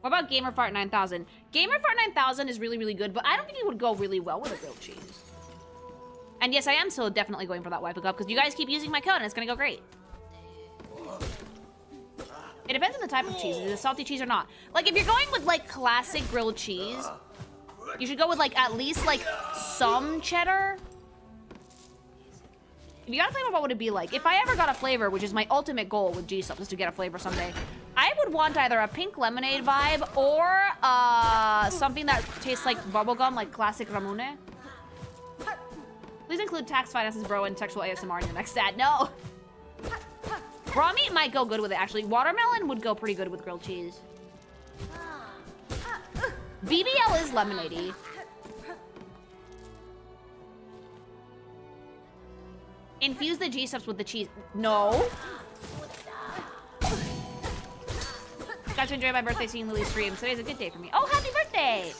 What about GamerFart 9000? GamerFart 9000 is really, really good, but I don't think it would go really well with a grilled cheese. And yes, I am still definitely going for that Wi-Fi cup, because you guys keep using my code, and it's gonna go great. It depends on the type of cheese. Is it a salty cheese or not? Like, if you're going with, like, classic grilled cheese, you should go with, like, at least, like, some cheddar. If you got a flavor, what would it be like? If I ever got a flavor, which is my ultimate goal with gsupps, is to get a flavor someday, I would want either a pink lemonade vibe or something that tastes like bubblegum, like classic Ramune. Please include tax finances, bro, and sexual ASMR in your next ad. No! Raw meat might go good with it, actually. Watermelon would go pretty good with grilled cheese. BBL is lemonade-y. Infuse the gsupps with the cheese. No. Got to enjoy my birthday seeing Lily's stream. Today's a good day for me. Oh, happy birthday!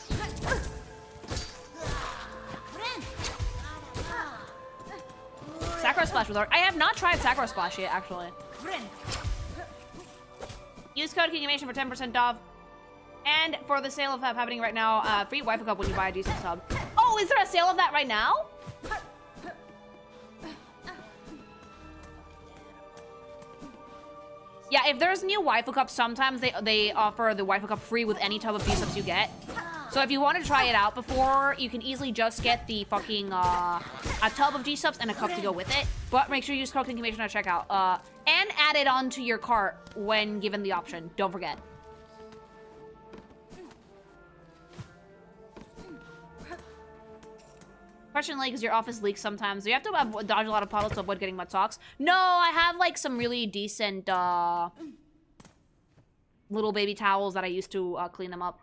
Sakura Splash with her. I have not tried Sakura Splash yet, actually. Use code KINKIMATION for 10% off. And for the sale of that happening right now, free Wi-Fi cup when you buy a decent sub. Oh, is there a sale of that right now? Yeah, if there's new Wi-Fi cups, sometimes they offer the Wi-Fi cup free with any type of gsupps you get. So if you want to try it out before, you can easily just get the fucking, a tub of gsupps and a cup to go with it. But make sure you use code KINKIMATION at checkout. And add it onto your cart when given the option. Don't forget. Question, because your office leaks sometimes. Do you have to dodge a lot of puddles to avoid getting mud socks? No, I have, like, some really decent, little baby towels that I used to, clean them up.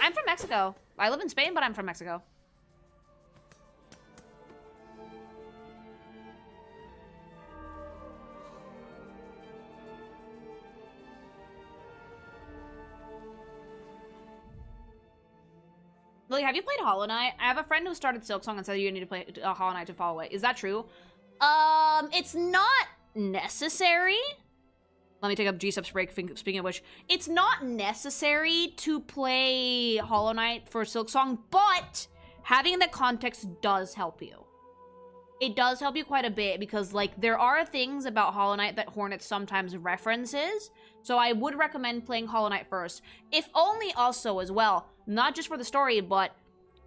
I'm from Mexico. I live in Spain, but I'm from Mexico. Lily, have you played Hollow Knight? I have a friend who started Silksong and said you need to play Hollow Knight to follow it. Is that true? It's not necessary. Let me take a gsupps break, speaking of which. It's not necessary to play Hollow Knight for Silksong, but having the context does help you. It does help you quite a bit because, like, there are things about Hollow Knight that Hornet sometimes references. So I would recommend playing Hollow Knight first. If only also as well, not just for the story, but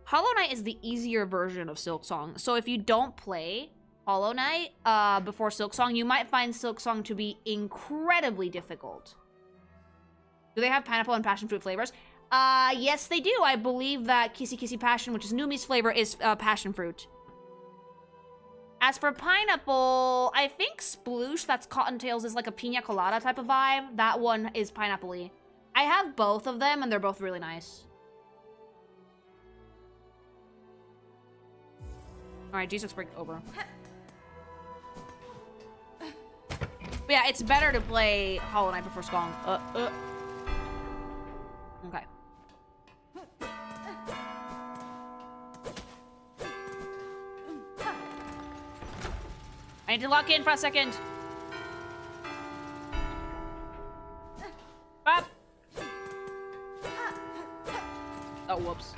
Hollow Knight is the easier version of Silksong. So if you don't play Hollow Knight before Silksong, you might find Silksong to be incredibly difficult. Do they have pineapple and passion fruit flavors? Yes, they do. I believe that Kissy Kissy Passion, which is Numi's flavor, is passion fruit. As for pineapple, I think Sploosh, that's Cottontails, is like a pina colada type of vibe. That one is pineapple-y. I have both of them, and they're both really nice. Alright, gsupps break over. But yeah, it's better to play Hollow Knight before Skong. Okay. I need to lock in for a second. Up. Oh, whoops.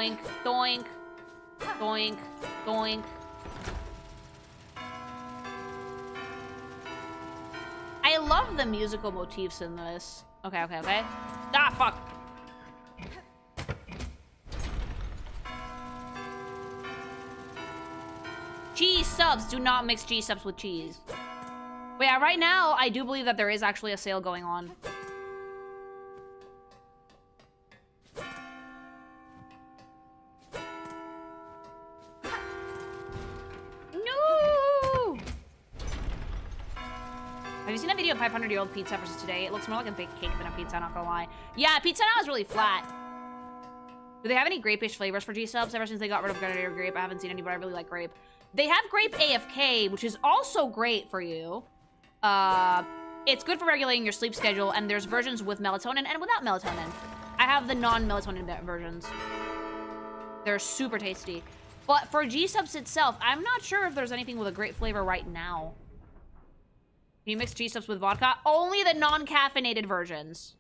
Doink, doink, doink, doink. I love the musical motifs in this. Okay, okay, okay. Ah, fuck. Cheese subs. Do not mix cheese subs with cheese. But yeah, right now, I do believe that there is actually a sale going on. No! Have you seen a video of 500-year-old pizza versus today? It looks more like a big cake than a pizza, not gonna lie. Yeah, pizza now is really flat. Do they have any grape-ish flavors for G-subs? Ever since they got rid of Grenadier Grape, I haven't seen any, but I really like grape. They have grape AFK, which is also great for you. It's good for regulating your sleep schedule, and there's versions with melatonin and without melatonin. I have the non-melatonin versions. They're super tasty. But for G-subs itself, I'm not sure if there's anything with a great flavor right now. Can you mix G-subs with vodka? Only the non-caffeinated versions.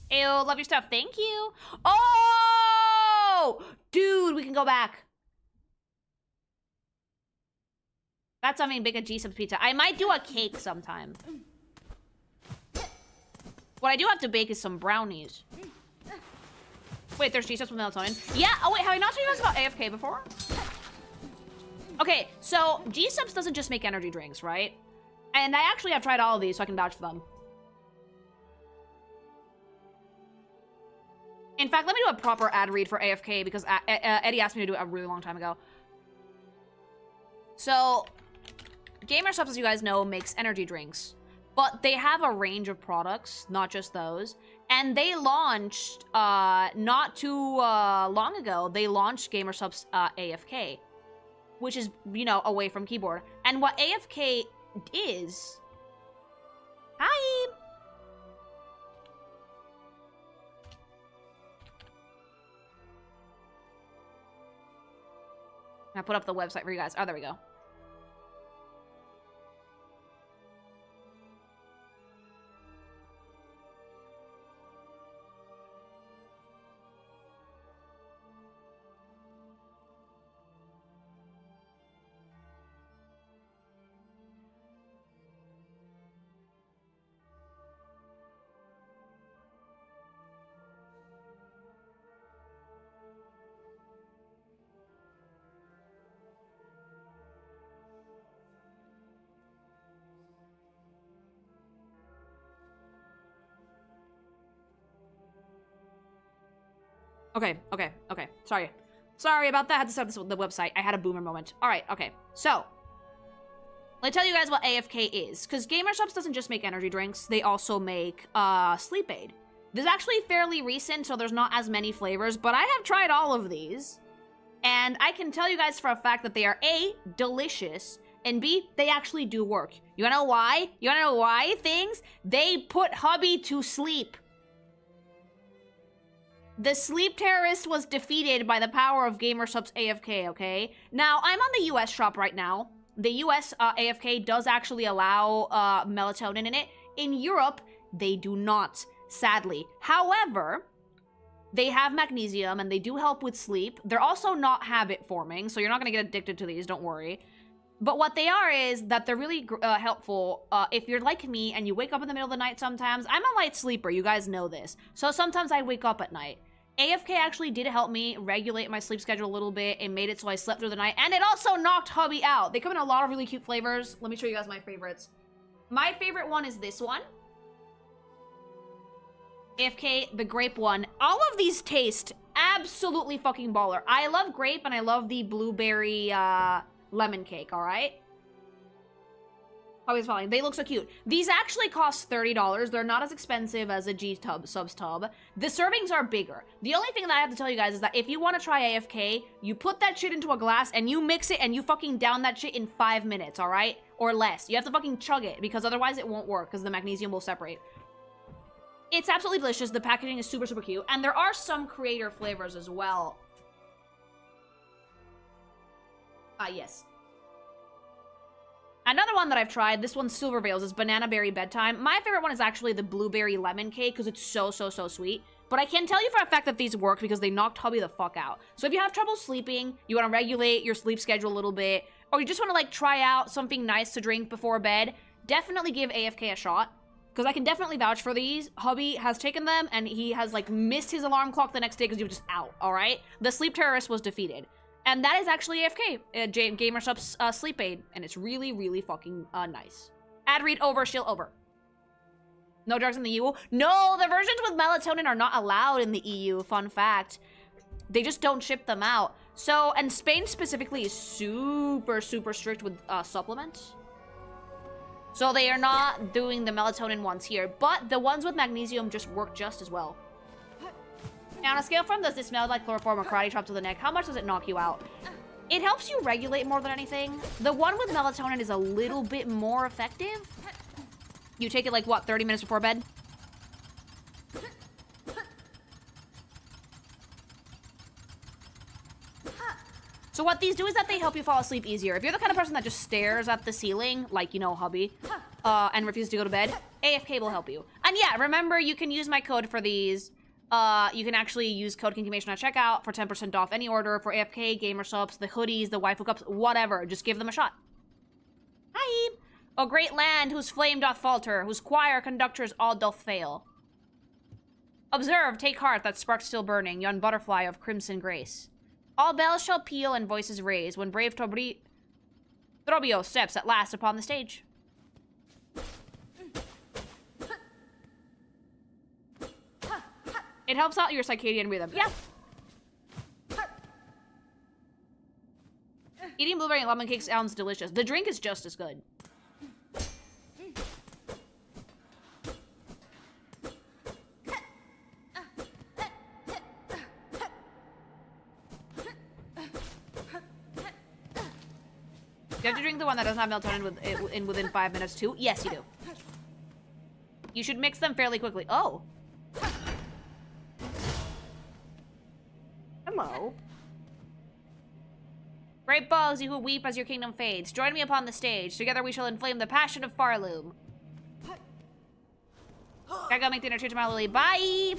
Ew, love your stuff. Thank you. Oh! Dude, we can go back. That's something big, a G-subs pizza. I might do a cake sometime. What I do have to bake is some brownies. Wait, there's G-subs with melatonin? Yeah, oh wait, have I not told you guys about AFK before? Okay, so G-subs doesn't just make energy drinks, right? And I actually have tried all of these, so I can vouch for them. In fact, let me do a proper ad read for AFK, because Eddie asked me to do it a really long time ago. So, gsupps, as you guys know, makes energy drinks. But they have a range of products, not just those. And they launched, not too long ago, they launched gsupps AFK. Which is, you know, away from keyboard. And what AFK is... Hi! I put up the website for you guys. Oh, there we go. Okay. Sorry about that. I had to set this with the website. I had a boomer moment. All right, okay. So, let me tell you guys what AFK is. Because gsupps doesn't just make energy drinks. They also make sleep aid. This is actually fairly recent, so there's not as many flavors. But I have tried all of these. And I can tell you guys for a fact that they are A, delicious. And B, they actually do work. You wanna know why? You wanna know why things? They put hubby to sleep. The sleep terrorist was defeated by the power of gsupps AFK, okay? Now, I'm on the US shop right now. The US AFK does actually allow melatonin in it. In Europe, they do not, sadly. However, they have magnesium and they do help with sleep. They're also not habit forming, so you're not gonna get addicted to these, don't worry. But what they are is that they're really helpful if you're like me and you wake up in the middle of the night sometimes. I'm a light sleeper, you guys know this. So sometimes I wake up at night. AFK actually did help me regulate my sleep schedule a little bit. It made it so I slept through the night. And it also knocked hubby out. They come in a lot of really cute flavors. Let me show you guys my favorites. My favorite one is this one. AFK, the grape one. All of these taste absolutely fucking baller. I love grape and I love the blueberry lemon cake, alright? Always following. They look so cute. These actually cost $30. They're not as expensive as a G-subs tub. The servings are bigger. The only thing that I have to tell you guys is that if you want to try AFK, you put that shit into a glass and you mix it and you fucking down that shit in 5 minutes, alright? Or less. You have to fucking chug it because otherwise it won't work because the magnesium will separate. It's absolutely delicious. The packaging is super, super cute. And there are some creator flavors as well. Yes. Another one that I've tried, this one's Silver Veils, is Banana Berry Bedtime. My favorite one is actually the Blueberry Lemon Cake because it's so, so, so sweet. But I can tell you for a fact that these work because they knocked Hubby the fuck out. So if you have trouble sleeping, you want to regulate your sleep schedule a little bit, or you just want to like try out something nice to drink before bed, definitely give AFK a shot. Because I can definitely vouch for these. Hubby has taken them and he has like missed his alarm clock the next day because he was just out, all right? The sleep terrorist was defeated. And that is actually AFK, gsupps sleep aid. And it's really, really fucking nice. Ad read over, shield over. No drugs in the EU? No, the versions with melatonin are not allowed in the EU, fun fact. They just don't ship them out. So, and Spain specifically is super, super strict with supplements. So they are not doing the melatonin ones here, but the ones with magnesium just work just as well. Now, on a scale from does this smell like chloroform or karate chop to the neck, how much does it knock you out? It helps you regulate more than anything. The one with melatonin is a little bit more effective. You take it like, what, 30 minutes before bed? So what these do is that they help you fall asleep easier. If you're the kind of person that just stares at the ceiling, like, you know, Hubby, and refuses to go to bed, AFK will help you. And yeah, remember, you can use my code for these. You can actually use code Kinkimation at checkout for 10% off any order for AFK, gsupps, the hoodies, the waifu cups, whatever. Just give them a shot. Hi! O great land whose flame doth falter, whose choir conductors all doth fail. Observe, take heart, that spark still burning, yon butterfly of crimson grace. All bells shall peal and voices raise when brave Trobio steps at last upon the stage. It helps out your circadian rhythm. Yeah. Eating blueberry and lemon cake sounds delicious. The drink is just as good. You have to drink the one that doesn't have melatonin within 5 minutes too? Yes, you do. You should mix them fairly quickly. Oh. Hello. Great bugs, you who weep as your kingdom fades. Join me upon the stage. Together we shall inflame the passion of Farloom. Gotta go make dinner. Treat to my Lily. Bye!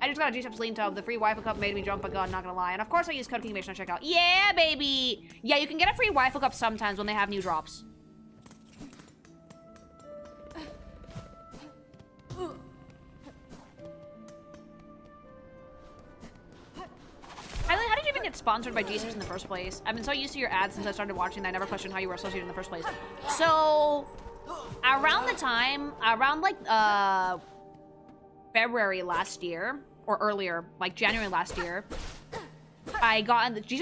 I just got a gsupps lean tub. The free waifu cup made me jump a gun, not gonna lie. And of course I use code Kinkimation at checkout. Yeah, baby! Yeah, you can get a free waifu cup sometimes when they have new drops. Kylie, how did you even get sponsored by gsupps in the first place? I've been so used to your ads since I started watching that I never questioned how you were associated in the first place. So, around the time, around like, February last year, or earlier, like January last year, gsupps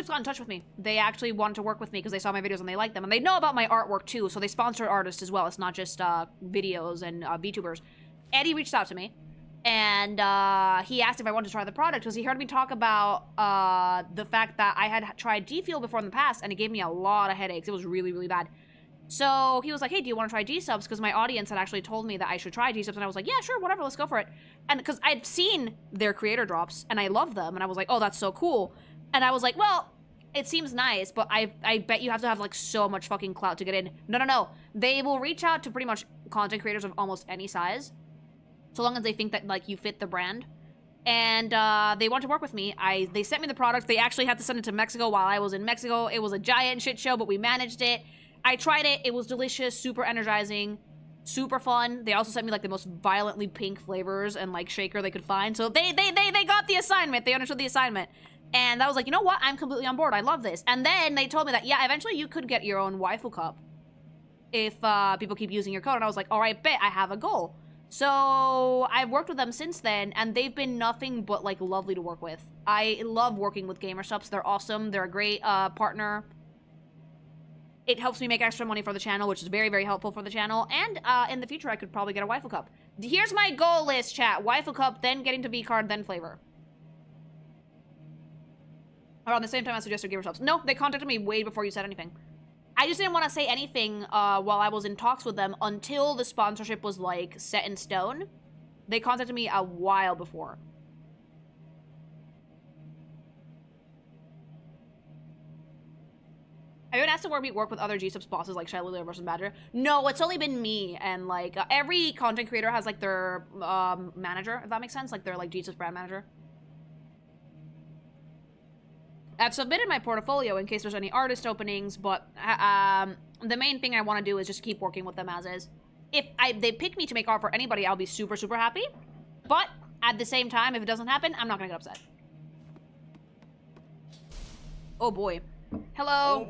got in touch with me. They actually wanted to work with me because they saw my videos and they liked them. And they know about my artwork too, so they sponsor artists as well. It's not just videos and VTubers. Eddie reached out to me, and he asked if I wanted to try the product because he heard me talk about the fact that I had tried G Fuel before in the past, and it gave me a lot of headaches. It was really, really bad. So he was like, hey, do you want to try gsupps? Because my audience had actually told me that I should try gsupps, and I was like, yeah, sure, whatever, let's go for it. And because I'd seen their creator drops, and I love them, and I was like, oh, that's so cool. And I was like, well, it seems nice, but I bet you have to have, like, so much fucking clout to get in. No, no, no. They will reach out to pretty much content creators of almost any size, so long as they think that, like, you fit the brand. And they want to work with me. They sent me the product. They actually had to send it to Mexico while I was in Mexico. It was a giant shit show, but we managed it. I tried it. It was delicious, super energizing, super fun. They also sent me like the most violently pink flavors and like shaker they could find. So they got the assignment. They understood the assignment. And I was like, you know what? I'm completely on board. I love this. And then they told me that, yeah, eventually you could get your own waifu cup if people keep using your code. And I was like, all right, bet I have a goal. So I've worked with them since then, and they've been nothing but like lovely to work with. I love working with gsupps. They're awesome. They're a great partner. It helps me make extra money for the channel, which is very, very helpful for the channel. And in the future, I could probably get a waifu cup. Here's my goal list, chat. Waifu cup, then getting to V-card, then flavor. Around the same time I suggested gsupps. No, they contacted me way before you said anything. I just didn't want to say anything while I was in talks with them until the sponsorship was, like, set in stone. They contacted me a while before. I've been asked to work with other gsupps bosses like Shylula versus Badger. No, it's only been me, and like every content creator has like their manager, if that makes sense, like their like gsupps brand manager. I've submitted my portfolio in case there's any artist openings, but the main thing I want to do is just keep working with them as is. If they pick me to make art for anybody, I'll be super, super happy. But at the same time, if it doesn't happen, I'm not gonna get upset. Oh boy. Hello.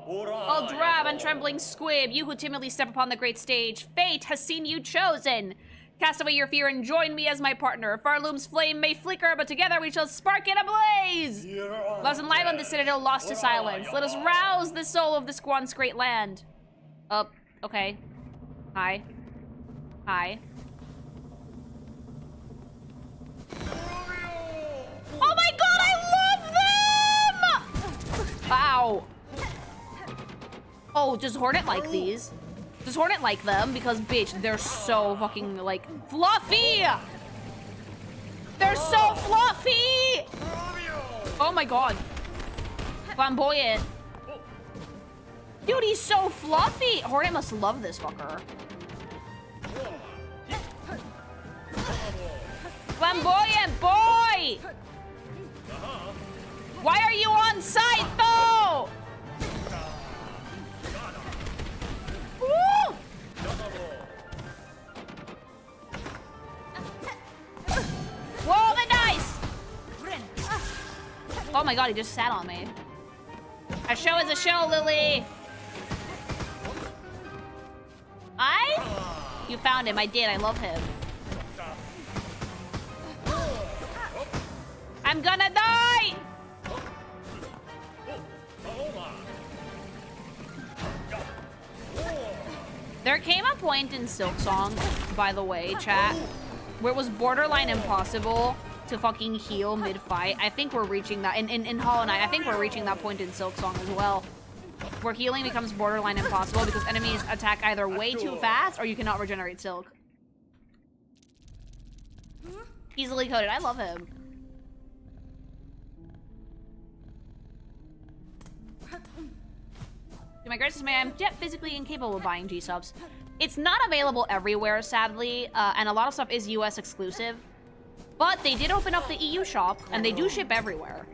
Oh, drab and trembling squib, you who timidly step upon the great stage, fate has seen you chosen. Cast away your fear and join me as my partner. Farloom's flame may flicker, but together we shall spark it ablaze. Let us enliven the citadel lost to silence. Let us rouse the soul of this once great land. Okay. Hi. Hi. Oh my god, I love them! Wow. Oh, does Hornet like these? Does Hornet like them? Because, bitch, they're so fucking, like, fluffy! They're so fluffy! Oh my god. Flamboyant. Dude, he's so fluffy! Hornet must love this fucker. Flamboyant boy! Why are you on site, though? Woo! Whoa, the dice! Oh my god, he just sat on me. A show is a show, Lily. You found him. I did. I love him. I'm gonna die! There came a point in Silksong, by the way, chat, where it was borderline impossible to fucking heal mid-fight. I think we're reaching that. In Hollow Knight, I think we're reaching that point in Silksong as well. Where healing becomes borderline impossible because enemies attack either way too fast or you cannot regenerate Silk. Easily coded. I love him. To my greatest dismay, I'm yet physically incapable of buying gsupps. It's not available everywhere, sadly, and a lot of stuff is US exclusive. But they did open up the EU shop, and they do ship everywhere.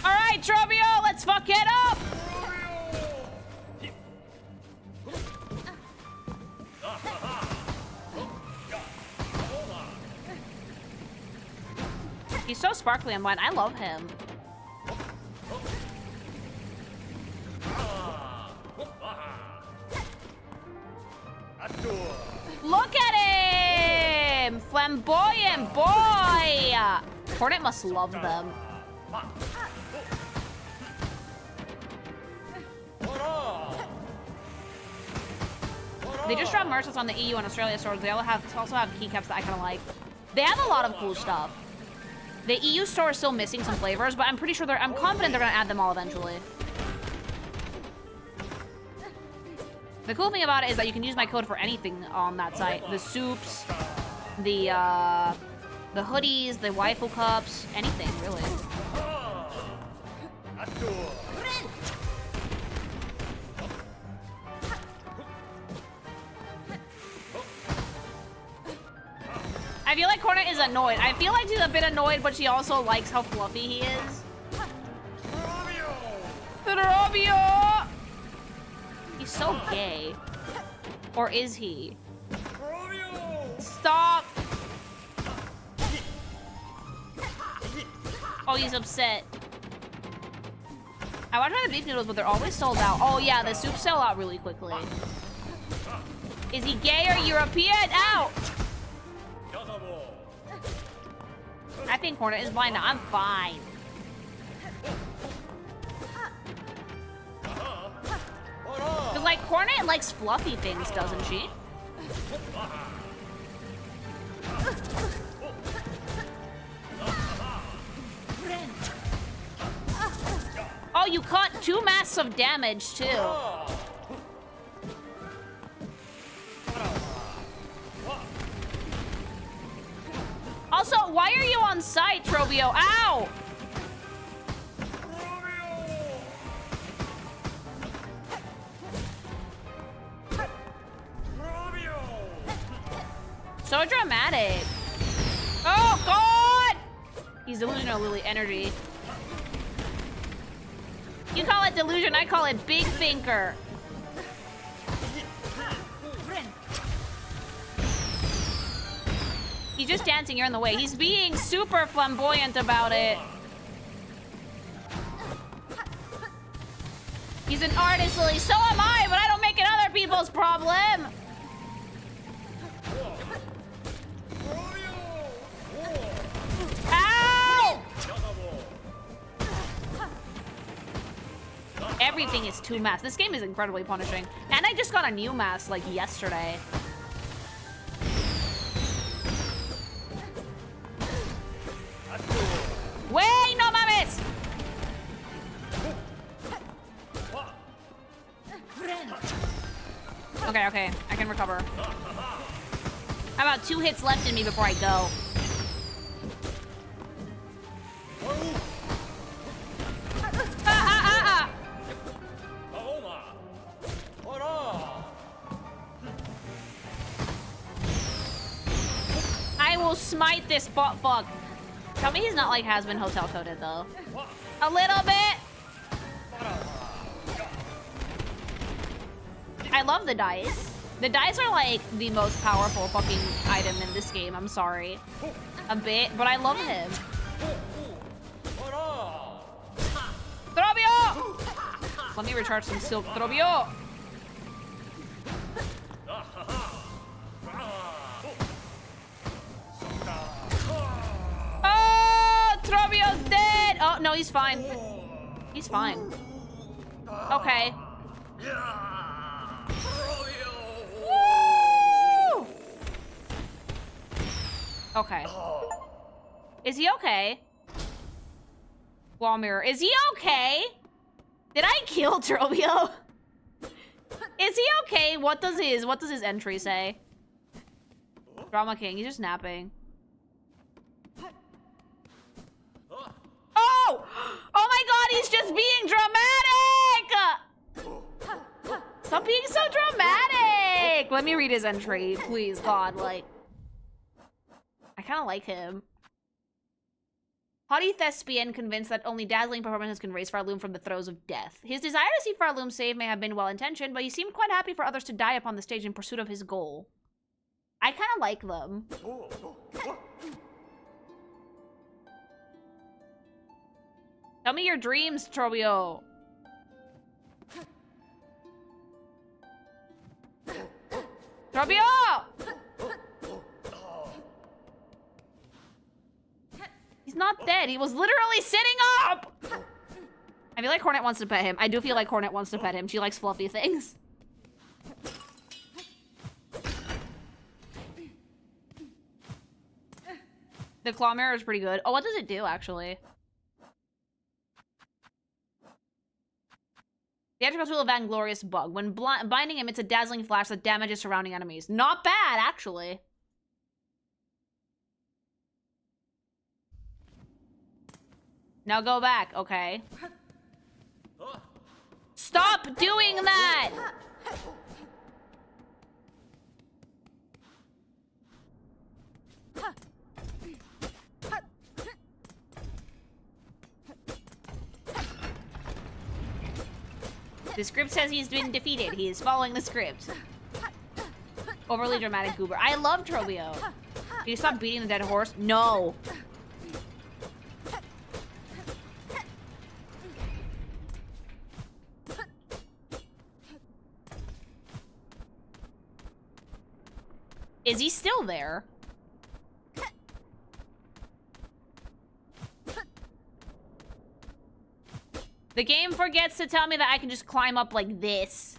Alright, Trobio, let's fuck it up! He's so sparkly and wide. I love him. Look at him! Flamboyant boy! Hornet must love them. They just dropped merch that's on the EU and Australia stores. They also have keycaps that I kind of like. They have a lot of cool stuff. The EU store is still missing some flavors, but I'm pretty sure I'm confident they're gonna add them all eventually. The cool thing about it is that you can use my code for anything on that site. The soups, the hoodies, the waifu cups, anything really. I feel like Hornet is annoyed. I feel like she's a bit annoyed, but she also likes how fluffy he is. Robio! He's so gay. Or is he? Stop! Oh, he's upset. I watch the beef noodles, but they're always sold out. Oh yeah, the soups sell out really quickly. Is he gay or European? Out! I think Hornet is blind now. I'm fine. Because, like, Hornet likes fluffy things, doesn't she? Oh, you caught 2 masks of damage, too. Also, why are you on site, Trobio? Ow! So dramatic. Oh, God! He's delusional, Lily energy. You call it delusion, I call it big thinker. He's just dancing, you're in the way. He's being super flamboyant about it. He's an artist, Lily. So am I, but I don't make it other people's problem. Ow! Everything is two masks. This game is incredibly punishing. And I just got a new mask, like, yesterday. Wait, no mames! Okay, okay, I can recover. How about 2 hits left in me before I go? I will smite this butt fuck. Tell me he's not like has-been hotel coded though. A little bit. I love the dice. The dice are like the most powerful fucking item in this game. I'm sorry. A bit, but I love him. Trobio! Let me recharge some silk. Trobio! Oh, Trobio's dead! Oh, no, he's fine. He's fine. Okay. Woo! Okay. Is he okay? Wall mirror. Is he okay? Did I kill Trobio? Is he okay? What does his entry say? Drama King. He's just napping. Oh! Oh my god, he's just being dramatic! Stop being so dramatic! Let me read his entry, please, God, like. I kind of like him. Haughty thespian convinced that only dazzling performances can raise Farloom from the throes of death. His desire to see Farloom saved may have been well-intentioned, but he seemed quite happy for others to die upon the stage in pursuit of his goal. I kind of like them. Tell me your dreams, Trobio. Trobio! He's not dead. He was literally sitting up! I feel like Hornet wants to pet him. I do feel like Hornet wants to pet him. She likes fluffy things. The claw mirror is pretty good. Oh, what does it do, actually? The Theatrical Tool of Vainglorious Bug. When binding him, it's a dazzling flash that damages surrounding enemies. Not bad, actually. Now go back, okay. Stop doing that! The script says he's been defeated. He is following the script. Overly dramatic goober. I love Trobio. Can you stop beating the dead horse? No. Is he still there? The game forgets to tell me that I can just climb up like this.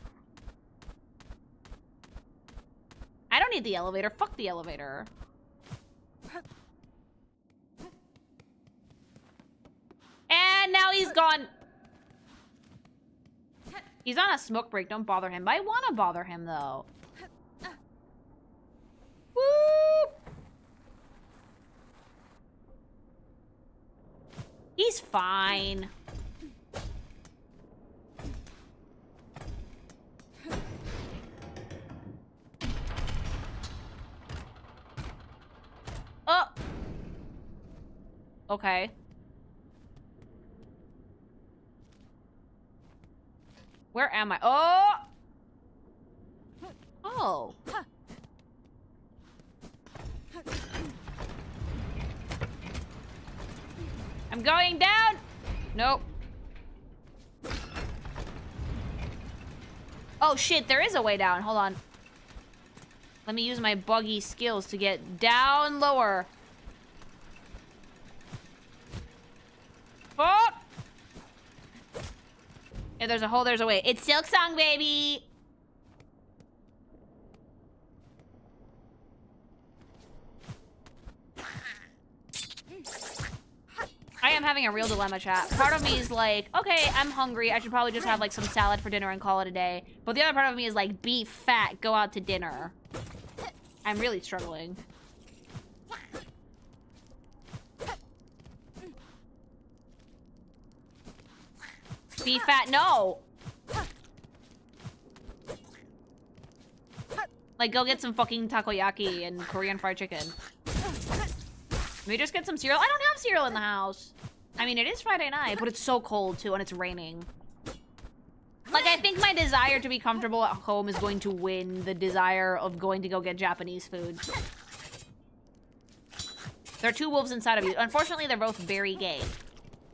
I don't need the elevator. Fuck the elevator. And now he's gone. He's on a smoke break. Don't bother him. I want to bother him, though. Woo! He's fine. Oh! Okay. Where am I? Oh! Oh. I'm going down! Nope. Oh shit, there is a way down. Hold on. Let me use my buggy skills to get down lower. Fuck! If there's a hole, there's a way. It's Silk Song, baby! I am having a real dilemma, chat. Part of me is like, okay, I'm hungry. I should probably just have like some salad for dinner and call it a day. But the other part of me is like, be fat, go out to dinner. I'm really struggling. Be fat, no! Like, go get some fucking takoyaki and Korean fried chicken. Let me just get some cereal. I don't have cereal in the house. I mean, it is Friday night, but it's so cold, too, and it's raining. Like, I think my desire to be comfortable at home is going to win the desire of going to go get Japanese food. There are two wolves inside of you. Unfortunately, they're both very gay.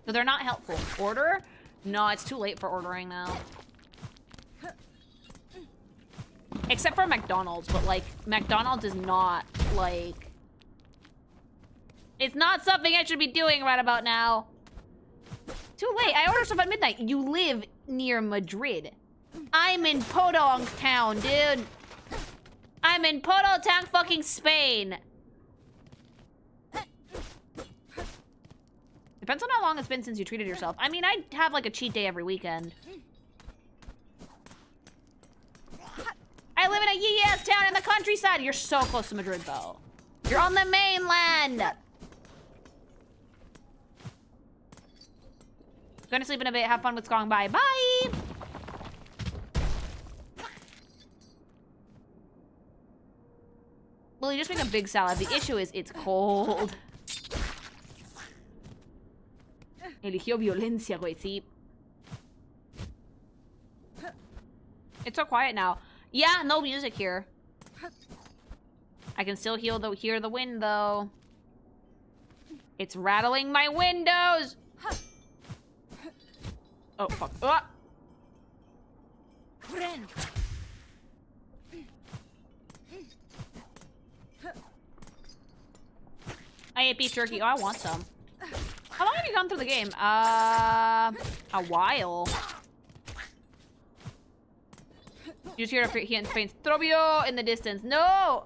So they're not helpful. Order? No, it's too late for ordering now. Except for McDonald's, but, like, McDonald's is not, like... It's not something I should be doing right about now. Too late. I ordered stuff at midnight. You live near Madrid. I'm in Podong Town, dude. I'm in Podong Town, fucking Spain. Depends on how long it's been since you treated yourself. I mean, I have like a cheat day every weekend. I live in a yee-ass town in the countryside. You're so close to Madrid, though. You're on the mainland. Gonna sleep in a bit. Have fun with Skong. Bye. Bye. Well, you just make a big salad. The issue is it's cold. Eligió violencia, güey. Sí. It's so quiet now. Yeah, no music here. I can still hear the wind, though. It's rattling my windows. Oh, fuck. Ah! I ate beef jerky. Oh, I want some. How long have you gone through the game? A while. You just hear a faint Trobio in the distance. No!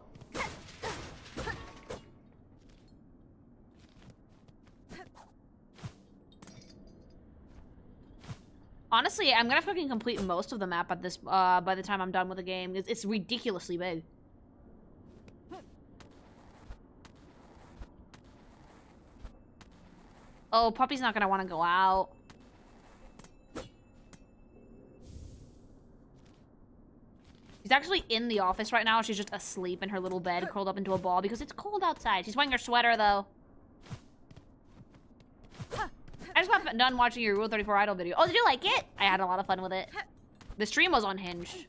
Honestly, I'm gonna fucking complete most of the map at this by the time I'm done with the game. It's ridiculously big. Oh, Puppy's not gonna want to go out. She's actually in the office right now. She's just asleep in her little bed, curled up into a ball because it's cold outside. She's wearing her sweater, though. I just got done watching your Rule 34 Idol video. Oh, did you like it? I had a lot of fun with it. The stream was unhinged.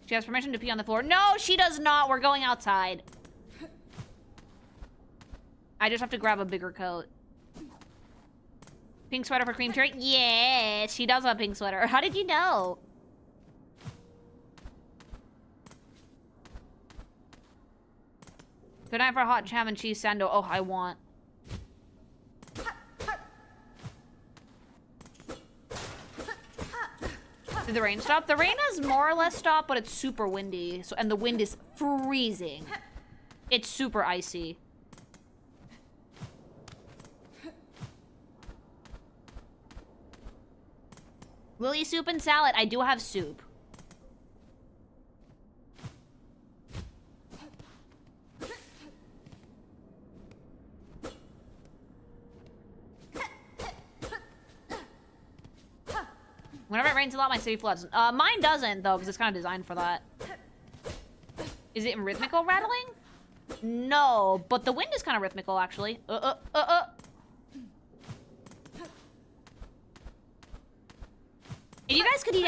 She has permission to pee on the floor. No, she does not. We're going outside. I just have to grab a bigger coat. Pink sweater for cream cherry? Yeah, she does have a pink sweater. How did you know? Good night for hot ham and cheese sando. Oh, I want. Did the rain stop? The rain has more or less stopped, but it's super windy. So, and the wind is freezing. It's super icy. Lily soup and salad. I do have soup. Whenever it rains a lot, my city floods. Mine doesn't, though, because it's kind of designed for that. Is it rhythmical rattling? No, but the wind is kind of rhythmical, actually. If you guys could eat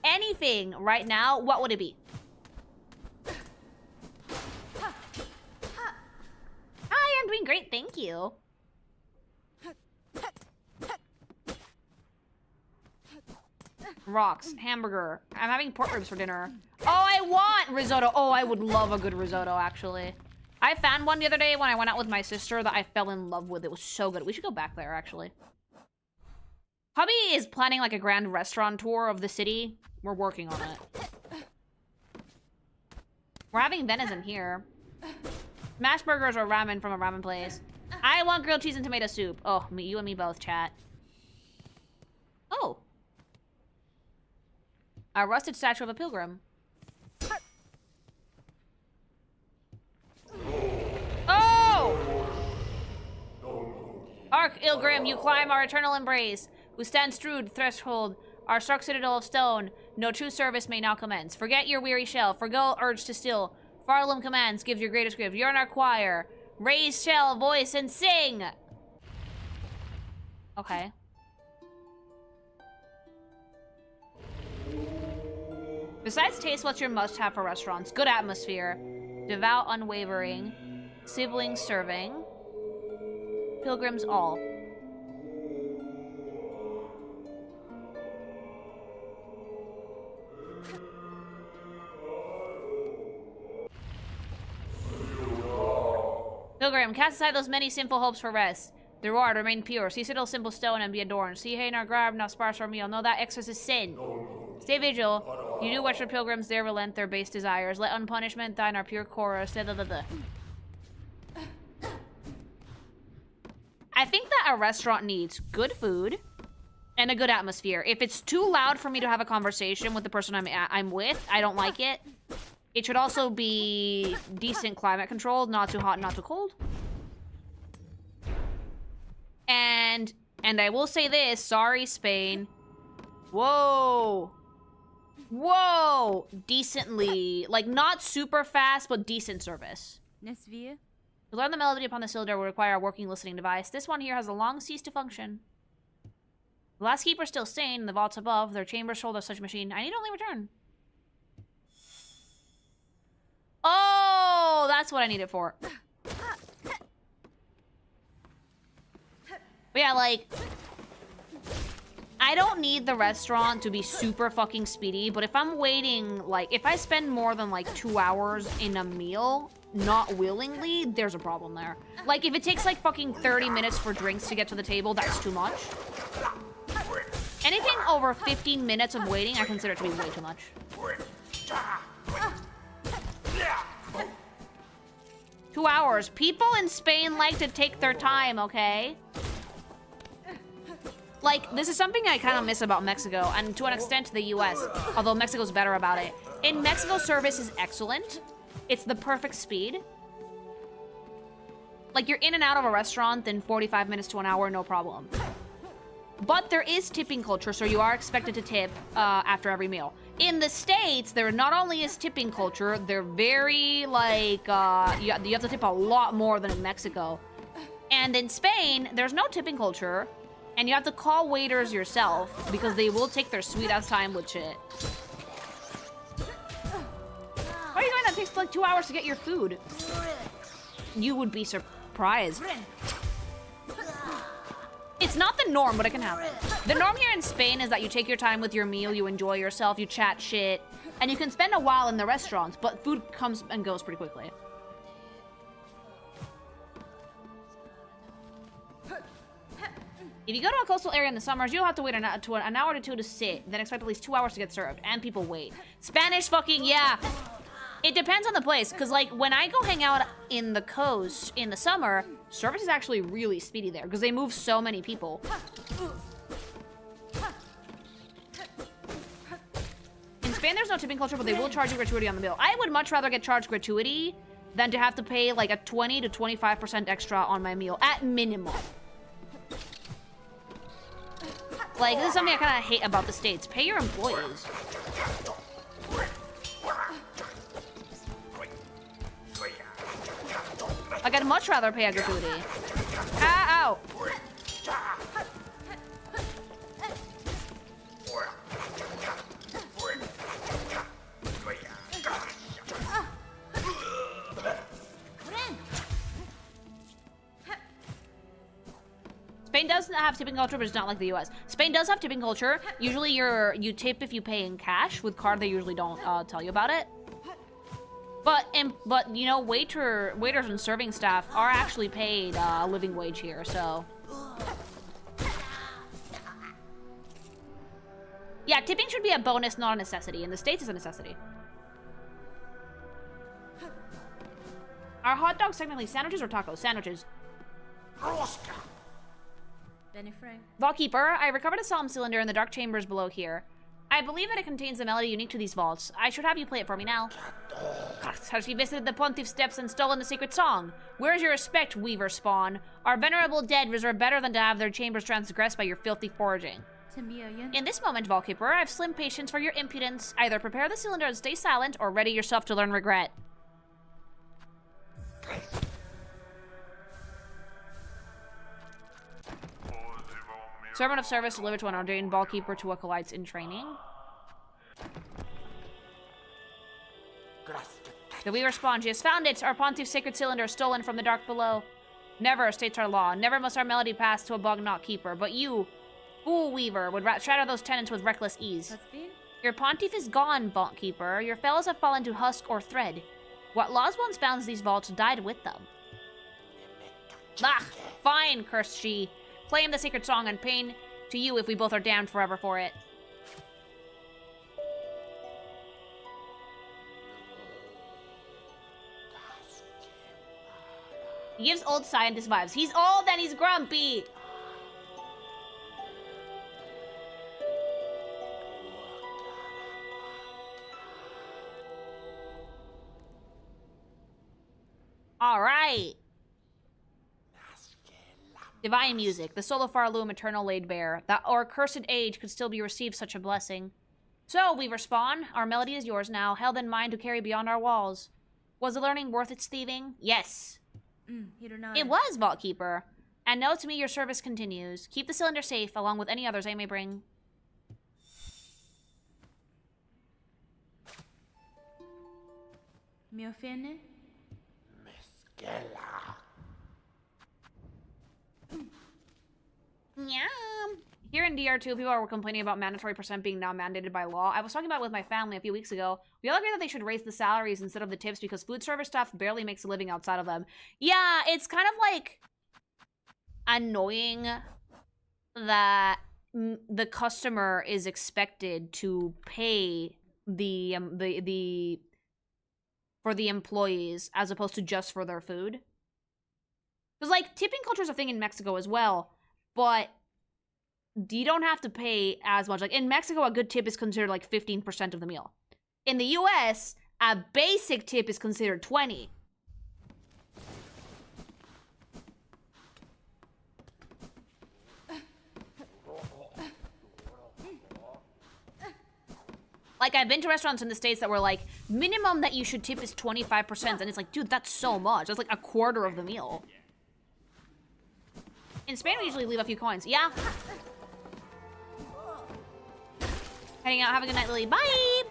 anything right now, what would it be? Hi, I'm doing great, thank you. Rocks, hamburger. I'm having pork ribs for dinner. Oh, I want risotto. Oh, I would love a good risotto, actually. I found one the other day when I went out with my sister that I fell in love with. It was so good. We should go back there, actually. Hubby is planning like a grand restaurant tour of the city. We're working on it. We're having venison here. Smash burgers or ramen from a ramen place. I want grilled cheese and tomato soup. Oh, you and me both, chat. Oh. A rusted statue of a pilgrim. Oh! Ark Ilgrim, you climb our eternal embrace, who stands strewed threshold, our stark citadel of stone. No true service may now commence. Forget your weary shell, forgo urge to still. Farlam commands, give your greatest gift. You're in our choir. Raise shell, voice, and sing! Okay. Besides taste, what's your must-have for restaurants? Good atmosphere. Devout unwavering. Siblings serving. Pilgrims all. Pilgrim, cast aside those many sinful hopes for rest. The reward remain pure. See citadel simple stone and be adorned. See hay nor grab, now sparse or meal. Know that excess is sin. Stay vigil. You do what your pilgrims there relent their base desires. Let unpunishment thine our pure chorus. Da, da, da, da. I think that a restaurant needs good food and a good atmosphere. If it's too loud for me to have a conversation with the person I'm with, I don't like it. It should also be decent climate controlled, not too hot, not too cold. And I will say this, sorry, Spain. Whoa. Whoa. Decently, like not super fast, but decent service. To learn the melody upon the cylinder will require a working listening device. This one here has a long ceased to function. The last keeper still sane in the vaults above. Their chambers hold of such machine. I need only return. Oh, that's what I need it for. But yeah, like, I don't need the restaurant to be super fucking speedy, but if I'm waiting, like, if I spend more than, like, 2 hours in a meal, not willingly, there's a problem there. Like, if it takes, like, fucking 30 minutes for drinks to get to the table, that's too much. Anything over 15 minutes of waiting, I consider it to be way too much. 2 hours. People in Spain like to take their time, okay? Like, this is something I kind of miss about Mexico, and to an extent the US, although Mexico's better about it. In Mexico, service is excellent. It's the perfect speed. Like, you're in and out of a restaurant in 45 minutes to an hour, no problem. But there is tipping culture, so you are expected to tip after every meal. In the States, there not only is tipping culture, they're very, like, you have to tip a lot more than in Mexico. And in Spain, there's no tipping culture, and you have to call waiters yourself, because they will take their sweet-ass time with shit. Why are you going that takes, like, 2 hours to get your food? You would be surprised. It's not the norm, but it can happen. The norm here in Spain is that you take your time with your meal, you enjoy yourself, you chat shit, and you can spend a while in the restaurants, but food comes and goes pretty quickly. If you go to a coastal area in the summers, you'll have to wait an hour to two to sit, then expect at least 2 hours to get served, and people wait. Spanish fucking, yeah. It depends on the place, because, like, when I go hang out in the coast in the summer, service is actually really speedy there, because they move so many people. Spain, there's no tipping culture, but they will charge you gratuity on the meal. I would much rather get charged gratuity than to have to pay like a 20 to 25% extra on my meal, at minimum. Like, this is something I kind of hate about the States. Pay your employees. Like, I'd much rather pay a gratuity. Ow! Spain does have tipping culture, but it's not like the US. Spain does have tipping culture. Usually you tip if you pay in cash. With card, they usually don't tell you about it. But you know, waiters and serving staff are actually paid a living wage here, so. Yeah, tipping should be a bonus, not a necessity. In the States, it's a necessity. Are hot dogs technically sandwiches or tacos? Sandwiches. Benny Frank. Vaultkeeper, I recovered a psalm cylinder in the dark chambers below here. I believe that it contains a melody unique to these vaults. I should have you play it for me now. Has she visited the Pontiff steps and stolen the secret song? Where is your respect, Weaver Spawn? Our venerable dead deserve better than to have their chambers transgressed by your filthy foraging. In this moment, Vaultkeeper, I have slim patience for your impudence. Either prepare the cylinder and stay silent, or ready yourself to learn regret. Servant of service delivered to an ordained ballkeeper to acolytes in training. The Weaver Spawn, she has found it! Our Pontiff's sacred cylinder stolen from the dark below. Never, states our law, never must our melody pass to a bug-not keeper, but you, fool Weaver, would shatter those tenants with reckless ease. Your Pontiff is gone, vault keeper. Your fellows have fallen to husk or thread. What laws once bound these vaults died with them. Ah, fine, cursed she. Play him the sacred song and pain to you if we both are damned forever for it. He gives old scientist vibes. He's old and he's grumpy. All right. Divine music. The soul of Farloom eternal laid bare. That our cursed age could still be received such a blessing. So, Weaver Spawn, our melody is yours now, held in mind to carry beyond our walls. Was the learning worth its thieving? Yes. It was, Vaultkeeper. And now to me your service continues. Keep the cylinder safe, along with any others I may bring. Mi ofende? Yeah. Here in DR2, people are complaining about mandatory percent being now mandated by law. I was talking about it with my family a few weeks ago. We all agree that they should raise the salaries instead of the tips because food service staff barely makes a living outside of them. Yeah, it's kind of like annoying that the customer is expected to pay for the employees as opposed to just for their food. Because like tipping culture is a thing in Mexico as well, but you don't have to pay as much. Like in Mexico, a good tip is considered like 15% of the meal. In the US, a basic tip is considered 20%. Like, I've been to restaurants in the States that were like, minimum that you should tip is 25%. And it's like, dude, that's so much. That's like a quarter of the meal. In Spain, we usually leave a few coins. Yeah. Heading out. Have a good night, Lily. Bye!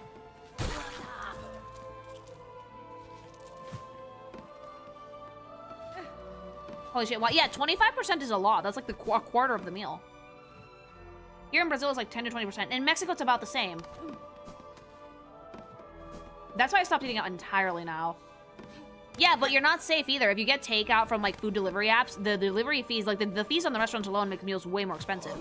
Holy shit. What? Yeah, 25% is a lot. That's like a quarter of the meal. Here in Brazil, it's like 10 to 20%. In Mexico, it's about the same. That's why I stopped eating out entirely now. Yeah, but you're not safe either. If you get takeout from like food delivery apps, the delivery fees, like the fees on the restaurants alone make meals way more expensive.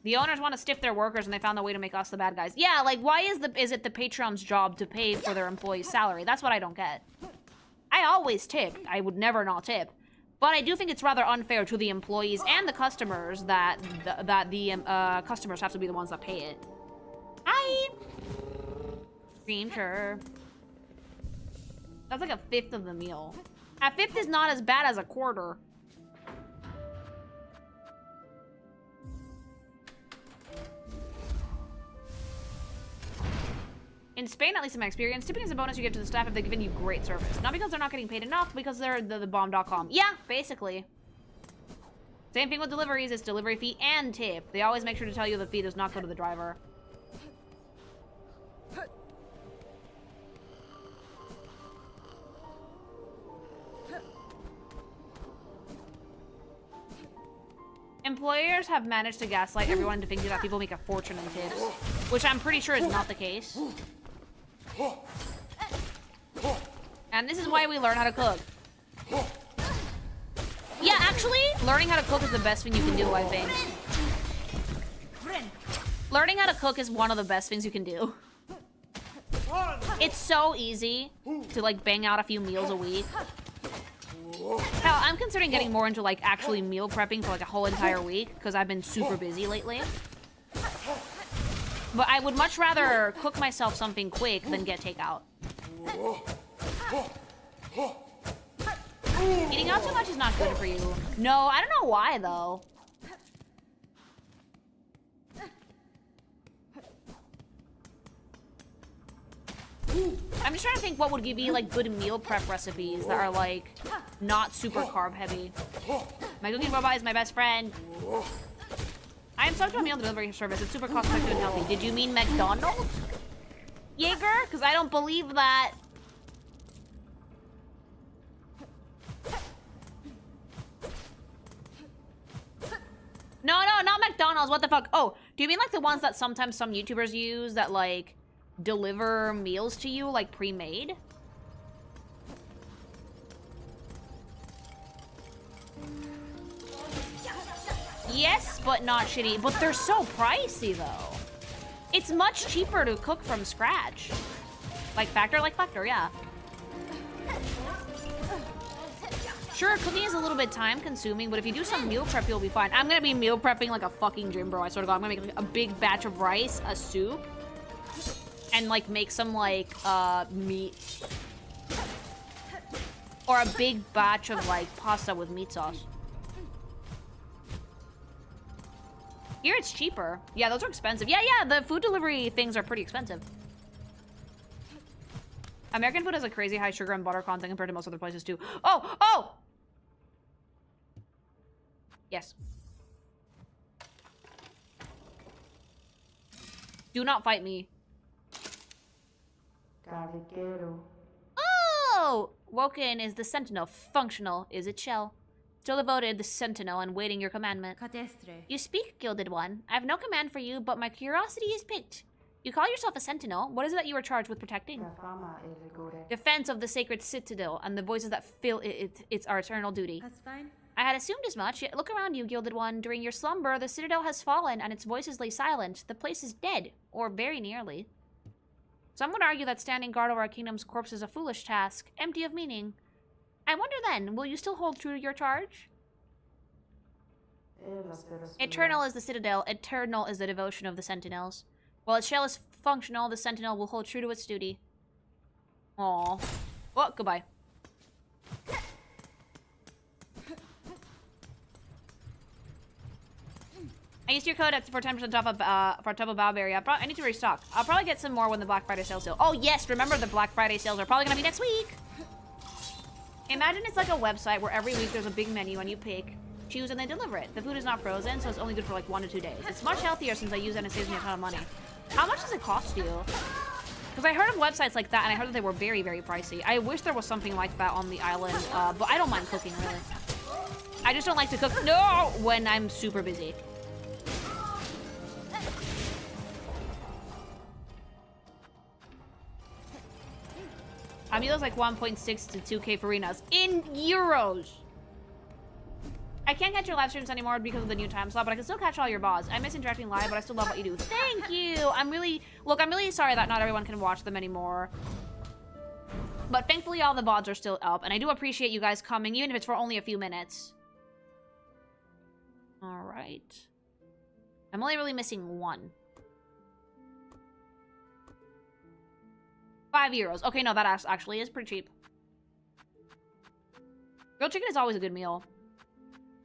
The owners want to stiff their workers and they found a way to make us the bad guys. Yeah, like why is it the patron's job to pay for their employees' salary? That's what I don't get. I always tip. I would never not tip. But I do think it's rather unfair to the employees and the customers that the customers have to be the ones that pay it. Hi! Cream, sure. That's like a fifth of the meal. A fifth is not as bad as a quarter. In Spain, at least in my experience, tipping is a bonus you give to the staff if they've given you great service. Not because they're not getting paid enough, because they're the bomb.com. Yeah, basically. Same thing with deliveries, it's delivery fee and tip. They always make sure to tell you the fee does not go to the driver. Employers have managed to gaslight everyone into thinking that people make a fortune in tips, which I'm pretty sure is not the case. And this is why we learn how to cook. Yeah, actually, learning how to cook is the best thing you can do, I think. Learning how to cook is one of the best things you can do. It's so easy to, like, bang out a few meals a week. Hell, I'm considering getting more into, like, actually meal prepping for, like, a whole entire week, because I've been super busy lately. But I would much rather cook myself something quick than get takeout. Eating out too much is not good for you. No, I don't know why, though. I'm just trying to think what would be, like, good meal prep recipes that are, like, not super carb heavy. My cooking robot is my best friend. I am such a meal delivery service. It's super cost effective and healthy. Did you mean McDonald's? Jaeger? Because I don't believe that. No, not McDonald's. What the fuck? Oh, do you mean like the ones that sometimes some YouTubers use that like deliver meals to you like pre-made? Yes, but not shitty. But they're so pricey, though. It's much cheaper to cook from scratch. Like Factor, yeah. Sure, cooking is a little bit time-consuming, but if you do some meal prep, you'll be fine. I'm gonna be meal prepping like a fucking gym bro, I swear to God. I'm gonna make like, a big batch of rice, a soup, and like make some like, meat. Or a big batch of like pasta with meat sauce. Here it's cheaper. Yeah, those are expensive. Yeah, the food delivery things are pretty expensive. American food has a crazy high sugar and butter content compared to most other places too. Oh! Yes. Do not fight me. Oh! Woken is the sentinel. Functional is its shell. Still devoted, the sentinel, and waiting your commandment. You speak, Gilded One. I have no command for you, but my curiosity is piqued. You call yourself a sentinel. What is it that you are charged with protecting? Defense of the sacred citadel and the voices that fill it's our eternal duty. That's fine. I had assumed as much, yet look around you, Gilded One. During your slumber, the citadel has fallen and its voices lay silent. The place is dead, or very nearly. Some would argue that standing guard over our kingdom's corpse is a foolish task, empty of meaning. I wonder then, will you still hold true to your charge? Eternal is the citadel, eternal is the devotion of the sentinels. While its shell is functional, the sentinel will hold true to its duty. Aww. Well, goodbye. I used your code for 10% off for Double Bowberry. I need to restock. I'll probably get some more when the Black Friday sales sale. Oh yes, remember the Black Friday sales are probably gonna be next week. Imagine it's like a website where every week there's a big menu and you pick, choose, and they deliver it. The food is not frozen, so it's only good for like 1 to 2 days. It's much healthier since I use it and it saves me a ton of money. How much does it cost you? Because I heard of websites like that and I heard that they were very, very pricey. I wish there was something like that on the island, but I don't mind cooking, really. I just don't like to cook when I'm super busy. Amilo's like 1.6 to 2K for arenas. In euros! I can't catch your live streams anymore because of the new time slot, but I can still catch all your VODs. I miss interacting live, but I still love what you do. Thank you! I'm really sorry that not everyone can watch them anymore. But thankfully all the VODs are still up, and I do appreciate you guys coming, even if it's for only a few minutes. Alright. I'm only really missing one. €5. Okay, no, that actually is pretty cheap. Grilled chicken is always a good meal.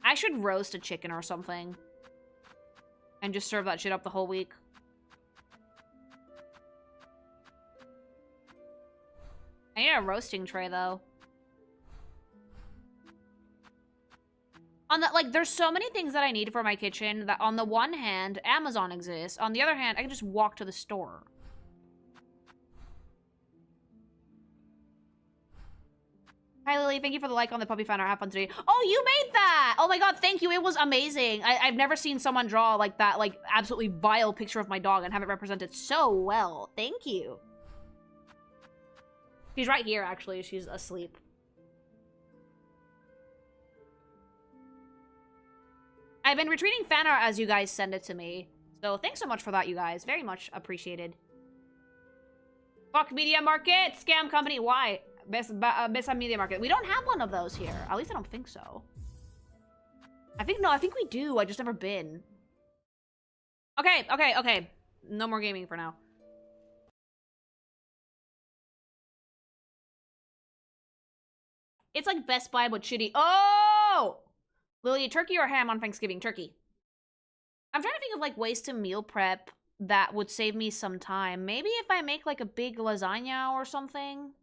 I should roast a chicken or something. And just serve that shit up the whole week. I need a roasting tray, though. On the, like, there's so many things that I need for my kitchen that on the one hand, Amazon exists. On the other hand, I can just walk to the store. Hi, Lily. Thank you for the like on the puppy fan art. Have fun today. Oh, you made that! Oh my god, thank you. It was amazing. I've never seen someone draw like that, like, absolutely vile picture of my dog and have it represented so well. Thank you. She's right here, actually. She's asleep. I've been retweeting fan art as you guys send it to me. So thanks so much for that, you guys. Very much appreciated. Fuck Media Market! Scam company! Why? Best Media Market. We don't have one of those here. At least I don't think so. I think we do. I just never been. Okay. No more gaming for now. It's like Best Buy, but shitty. Oh! Lily, turkey or ham on Thanksgiving? Turkey. I'm trying to think of, like, ways to meal prep that would save me some time. Maybe if I make, like, a big lasagna or something.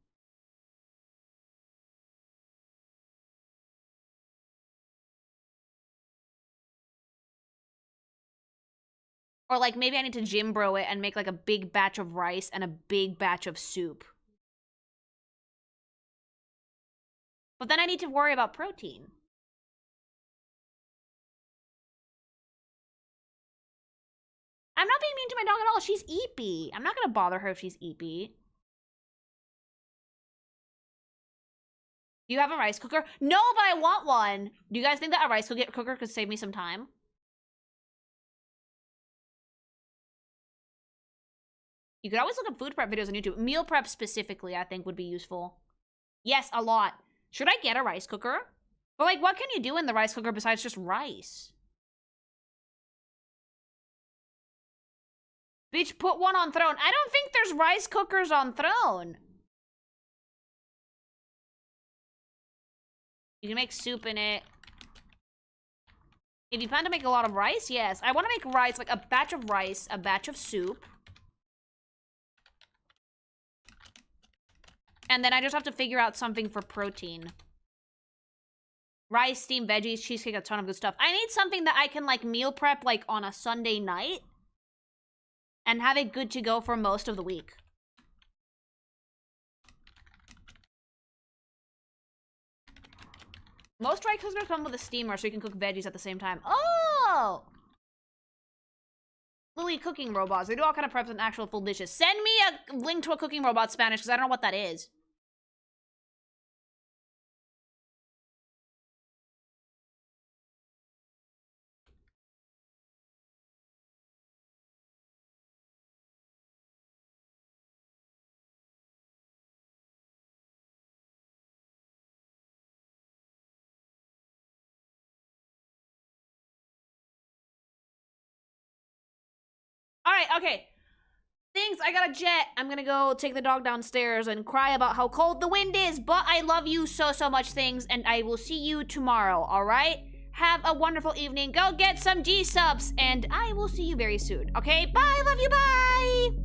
Or, like, maybe I need to gym bro it and make, like, a big batch of rice and a big batch of soup. But then I need to worry about protein. I'm not being mean to my dog at all. She's eepy. I'm not gonna bother her if she's eepy. Do you have a rice cooker? No, but I want one. Do you guys think that a rice cooker could save me some time? You could always look up food prep videos on YouTube. Meal prep specifically, I think, would be useful. Yes, a lot. Should I get a rice cooker? But, like, what can you do in the rice cooker besides just rice? Bitch, put one on Throne. I don't think there's rice cookers on Throne. You can make soup in it. If you plan to make a lot of rice, yes. I want to make rice, like a batch of rice, a batch of soup. And then I just have to figure out something for protein. Rice, steamed veggies, cheesecake, a ton of good stuff. I need something that I can, like, meal prep, like, on a Sunday night. And have it good to go for most of the week. Most rice cookers come with a steamer so you can cook veggies at the same time. Oh! Lily, cooking robots. They do all kind of preps and actual full dishes. Send me a link to a cooking robot Spanish because I don't know what that is. Alright, okay. Thanks, I got a jet. I'm gonna go take the dog downstairs and cry about how cold the wind is, but I love you so much, things, and I will see you tomorrow, alright? Have a wonderful evening. Go get some gsupps, and I will see you very soon, okay? Bye, love you, bye!